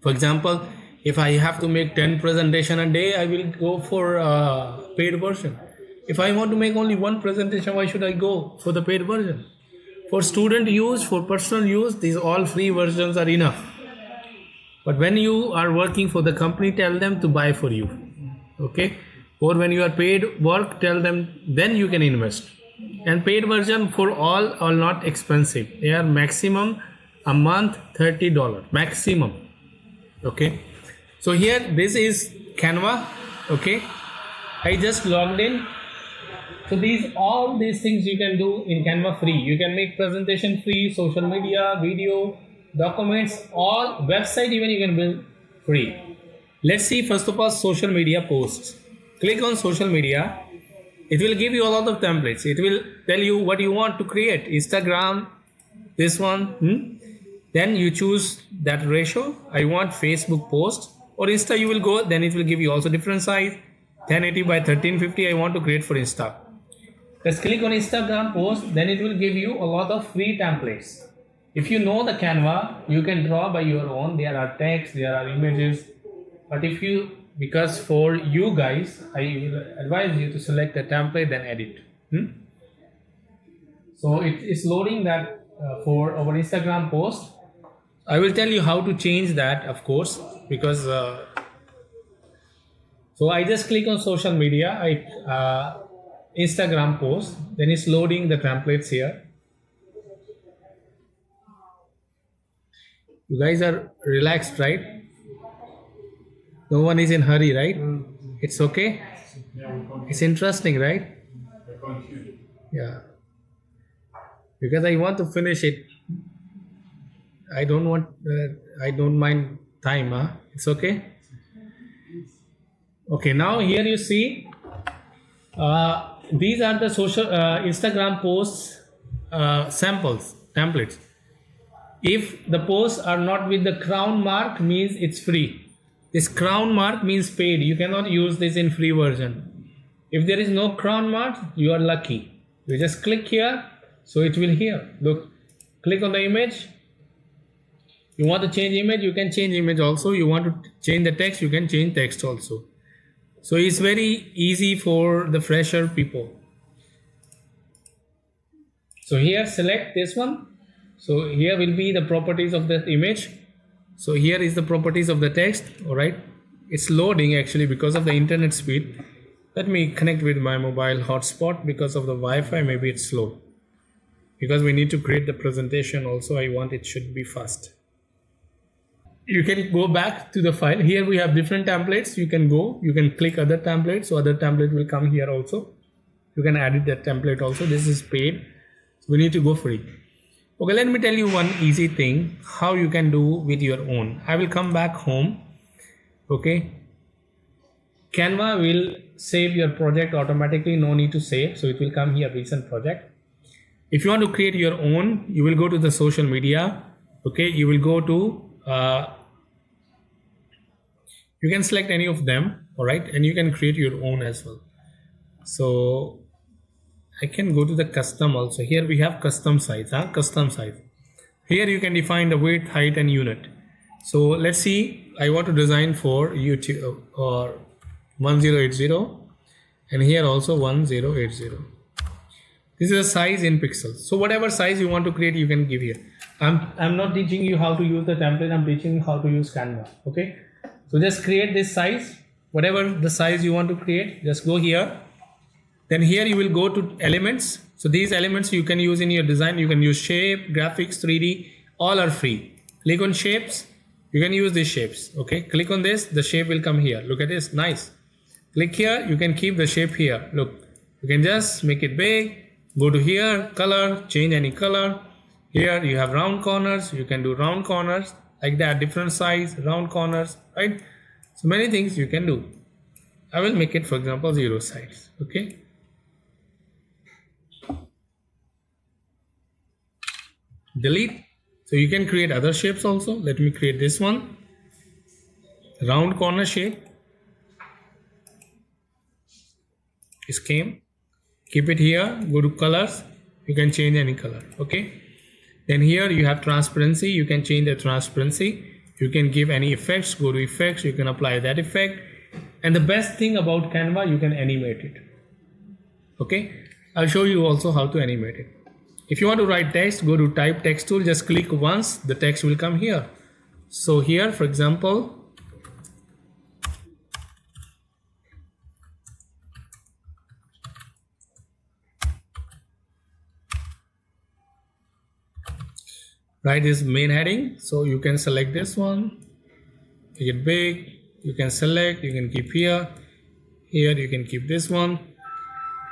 For example, if I have to make 10 presentation a day, I will go for paid version. If I want to make only one presentation, why should I go for the paid version? For student use, for personal use, these all free versions are enough. But when you are working for the company, tell them to buy for you. Okay? Or when you are paid work, tell them, then you can invest. And paid version for all are not expensive. They are maximum a month $30 maximum. Okay. So here this is Canva. Okay. I just logged in. So all these things you can do in Canva free. You can make presentation free, social media, video, documents, all website even you can build free. Let's see first of all social media posts. Click on social media. It will give you a lot of templates. It will tell you what you want to create. Instagram, this one. Then you choose that ratio. I want Facebook post, or Insta you will go, then it will give you also different size. 1080 by 1350 I want to create for Insta. Let's click on Instagram post, then it will give you a lot of free templates. If you know the Canva, you can draw by your own. There are text, there are images. But because for you guys, I will advise you to select the template, then edit. So it is loading that for our Instagram post. I will tell you how to change that, of course, because so I just click on social media, Instagram post, then it's loading the templates here. You guys are relaxed, right? No one is in hurry, right? It's okay. It's interesting, right? Yeah. Because I want to finish it. I don't mind time. It's okay. Okay, now here you see these are the social Instagram posts samples, templates. If the posts are not with the crown mark, means it's free. This crown mark means paid. You cannot use this in free version. If there is no crown mark, you are lucky. You just click here, so it will here. Look, click on the image. You want to change image, you can change image also. You want to change the text, you can change text also. So it's very easy for the fresher people. So here select this one. So here will be the properties of the image. So here is the properties of the text. All right. It's loading actually because of the internet speed. Let me connect with my mobile hotspot. Because of the Wi-Fi, maybe it's slow. Because we need to create the presentation also, I want it should be fast. You can go back to the file. Here we have different templates. You can click other templates. So other template will come here also. You can edit that template also. This is paid. So we need to go free. Okay, let me tell you one easy thing how you can do with your own. I will come back home. Okay. Canva will save your project automatically. No need to save. So it will come here, recent project. If you want to create your own, you will go to the social media. Okay. You will go to you can select any of them, all right, and you can create your own as well. So I can go to the custom also. Here we have custom size, custom size. Here you can define the width, height and unit. So let's see, I want to design for YouTube or 1080 and here also 1080. This is a size in pixels. So whatever size you want to create, you can give here. I'm not teaching you how to use the template. I'm teaching you how to use Canva. Okay. So just create this size, whatever the size you want to create. Just go here. Then here you will go to elements. So these elements you can use in your design. You can use shape, graphics, 3D. All are free. Click on shapes. You can use these shapes. Okay. Click on this. The shape will come here. Look at this. Nice. Click here. You can keep the shape here. Look. You can just make it big. Go to here, color, change any color. Here you have round corners. You can do round corners like that, different size, round corners, right? So many things you can do. I will make it, for example, 0 size. Okay. Delete. So you can create other shapes also. Let me create this one. Round corner shape. Scheme. Keep it here, go to colors, you can change any color. Okay. Then here you have transparency, you can change the transparency. You can give any effects, go to effects, you can apply that effect. And the best thing about Canva, you can animate it. Okay. I'll show you also how to animate it. If you want to write text, go to type text tool, just click once, the text will come here. So here, for example, write this main heading. So you can select this one, make it big, you can select, you can keep here, you can keep this one,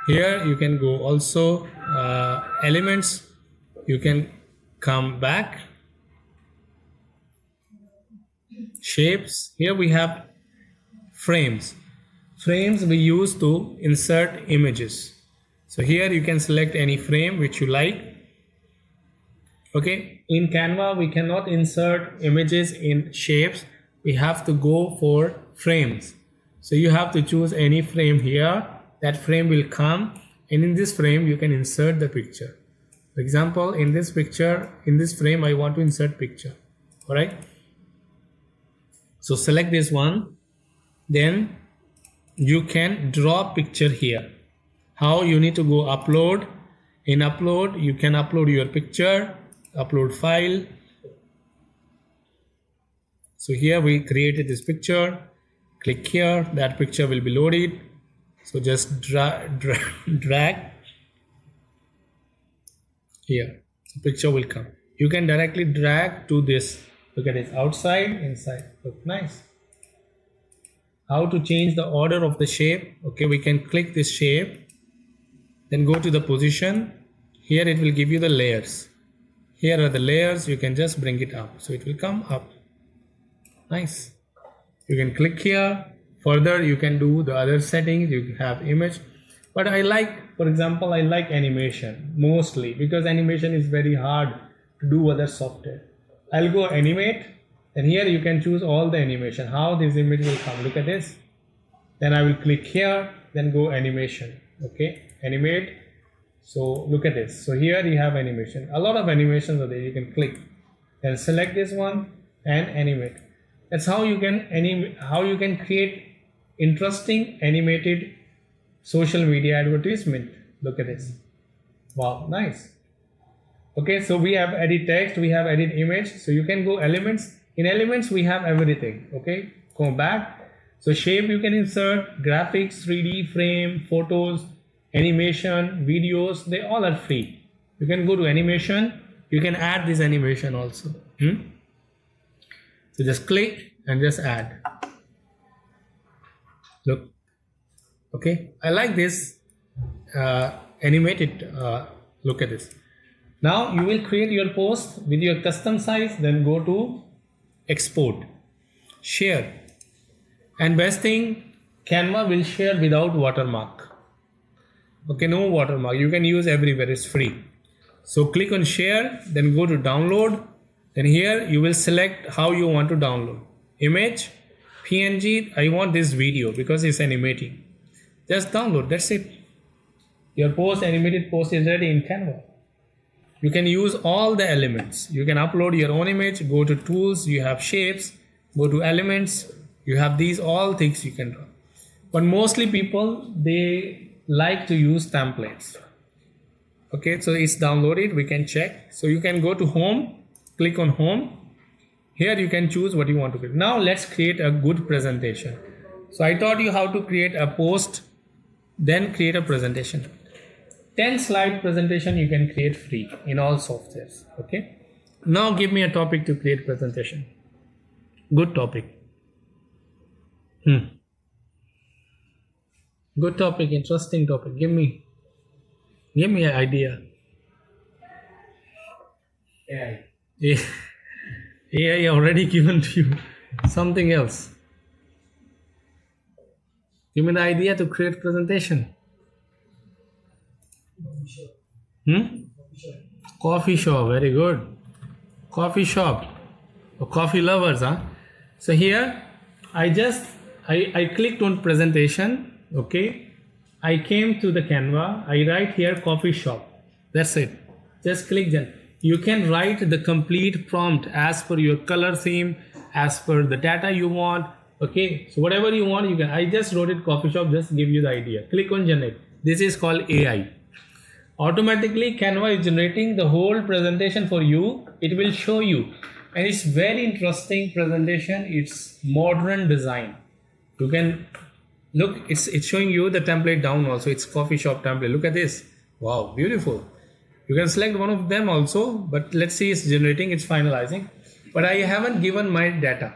here you can go also elements, you can come back, shapes. Here we have frames. Frames we use to insert images. So here you can select any frame which you like. Okay, in Canva we cannot insert images in shapes. We have to go for frames. So you have to choose any frame here. That frame will come, and in this frame you can insert the picture. For example, in this picture, in this frame I want to insert picture. Alright. So select this one. Then you can draw picture here. How you need to go upload. In upload you can upload your picture. Upload file. So here we created this picture. Click here, that picture will be loaded. So just drag here. The picture will come. You can directly drag to this. Look at this, outside, inside. Look nice. How to change the order of the shape? Okay, we can click this shape. Then go to the position. Here it will give you the layers. Here are the layers, you can just bring it up. So it will come up. Nice. You can click here. Further, you can do the other settings. You have image. But I like, for example, I like animation mostly because animation is very hard to do other software. I'll go animate. And here you can choose all the animation. How this image will come. Look at this. Then I will click here. Then go animation. Okay. Animate. So look at this. So here you have animation. A lot of animations are there. You can click. Then select this one and animate. That's how you can create interesting animated social media advertisement. Look at this. Wow, nice. Okay, so we have edit text, we have edit image. So you can go elements. In elements we have everything. Okay, go back. So shape you can insert, graphics, 3D, frame, photos, animation, videos, they all are free. You can go to animation, you can add this animation also. So just click and just add. Look, okay, I like this animated. Look at this. Now you will create your post with your custom size, then go to export, share, and best thing, Canva will share without watermark. Okay, no watermark. You can use everywhere. It's free. So click on share, then go to download. Then here you will select how you want to download. Image, PNG. I want this video because it's animating. Just download. That's it. Your animated post is ready in Canva. You can use all the elements. You can upload your own image. Go to tools. You have shapes. Go to elements. You have these all things you can draw. But mostly people, they like to use templates. Okay, so it's downloaded. We can check. So you can go to home, click on home. Here you can choose what you want to create. Now let's create a good presentation. So I taught you how to create a post, then create a presentation. 10 slide presentation you can create free in all softwares. Okay. Now give me a topic to create presentation. Good topic. Good topic, interesting topic. Give me an idea. AI. AI already given to you. Something else. Give me the idea to create presentation. Coffee shop. Very good. Coffee shop. Or coffee lovers, huh? So here I clicked on presentation. Okay, I came to the Canva. I write here coffee shop. That's it. Just click that. You can write the complete prompt as per your color theme, as per the data you want. Okay, so whatever you want, you can. I just wrote it coffee shop. Just give you the idea. Click on generate. This is called AI. Automatically Canva is generating the whole presentation for you. It will show you, and it's very interesting presentation. It's modern design. You can look, it's showing you the template down also. It's coffee shop template. Look at this. Wow, beautiful. You can select one of them also, but let's see, it's generating, it's finalizing. But I haven't given my data.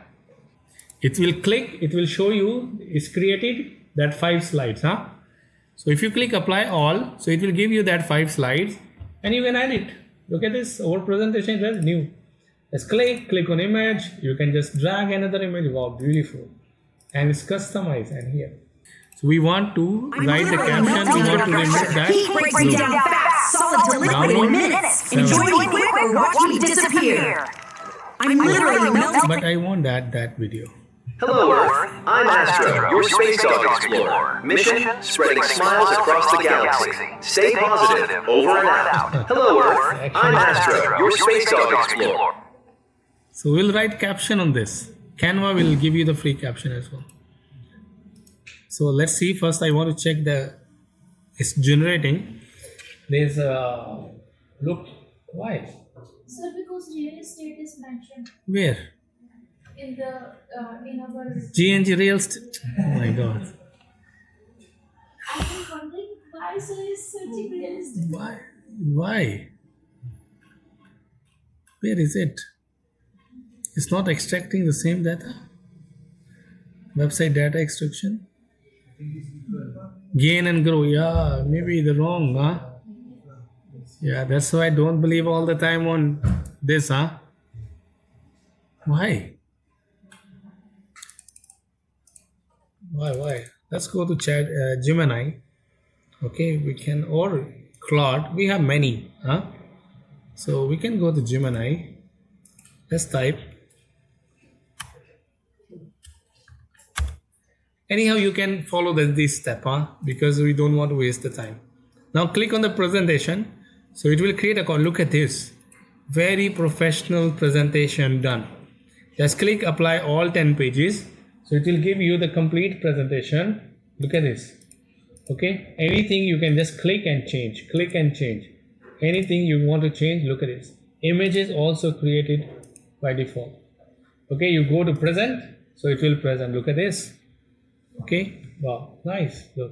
It will click, it will show you, it's created that 5 slides. So if you click apply all, so it will give you that 5 slides and you can edit. Look at this, our presentation is new. Just click on image. You can just drag another image. Wow, beautiful. And it's customized and here. So we want to write the caption. We want to remove that. Heat breaks down fast, solid to liquid in minutes. Enjoy me quick or watch me disappear. I'm literally melting. But I want that video. Hello, Earth. I'm Astro, your space dog explorer. Mission: spreading smiles across the galaxy. Stay positive. Over and out. Hello, Earth. I'm Astro, your space dog explorer. So we'll write caption on this. Canva will give you the free caption as well. So let's see. First, I want to check it's generating. There's look. Why? Sir, because real estate is mentioned Where? in our. GNG real estate. Oh my God. I was wondering why sir is searching real estate. Why? Where is it? It's not extracting the same data. Website data extraction. Gain and grow. Yeah, maybe the wrong, huh? Yeah, that's why I don't believe all the time on this, huh? Why? Why? Let's go to Gemini. Okay, we can, or Claude. We have many, huh? So we can go to Gemini. Let's type. Anyhow, you can follow this step, because we don't want to waste the time. Now click on the presentation. So it will create a call. Look at this. Very professional presentation done. Just click apply all 10 pages. So it will give you the complete presentation. Look at this. Okay. Anything you can just click and change. Click and change. Anything you want to change, look at this. Images also created by default. Okay. You go to present. So it will present. Look at this. Okay, wow, nice. Look.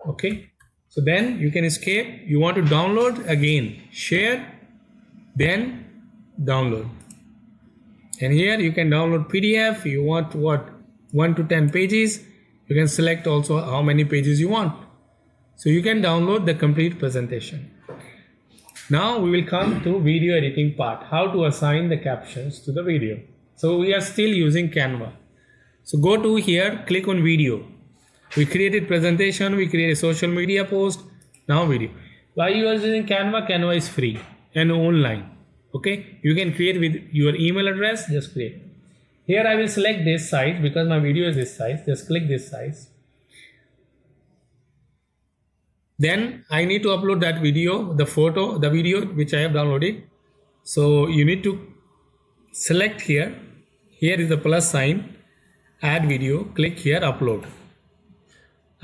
Okay, so then you can escape. You want to download again, share, then download. And here you can download PDF. You want what? 1 to 10 pages. You can select also how many pages you want. So you can download the complete presentation. Now we will come to video editing part. How to assign the captions to the video. So we are still using Canva. So go to here, click on video. We created presentation, we created social media post, now video. Why you are using Canva? Canva is free and online. Okay, you can create with your email address, just create. Here I will select this size because my video is this size, just click this size. Then I need to upload that video, the video which I have downloaded. So you need to select here. Here is the plus sign. Add video, click here, upload.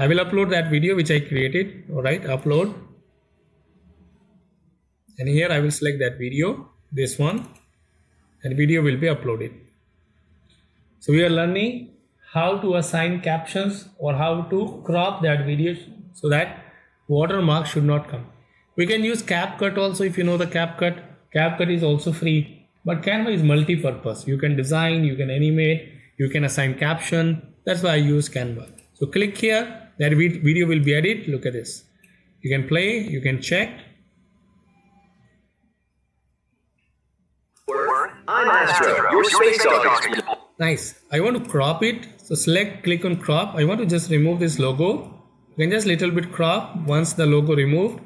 I will upload that video which I created. Alright, upload. And here I will select that video, this one, and video will be uploaded. So we are learning how to assign captions or how to crop that video so that watermark should not come. We can use CapCut also if you know the CapCut. CapCut is also free, but Canva is multi-purpose. You can design, you can animate, you can assign caption. That's why I use Canva. So click here, that video will be added. Look at this. You can play, you can check. I'm Astro, your space dog explorer. Nice. I want to crop it. So select, click on crop. I want to just remove this logo. You can just little bit crop. Once the logo removed,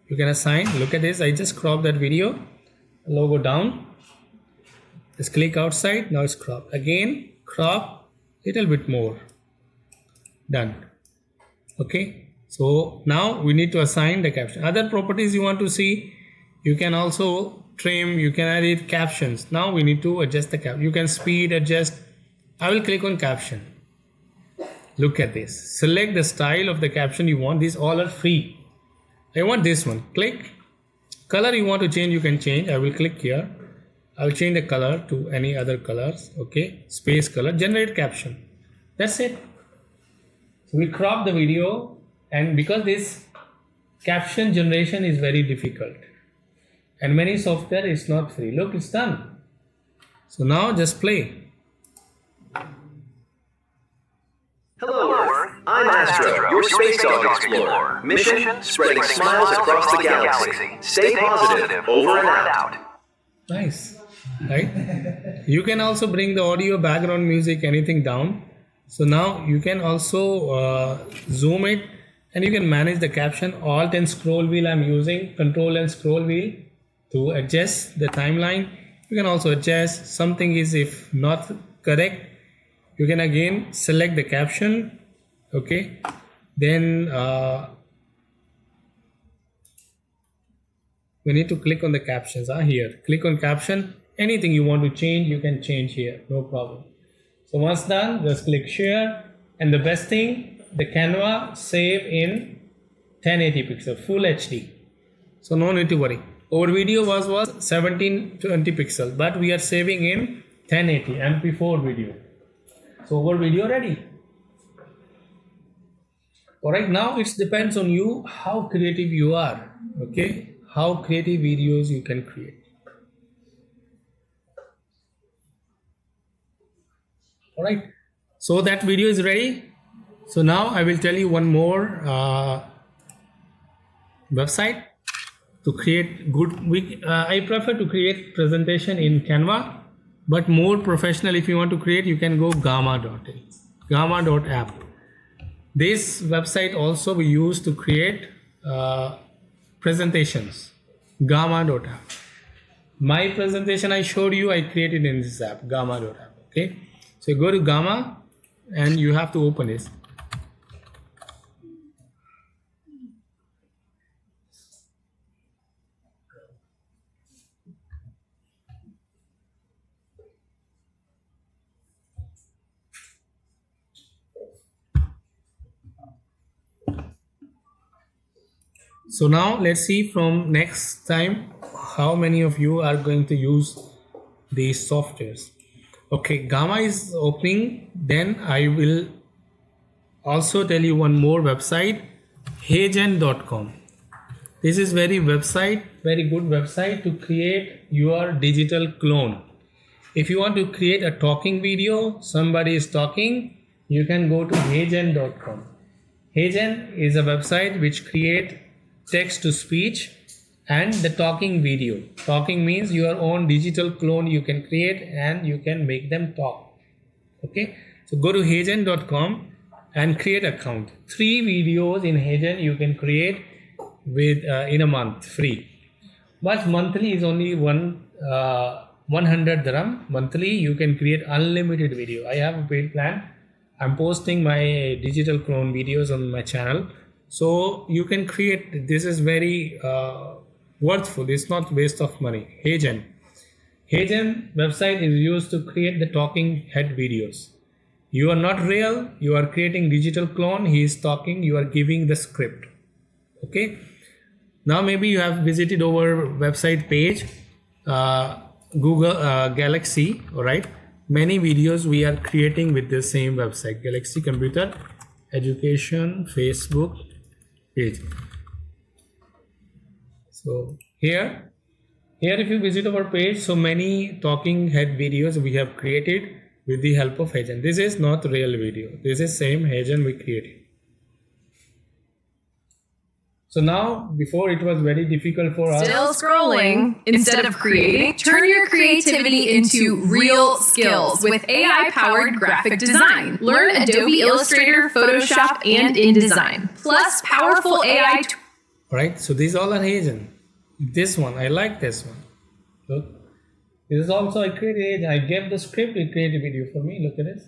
you can assign. Look at this. I just cropped that video. Logo down. Just click outside. Now it's cropped. Again, crop little bit more. Done. Okay. So now we need to assign the caption. Other properties you want to see, you can also trim, you can edit captions. Now we need to adjust the caption. You can speed adjust. I will click on caption. Look at this. Select the style of the caption you want. These all are free. I want this one. Click. Color you want to change, you can change. I will click here. I will change the color to any other colors. Okay. Space color. Generate caption. That's it. So we crop the video, and because this caption generation is very difficult and many software is not free. Look, it's done. So now just play. Hello, Earth. I'm Astro, your space dog explorer. Mission, spreading smiles across the galaxy. Stay positive, over and out. Nice, right? You can also bring the audio, background music, anything down. So now you can also zoom it, and you can manage the caption. Alt and scroll wheel I'm using, control and scroll wheel to adjust the timeline. You can also adjust something is if not correct. You can again select the caption. Okay, then we need to click on the captions. Here, click on caption. Anything you want to change, you can change here, no problem. So once done, just click share. And the best thing, the Canva save in 1080 pixel, full HD. So no need to worry. Our video was 1720 pixel, but we are saving in 1080 MP4 video. So our video ready. Alright, now it depends on you how creative you are. Okay, how creative videos you can create. Alright, so that video is ready. So now I will tell you one more website to create good. I prefer to create presentation in Canva, but more professional if you want to create, you can go gamma.app. This website also we use to create presentations, gamma.app. My presentation I showed you, I created in this app, gamma.app. Okay, so you go to Gamma and you have to open this. So now let's see from next time how many of you are going to use these softwares. Okay, Gamma is opening. Then I will also tell you one more website, HeyGen.com. This is very good website to create your digital clone. If you want to create a talking video, somebody is talking, you can go to HeyGen.com. HeyGen is a website which create text to speech and the talking video. Talking means your own digital clone you can create and you can make them talk. Okay, so go to HeyGen.com and create account. 3 videos in HeyGen you can create with in a month free, but monthly is only 100 dirham. Monthly you can create unlimited video. I have a paid plan. I'm posting my digital clone videos on my channel, so you can create. This is very worthful. It's not waste of money. HeyGen website is used to create the talking head videos. You are not real, you are creating digital clone, he is talking, you are giving the script. Okay. Now maybe you have visited our website page, Google Galaxy, alright. Many videos we are creating with the same website, Galaxy Computer Education Facebook page. So here if you visit our page, so many talking head videos we have created with the help of HeyGen. This is not real video. This is same HeyGen we created. So now, before it was very difficult for us. Still scrolling. Instead of creating, turn your creativity into real skills with AI-powered graphic design. Learn Adobe Illustrator, Photoshop, and InDesign. Plus powerful AI tools. Right, so these all are HeyGen. This one, I like this one. Look, this is also I created. I gave the script, it created a video for me. Look at this.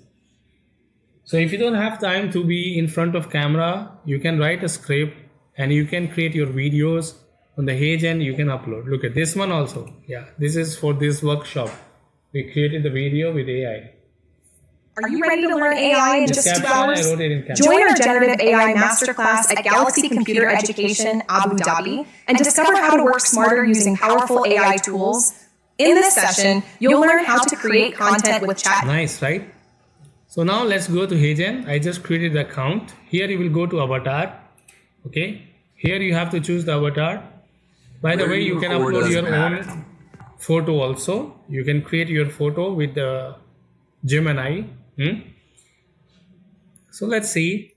So if you don't have time to be in front of camera, you can write a script and you can create your videos on the HeyGen. You can upload. Look at this one also. Yeah, this is for this workshop. We created the video with AI. Are you ready to learn AI in just 2 hours? I wrote it in Canva. Join our generative AI masterclass at Galaxy Computer Education, Abu Dhabi, and discover how to work smarter using powerful AI tools. In this session, you'll learn how to create content with chat. Nice, right? So now let's go to HeyGen. I just created the account. Here you will go to avatar. Okay. Here you have to choose the avatar. By the way, you can upload your own photo also. You can create your photo with the Gemini. So let's see.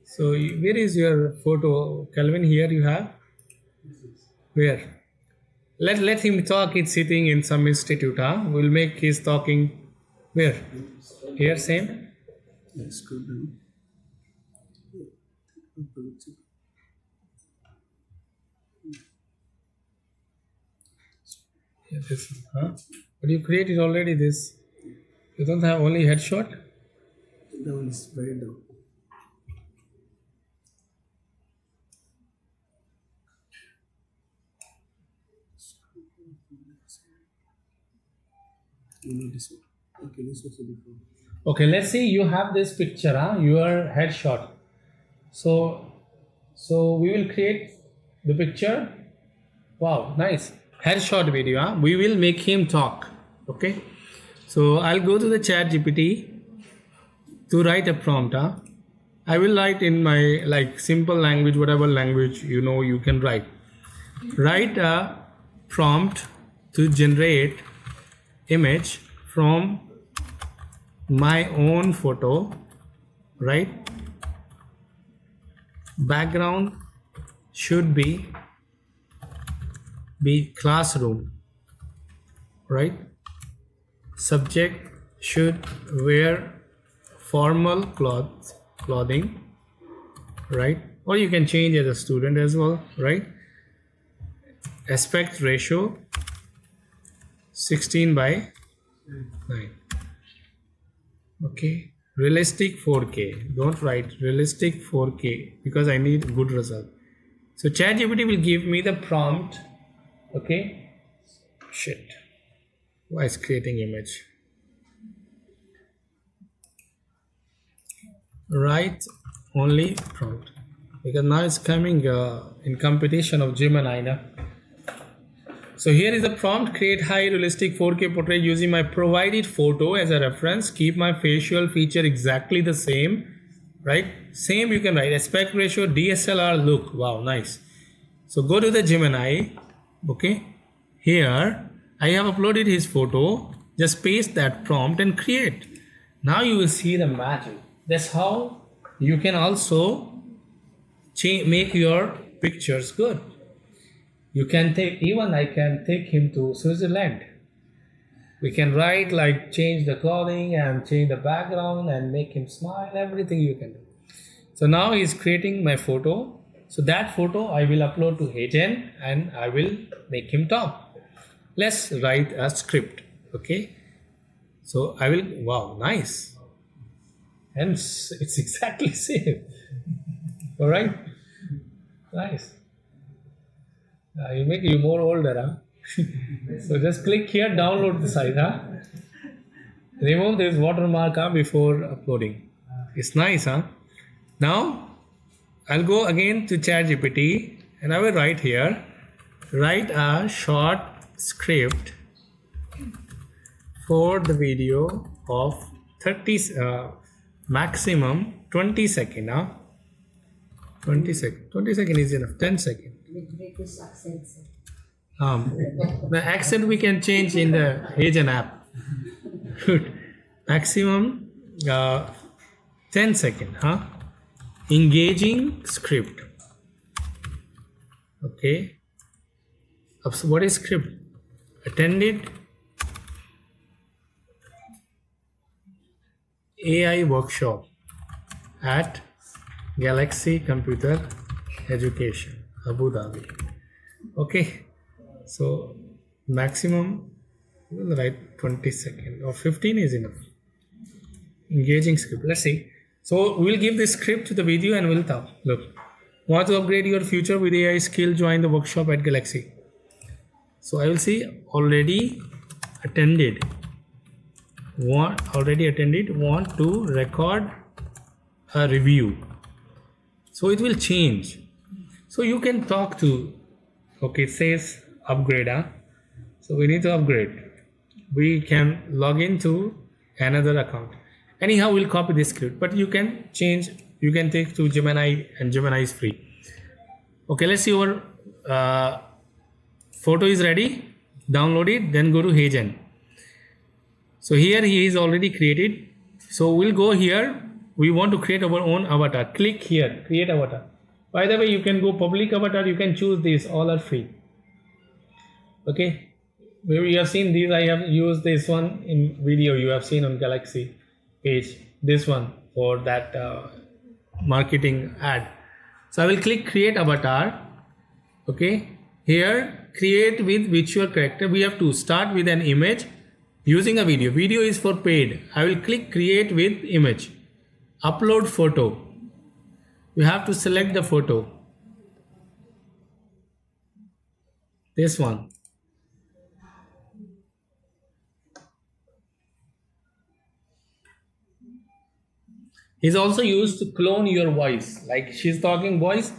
So where is your photo, Calvin? Here you have. Where? Let him talk. It's sitting in some institute. We'll make his talking. Where? Here, same. Let's go down. Yeah, this. But you created already this. You don't have only headshot. Down is very down. You need this one. Okay, this was a different. Okay, let's see. You have this picture, your headshot. So we will create the picture. Wow, nice headshot video. We will make him talk. Okay. So I'll go to the ChatGPT to write a prompt. I will write in my simple language, whatever language you can write. Write a prompt to generate image from my own photo, right? Background should be classroom, right? Subject should wear formal clothing, right? Or you can change as a student as well, right? Aspect ratio 16:9. Okay. Realistic 4K. Don't write realistic 4K because I need good result. So ChatGPT will give me the prompt. Okay. Shit. Why is creating image? Write only prompt. Because now it's coming in competition of Gemini. Na? So here is the prompt. Create high realistic 4K portrait using my provided photo as a reference. Keep my facial feature exactly the same. Right? Same you can write. Aspect ratio, DSLR look. Wow, nice. So go to the Gemini. Okay. Here I have uploaded his photo. Just paste that prompt and create. Now you will see the magic. That's how you can also make your pictures good. You can I can take him to Switzerland. We can write change the clothing and change the background and make him smile, everything you can do. So now he's creating my photo. So that photo I will upload to HeyGen and I will make him talk. Let's write a script. Okay. So I will, wow, nice. And it's exactly same. All right. Nice. You make you more older, So just click here, download the site, remove this watermark before uploading. It's nice, huh? Now, I'll go again to ChatGPT and I will write here, write a short script for the video of 30 maximum 20 second. 20 second is enough. 10 second. The accent we can change in the HeyGen app. Maximum 10 second. Engaging script. Okay. So what is script? Attended AI workshop at Galaxy Computer Education, Abu Dhabi. Okay, so maximum we'll write 20 seconds or 15 is enough. Engaging script. Let's see. So we'll give the script to the video and we'll talk. Look, want to upgrade your future with AI skill? Join the workshop at Galaxy. So I will see already attended. Want to record a review. So it will change. So you can talk to, okay, it says upgrade. So we need to upgrade. We can log into another account. Anyhow, we'll copy this script, but you can change, you can take to Gemini, and Gemini is free. Okay, let's see our photo is ready. Download it, then go to HeyGen. So here he is already created. So we'll go here. We want to create our own avatar. Click here, create avatar. By the way, you can go public avatar. You can choose this. All are free. Okay. Maybe you have seen these. I have used this one in video. You have seen on Galaxy page. This one for that marketing ad. So I will click create avatar. Okay. Here, create with virtual character. We have to start with an image. Using a video. Video is for paid. I will click create with image. Upload photo. You have to select the photo. This one. Is also used to clone your voice. Like she's talking voice.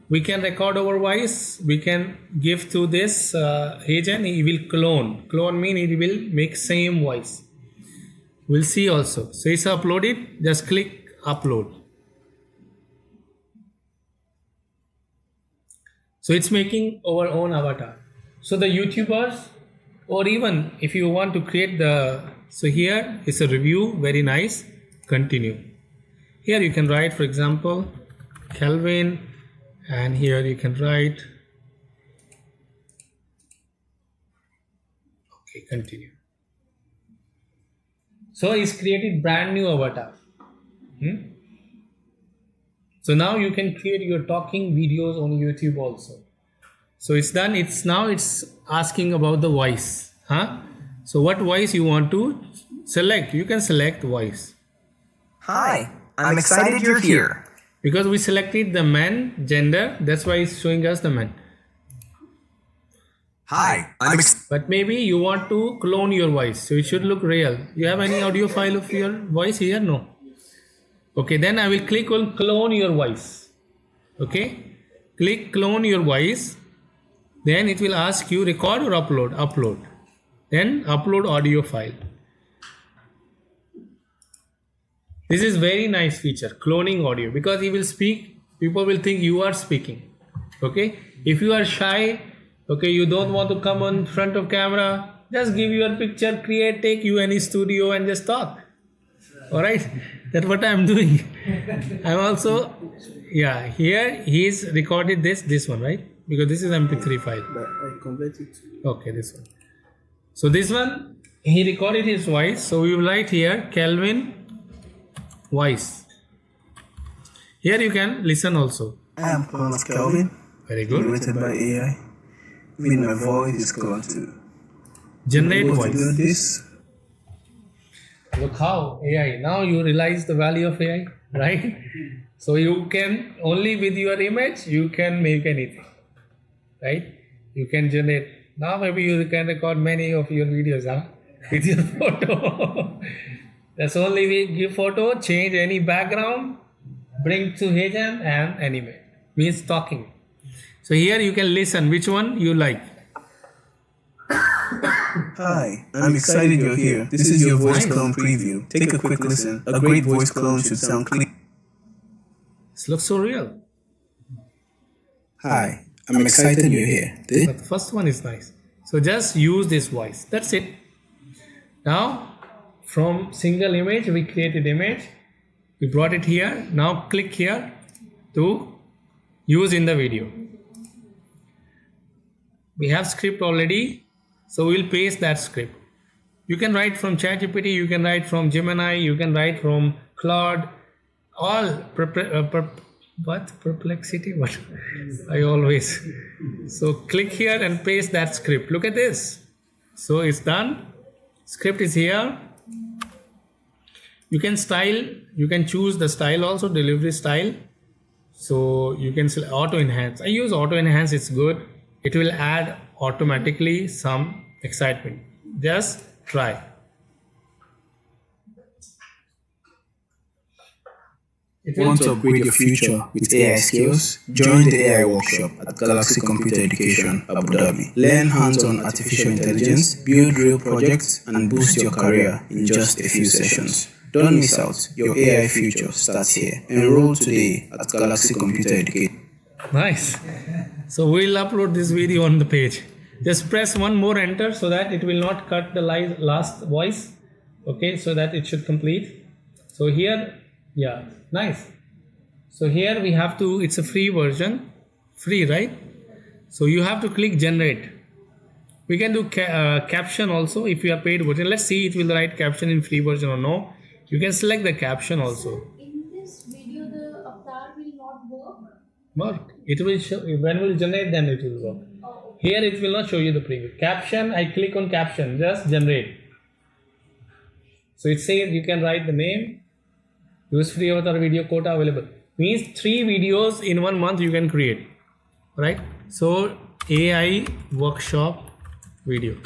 We can record our voice. We can give to this HeyGen. He will clone. Clone means it will make same voice. We'll see also. So it's uploaded. Just click upload. So it's making our own avatar. So the YouTubers, or even if you want to create so here is a review. Very nice. Continue. Here you can write, for example, Kelvin. And here you can write, okay, continue. So it's created brand new avatar. So now you can create your talking videos on YouTube also. So it's done. It's asking about the voice. So what voice you want to select? You can select voice. Hi, I'm excited you're here. Because we selected the man gender, that's why it's showing us the man. Hi, but maybe you want to clone your voice, so it should look real. You have any audio file of your voice here? No. Okay, then I will click on clone your voice. Okay, click clone your voice. Then it will ask you record or upload. Upload. Then upload audio file. This is very nice feature, cloning audio, because he will speak, people will think you are speaking. Okay, if you are shy, okay, you don't want to come on front of camera, just give your picture, take you any studio and just talk. All right, that's what I'm doing. I'm also, yeah, here he's recorded this one, right? Because this is MP3 file. But I convert it. Okay, this one. So this one, he recorded his voice. So we will write here, Kelvin voice. Here you can listen also. I am Claude Kelvin. Very good. Generated by AI. Mean my voice is going to generate voice. Do this. Look how AI. Now you realize the value of AI, right? So you can only with your image you can make anything, right? You can generate. Now maybe you can record many of your videos, with your photo. That's only we give photo, change any background, bring to HeyGen and animate. Means talking. So here you can listen which one you like. Hi, I'm excited you're here. This is your voice clone preview. Take a quick listen. A great voice clone should sound clean. This looks so real. Hi, I'm excited you're here. But the first one is nice. So just use this voice. That's it. Now, from single image, we created image. We brought it here. Now click here to use in the video. We have script already. So we'll paste that script. You can write from ChatGPT, you can write from Gemini, you can write from Claude, all perplexity, what? I always. So click here and paste that script. Look at this. So it's done. Script is here. You can style, you can choose the style also, delivery style. So you can select auto enhance. I use auto enhance, it's good. It will add automatically some excitement. Just try. Want to upgrade your future with AI skills? Join the AI workshop at Galaxy Computer Education, Abu Dhabi. Learn hands-on artificial intelligence, build real projects, and boost your career in just a few sessions. Don't miss out. Your AI future starts here. Enroll today at Galaxy Computer Education. Nice. So we'll upload this video on the page. Just press one more enter so that it will not cut the last voice. Okay, so that it should complete. So here, yeah, nice. So here we have to, it's a free version, free, right? So you have to click generate. We can do caption also if you are paid version. Let's see it will write caption in free version or no. You can select the caption also. In this video, the avatar will not work. Work. It will show, when we generate then it will work. Oh, Here it will not show you the preview. Caption, I click on caption, just generate. So it says you can write the name, use free avatar video quota available. Means 3 videos in 1 month you can create, right? So AI workshop video.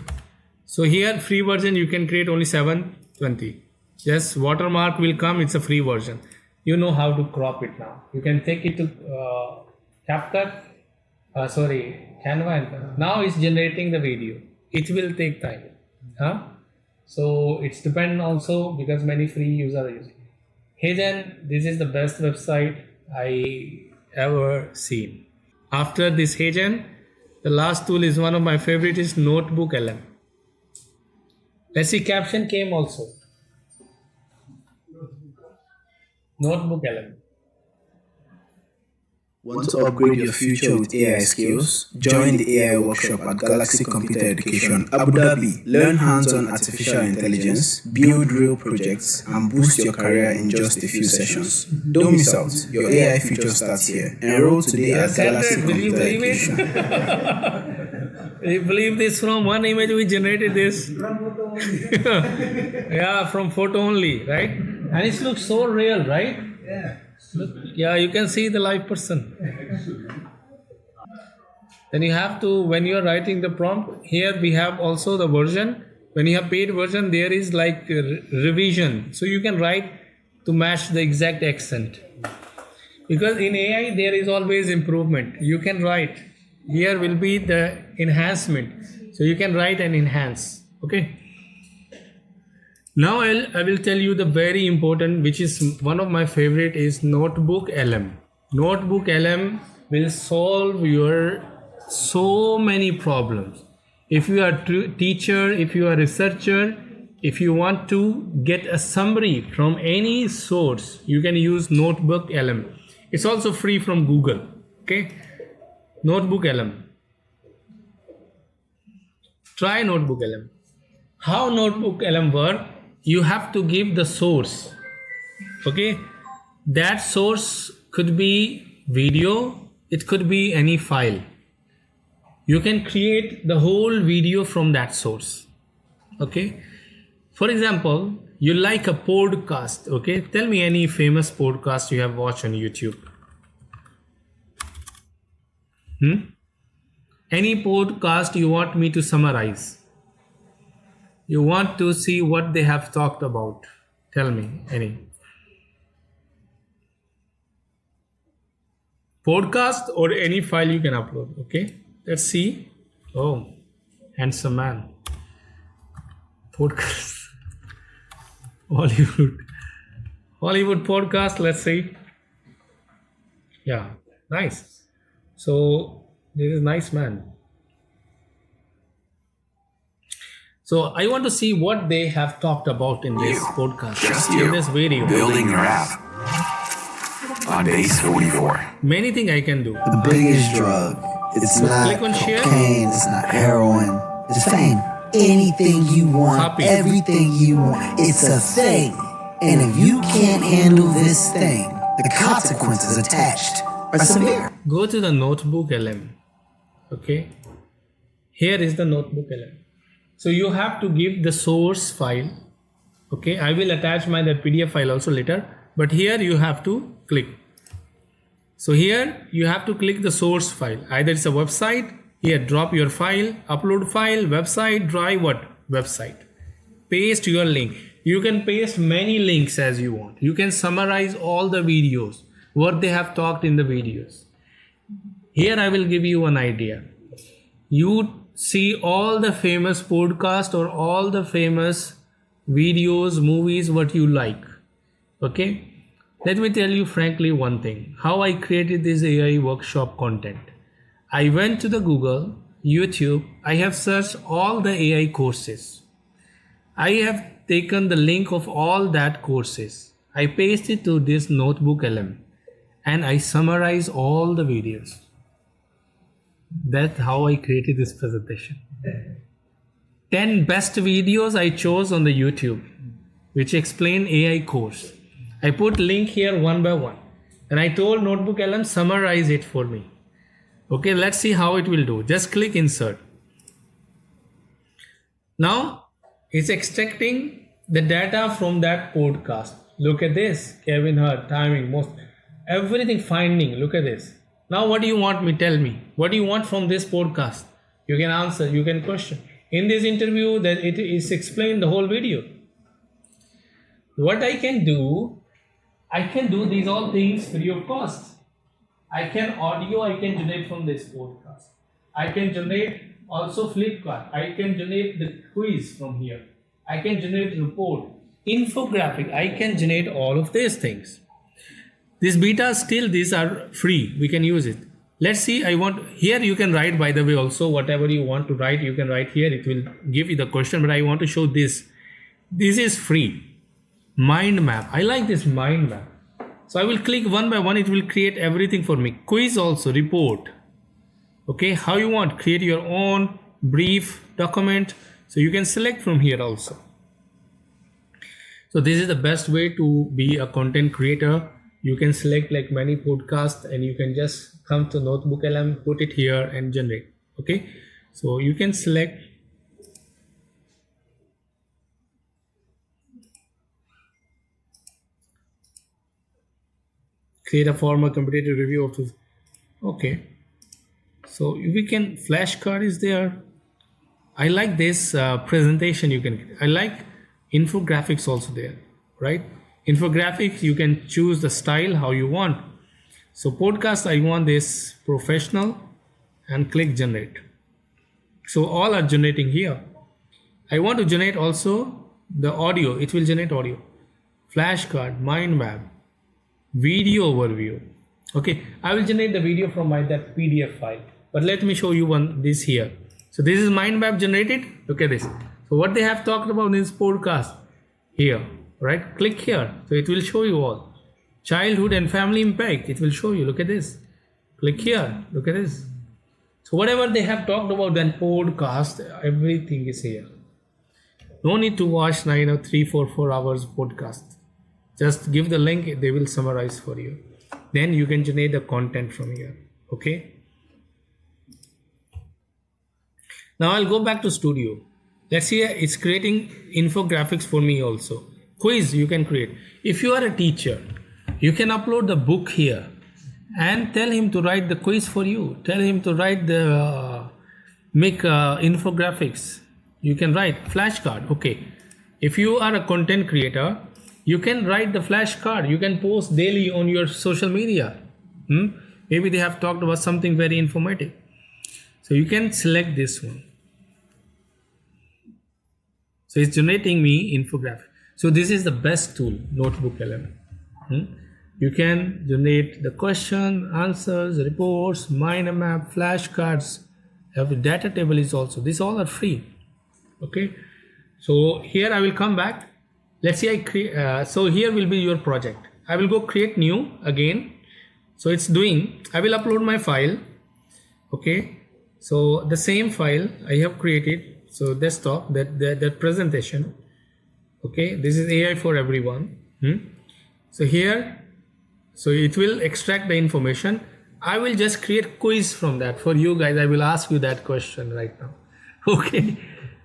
So here free version you can create only 720. Just watermark will come, it's a free version. You know how to crop it now. You can take it to CapCut, Canva, and now it's generating the video. It will take time. So it's depend also because many free users are using. HeyGen, this is the best website I ever seen. After this HeyGen, the last tool is one of my favorite is Notebook LM. Let's see, caption came also. Notebook LM. Want to upgrade your future with AI skills? Join the AI workshop at Galaxy Computer Education, Abu Dhabi. Learn hands-on artificial intelligence, build real projects, and boost your career in just a few sessions. Don't miss out. Your AI future starts here. Enroll today at Galaxy Computer Education. You believe this from one image we generated this? Yeah, from photo only, right? And it looks so real, right? Yeah. Look, yeah, you can see the live person. Then you have to, when you are writing the prompt, here we have also the version. When you have paid version, there is like revision. So you can write to match the exact accent. Because in AI, there is always improvement. You can write. Here will be the enhancement. So you can write and enhance. Okay. Now I will tell you the very important, which is one of my favorite, is Notebook LM. Notebook LM will solve your so many problems. If you are a teacher, if you are a researcher, if you want to get a summary from any source, you can use Notebook LM. It's also free from Google. Okay, Notebook LM. Try Notebook LM. How Notebook LM work? You have to give the source. Okay, that source could be video, it could be any file. You can create the whole video from that source. Okay, for example, you like a podcast. Okay, tell me any famous podcast you have watched on YouTube. Any podcast you want me to summarize? You want to see what they have talked about? Tell me any. Podcast or any file you can upload. Okay, let's see. Oh, handsome man. Podcast. Hollywood podcast. Let's see. Yeah, nice. So this is nice man. So I want to see what they have talked about in this podcast. Just in you. this video. Building your app. On base 44. Many things I can do. The biggest drug. It's not click on share. cocaine. It's not heroin. It's fame. Anything you want. Copy. Everything you want. It's a thing. And if you can't handle this thing, the consequences attached are severe. Go to the notebook LM. Okay. Here is the notebook LM. So you have to give the source file. Okay. I will attach my that PDF file also later. But here you have to click. So here you have to click the source file. Either it's a website. Here drop your file. Upload file. Website. Drive what? Website. Paste your link. You can paste many links as you want. You can summarize all the videos. What they have talked in the videos. Here I will give you an idea. You see all the famous podcasts or all the famous videos, movies, what you like. Okay. Let me tell you frankly one thing. How I created this AI workshop content. I went to the Google, YouTube. I have searched all the AI courses. I have taken the link of all that courses. I pasted to this notebook LM and I summarize all the videos. That's how I created this presentation. 10 best videos I chose on the YouTube, which explain AI course. I put link here one by one. And I told Notebook LM summarize it for me. Okay, let's see how it will do. Just click insert. Now, it's extracting the data from that podcast. Look at this. Kevin Hart, timing, most, everything finding. Look at this. Now, what do you want me? Tell me. What do you want from this podcast? You can answer, you can question. In this interview, that it is explained the whole video. What I can do these all things free of cost. I can generate from this podcast. I can generate also Flipkart. I can generate the quiz from here. I can generate report, infographic. I can generate all of these things. These betas still, these are free. We can use it. Let's see. Here you can write, by the way, also whatever you want to write, you can write here. It will give you the question, but I want to show this. This is free. Mind map. I like this mind map. So I will click one by one. It will create everything for me. Quiz also, report. Okay, how you want. Create your own brief document. So you can select from here also. So this is the best way to be a content creator. You can select like many podcasts and you can just come to Notebook LM, put it here and generate. Okay, so you can select. Create a formal competitive review of this. Okay, so we can, flashcard is there. I like this presentation. I like infographics also there, right? Infographics, you can choose the style how you want. So podcast, I want this professional and click generate. So all are generating here. I want to generate also the audio. It will generate audio. Flashcard, mind map, video overview. Okay, I will generate the video from that PDF file. But let me show you this here. So this is mind map generated. Look at this. So what they have talked about in this podcast here, right? Click here. So it will show you all. Childhood and family impact. It will show you. Look at this. Click here. Look at this. So whatever they have talked about then podcast, everything is here. No need to watch 9 or 3, 4 hours podcast. Just give the link. They will summarize for you. Then you can generate the content from here. Okay. Now I'll go back to studio. Let's see, it's creating infographics for me also. Quiz you can create. If you are a teacher, you can upload the book here and tell him to write the quiz for you. Tell him to write make infographics. You can write flashcard. Okay. If you are a content creator, you can write the flashcard. You can post daily on your social media. Maybe they have talked about something very informative. So you can select this one. So it's generating me infographic. So this is the best tool, Notebook element. You can generate the question, answers, reports, mind map, flashcards. Have data table is also. These all are free. Okay. So here I will come back. Let's say I create. So here will be your project. I will go create new again. So it's doing. I will upload my file. Okay. So the same file I have created. So desktop, that presentation. Okay. This is AI for everyone. So here, so it will extract the information. I will just create quiz from that for you guys. I will ask you that question right now. Okay.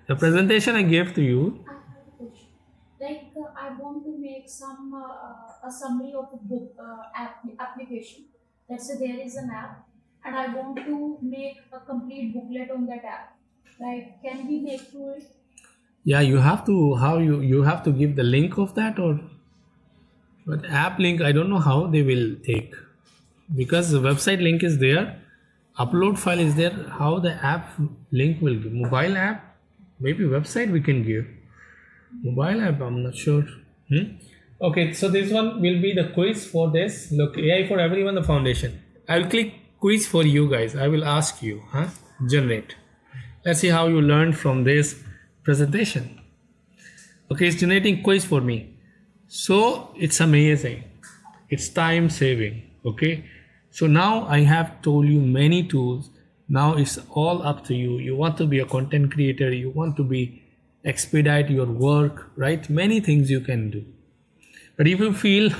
The presentation I gave to you. Like I want to make some a summary of a book application. Let's say there is an app, and I want to make a complete booklet on that app. Like, can we make through it? Yeah, you have to. How you have to give the link of that, or but app link. I don't know how they will take, because the website link is there, upload file is there. How the app link will give? Mobile app. Maybe website we can give. Mobile app, I'm not sure. Okay, so this one will be the quiz for this. Look, AI for everyone, the foundation. I will click quiz for you guys. I will ask you, generate. Let's see how you learned from this presentation. Okay, it's generating quiz for me. So it's amazing. It's time saving. Okay, so now I have told you many tools. Now it's all up to you. You want to be a content creator, you want to be expedite your work, right? Many things you can do. But if you feel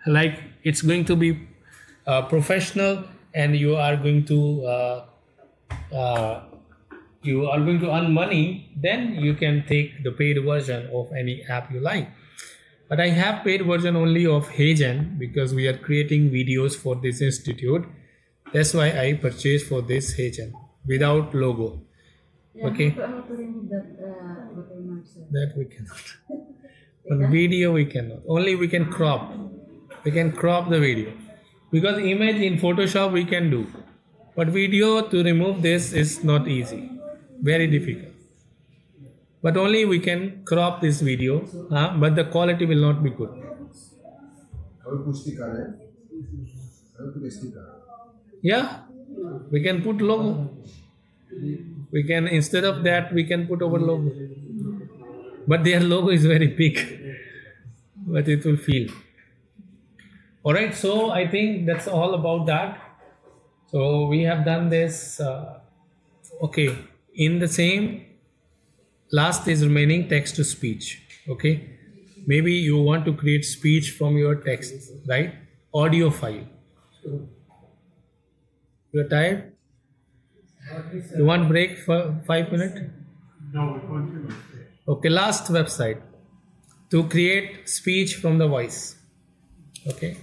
like it's going to be professional and you are going to earn money, then you can take the paid version of any app you like. But I have paid version only of HeyGen because we are creating videos for this institute. That's why I purchased for this HeyGen without logo. Okay. How to remove That we cannot. But video we cannot. Only we can crop. We can crop the video. Because image in Photoshop we can do. But video to remove this is not easy. Very difficult. But only we can crop this video. But the quality will not be good. Yeah, we can put logo. We can, instead of that, we can put our logo. But their logo is very big. But it will feel. Alright, so I think that's all about that. So we have done this. Okay, in the same, last is remaining text to speech. Okay, maybe you want to create speech from your text, right? Audio file. You're tired? You want break for 5 minutes? No, we continue. Okay, last website to create speech from the voice. Okay,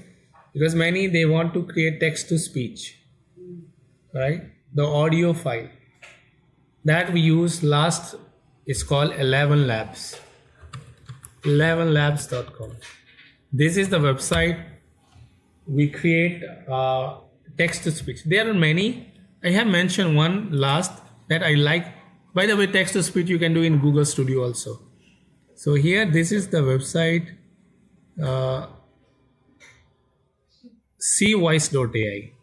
because many they want to create text to speech, right? The audio file that we use last is called 11 Labs. 11labs.com. This is the website we create text to speech. There are many. I have mentioned one last that I like. By the way, text to speech you can do in Google Studio also. So here, this is the website cvoice.ai.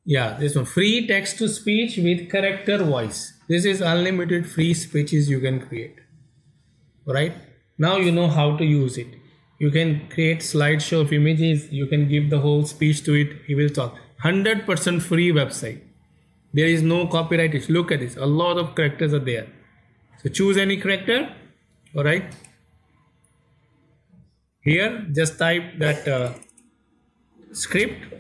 Yeah, this one, free text to speech with character voice. This is unlimited free speeches you can create. Right? Now you know how to use it. You can create slideshow of images. You can give the whole speech to it. He will talk. 100% free website. There is no copyright issue. Look at this. A lot of characters are there. So choose any character. Alright. Here, just type that script.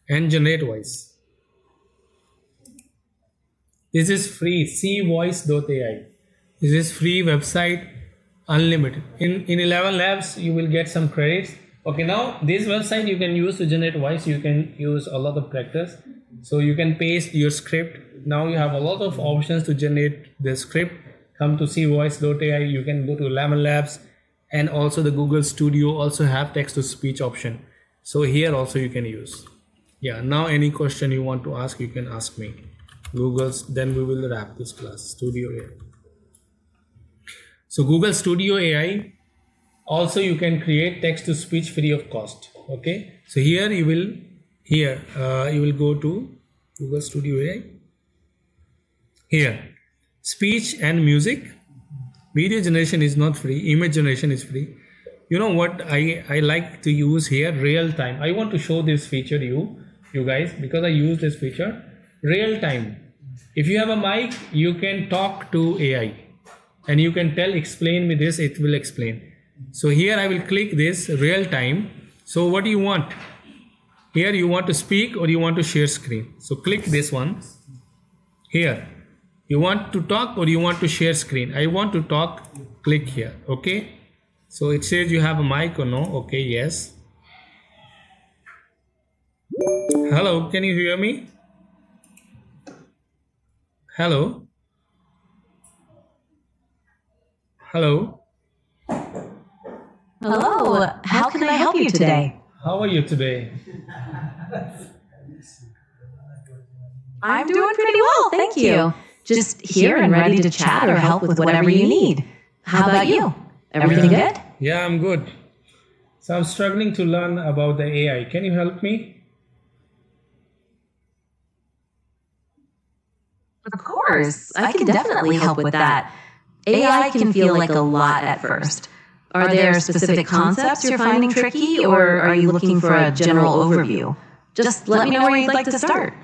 And generate voice. This is free. cvoice.ai. This is free website, unlimited. In 11 Labs, you will get some credits. Okay, now this website you can use to generate voice. You can use a lot of characters. So you can paste your script. Now you have a lot of options to generate the script. Come to cvoice.ai. You can go to Lemon Labs, and also the Google Studio also have text to speech option. So here also you can use. Yeah, now any question you want to ask, you can ask me. Google's, then we will wrap this class. Studio AI. So Google Studio AI, also you can create text to speech free of cost. Okay, so here you will go to Google Studio AI. Here, speech and music. Video generation is not free. Image generation is free. You know what I like to use here? Real time. I want to show this feature to you guys, because I use this feature. Real time. If you have a mic, you can talk to AI and you can tell, explain me this, it will explain. So here I will click this real time. So what do you want? Here you want to speak or you want to share screen. So click this one. Here you want to talk or you want to share screen. I want to talk. Click here. Okay, so it says you have a mic or no. Okay, yes. Hello, can you hear me? Hello. Hello. Hello, how can I help you today? How are you today? I'm doing pretty well, thank you. Just here and ready to chat or help with whatever you need. How about you? Everything good? Yeah, I'm good. So I'm struggling to learn about the AI. Can you help me? Of course, I can definitely help with that. AI can feel like a lot at first. Are there specific concepts you're finding tricky, or are you looking for a general overview? Just let me know where you'd like to start.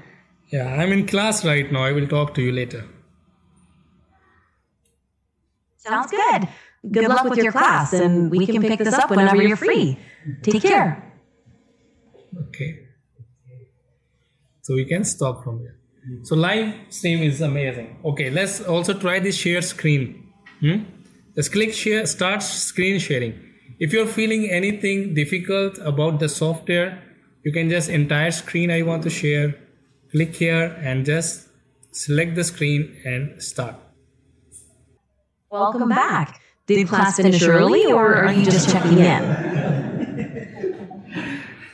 Yeah, I'm in class right now. I will talk to you later. Sounds good. Good luck with your class, and we can pick this up whenever you're free. Take care. Okay. So we can stop from here. So live stream is amazing. Okay, let's also try this share screen. Just click share, start screen sharing. If you're feeling anything difficult about the software, you can just entire screen I want to share. Click here and just select the screen and start. Welcome back. Did class finish early, or are you just checking in?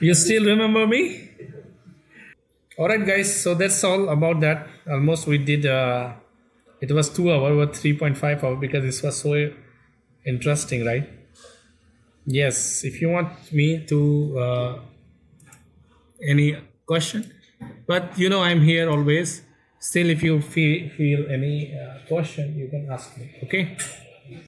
You still remember me? Alright guys, so that's all about that. Almost we did, it was 2 hours or 3.5 hours because this was so interesting, right? Yes, if you want me to, any question, but you know I'm here always. Still, if you feel any question, you can ask me, okay?